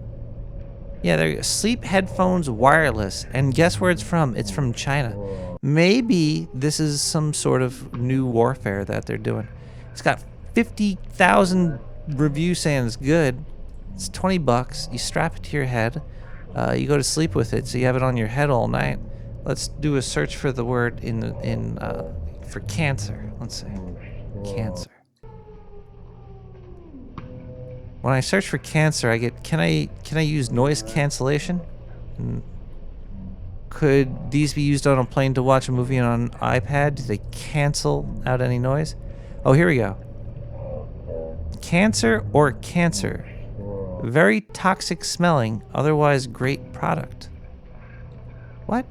Yeah, there you go. Sleep headphones wireless. And guess where it's from? It's from China. Maybe this is some sort of new warfare that they're doing. It's got 50,000 reviews saying it's good. It's $20. You strap it to your head. You go to sleep with it, so you have it on your head all night. Let's do a search for the word for cancer. Let's see, cancer. When I search for cancer, I get can I use noise cancellation? Could these be used on a plane to watch a movie on an iPad? Do they cancel out any noise? Oh, here we go. Cancer or cancer. Very toxic smelling, otherwise great product. What?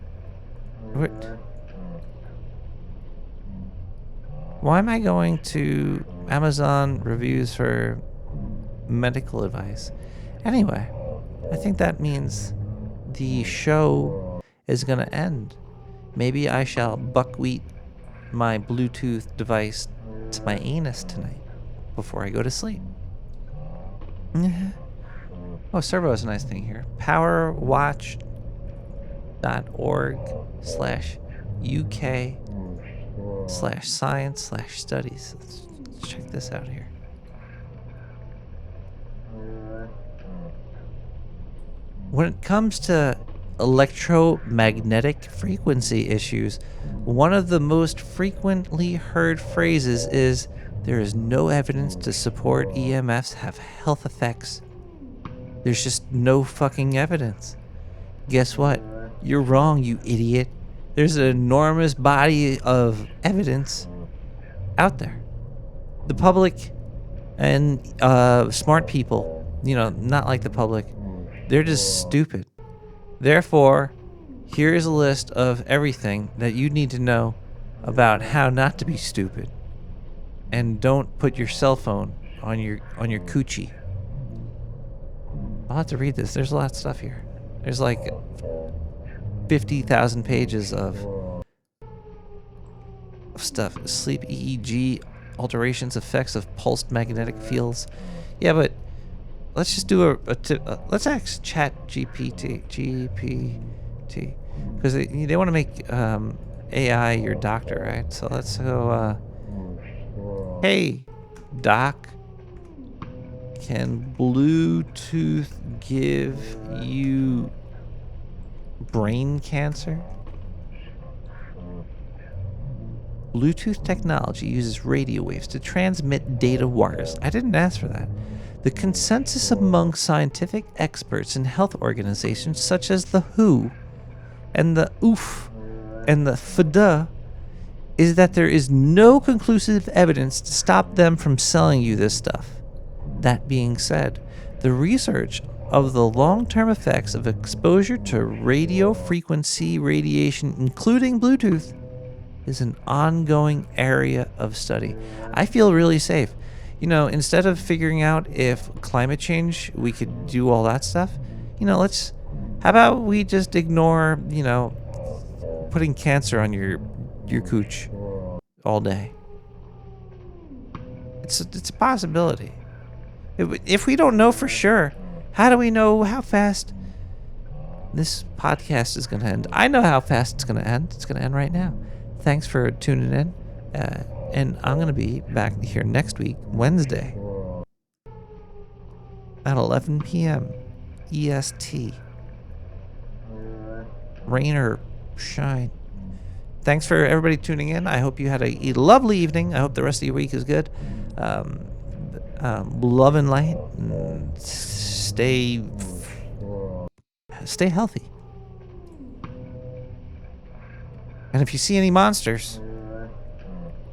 Why am I going to Amazon reviews for medical advice? Anyway, I think that means the show is gonna end. Maybe I shall buckwheat my Bluetooth device to my anus tonight before I go to sleep. Oh, Servo has a nice thing here. powerwatch.org/UK/science/studies. Let's check this out here. When it comes to electromagnetic frequency issues. One of the most frequently heard phrases is, there is no evidence to support EMFs have health effects. There's just no fucking evidence. Guess what? You're wrong, you idiot. There's an enormous body of evidence out there. The public and smart people, not like the public, they're just stupid. Therefore, here's a list of everything that you need to know about how not to be stupid. And don't put your cell phone on your coochie. I'll have to read this. There's a lot of stuff here. There's like 50,000 pages of stuff. Sleep EEG, alterations, effects of pulsed magnetic fields. Yeah, but let's just do let's ask Chat GPT, because they want to make AI your doctor, right? So let's go. Hey, Doc, can Bluetooth give you brain cancer? Bluetooth technology uses radio waves to transmit data wireless. I didn't ask for that. The consensus among scientific experts and health organizations such as the WHO and the OOF and the FDA is that there is no conclusive evidence to stop them from selling you this stuff. That being said, the research of the long-term effects of exposure to radio frequency radiation, including Bluetooth, is an ongoing area of study. I feel really safe. Instead of figuring out if climate change, we could do all that stuff, how about we just ignore, putting cancer on your cooch all day. It's a possibility. If we don't know for sure, how do we know how fast this podcast is going to end? I know how fast it's going to end. It's going to end right now. Thanks for tuning in. And I'm going to be back here next week, Wednesday, at 11 p.m. EST. Rain or shine. Thanks for everybody tuning in. I hope you had a lovely evening. I hope the rest of your week is good. Love and light. And stay healthy. And if you see any monsters,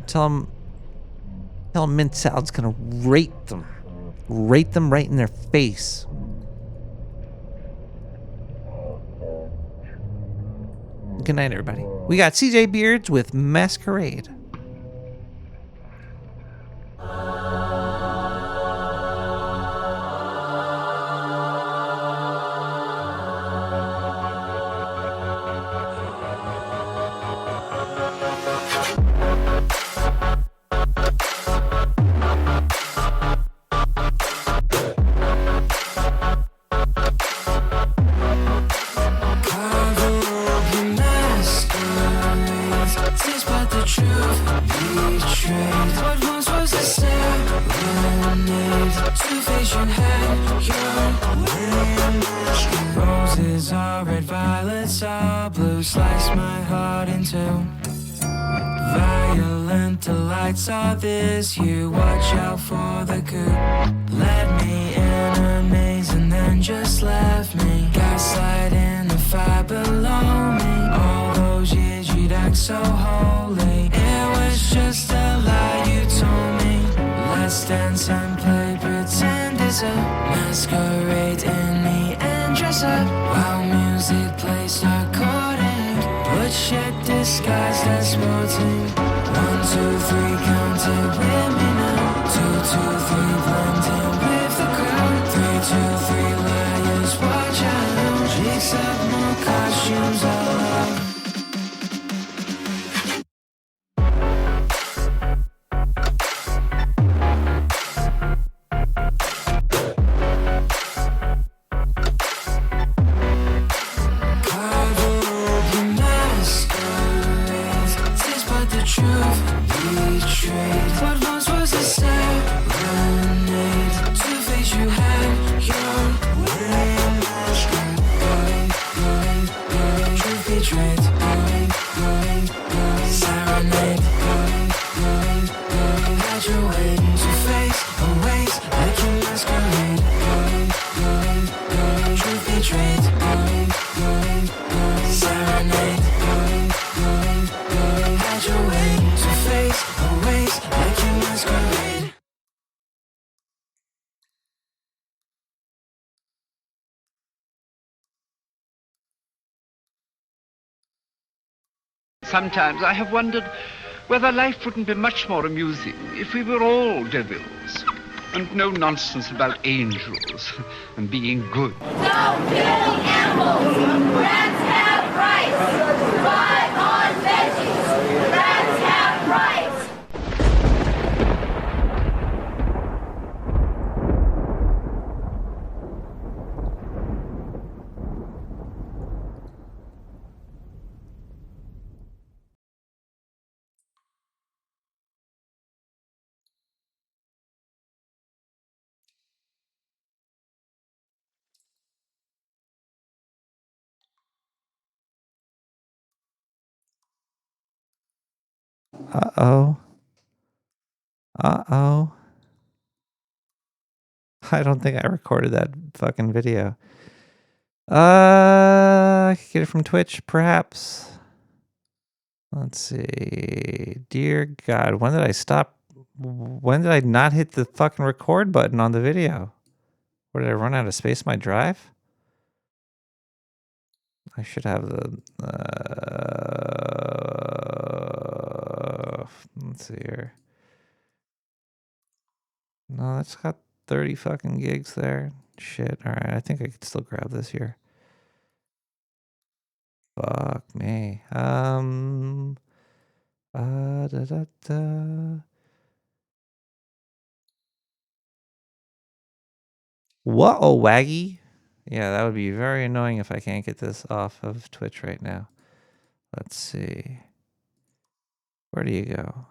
tell them Mint Salad's gonna rate them right in their face. Good night, everybody. We got CJ Beards with Masquerade. Roses are red, violets are blue. Slice my heart in two. Violent delights are this hue. Watch out for the coup. Let me in a maze and then just left me. Gaslighting the fire below me. All those years you'd act so holy. It was just a lie you told me. Let's dance and play pretend it's a masquerade in the end. Dress up while music plays, start courting. But shit disguised as sporting. 1, 2, 3, count it with me now. 2, 2, 3, blend in with the crowd. 3, 2, 3, liars, watch out. Jigs up more costumes all out. Truth betrayed. Hide your way to face always like you masquerade. Truth betrayed. Serenade. Hide your way to face always like you masquerade. Sometimes I have wondered whether life wouldn't be much more amusing if we were all devils, and no nonsense about angels and being good. Don't kill the animals! Rats have rights! Survive on veggies! Rats have rights! Uh-oh. Uh-oh. I don't think I recorded that fucking video. I could get it from Twitch, perhaps. Let's see. Dear God, when did I stop? When did I not hit the fucking record button on the video? Or did I run out of space on my drive? I should have the... let's see here. No, that's got 30 fucking gigs there. Shit. Alright, I think I could still grab this here. Fuck me. Da, da, da. Whoa, Waggy. Yeah, that would be very annoying if I can't get this off of Twitch right now. Let's see. Where do you go?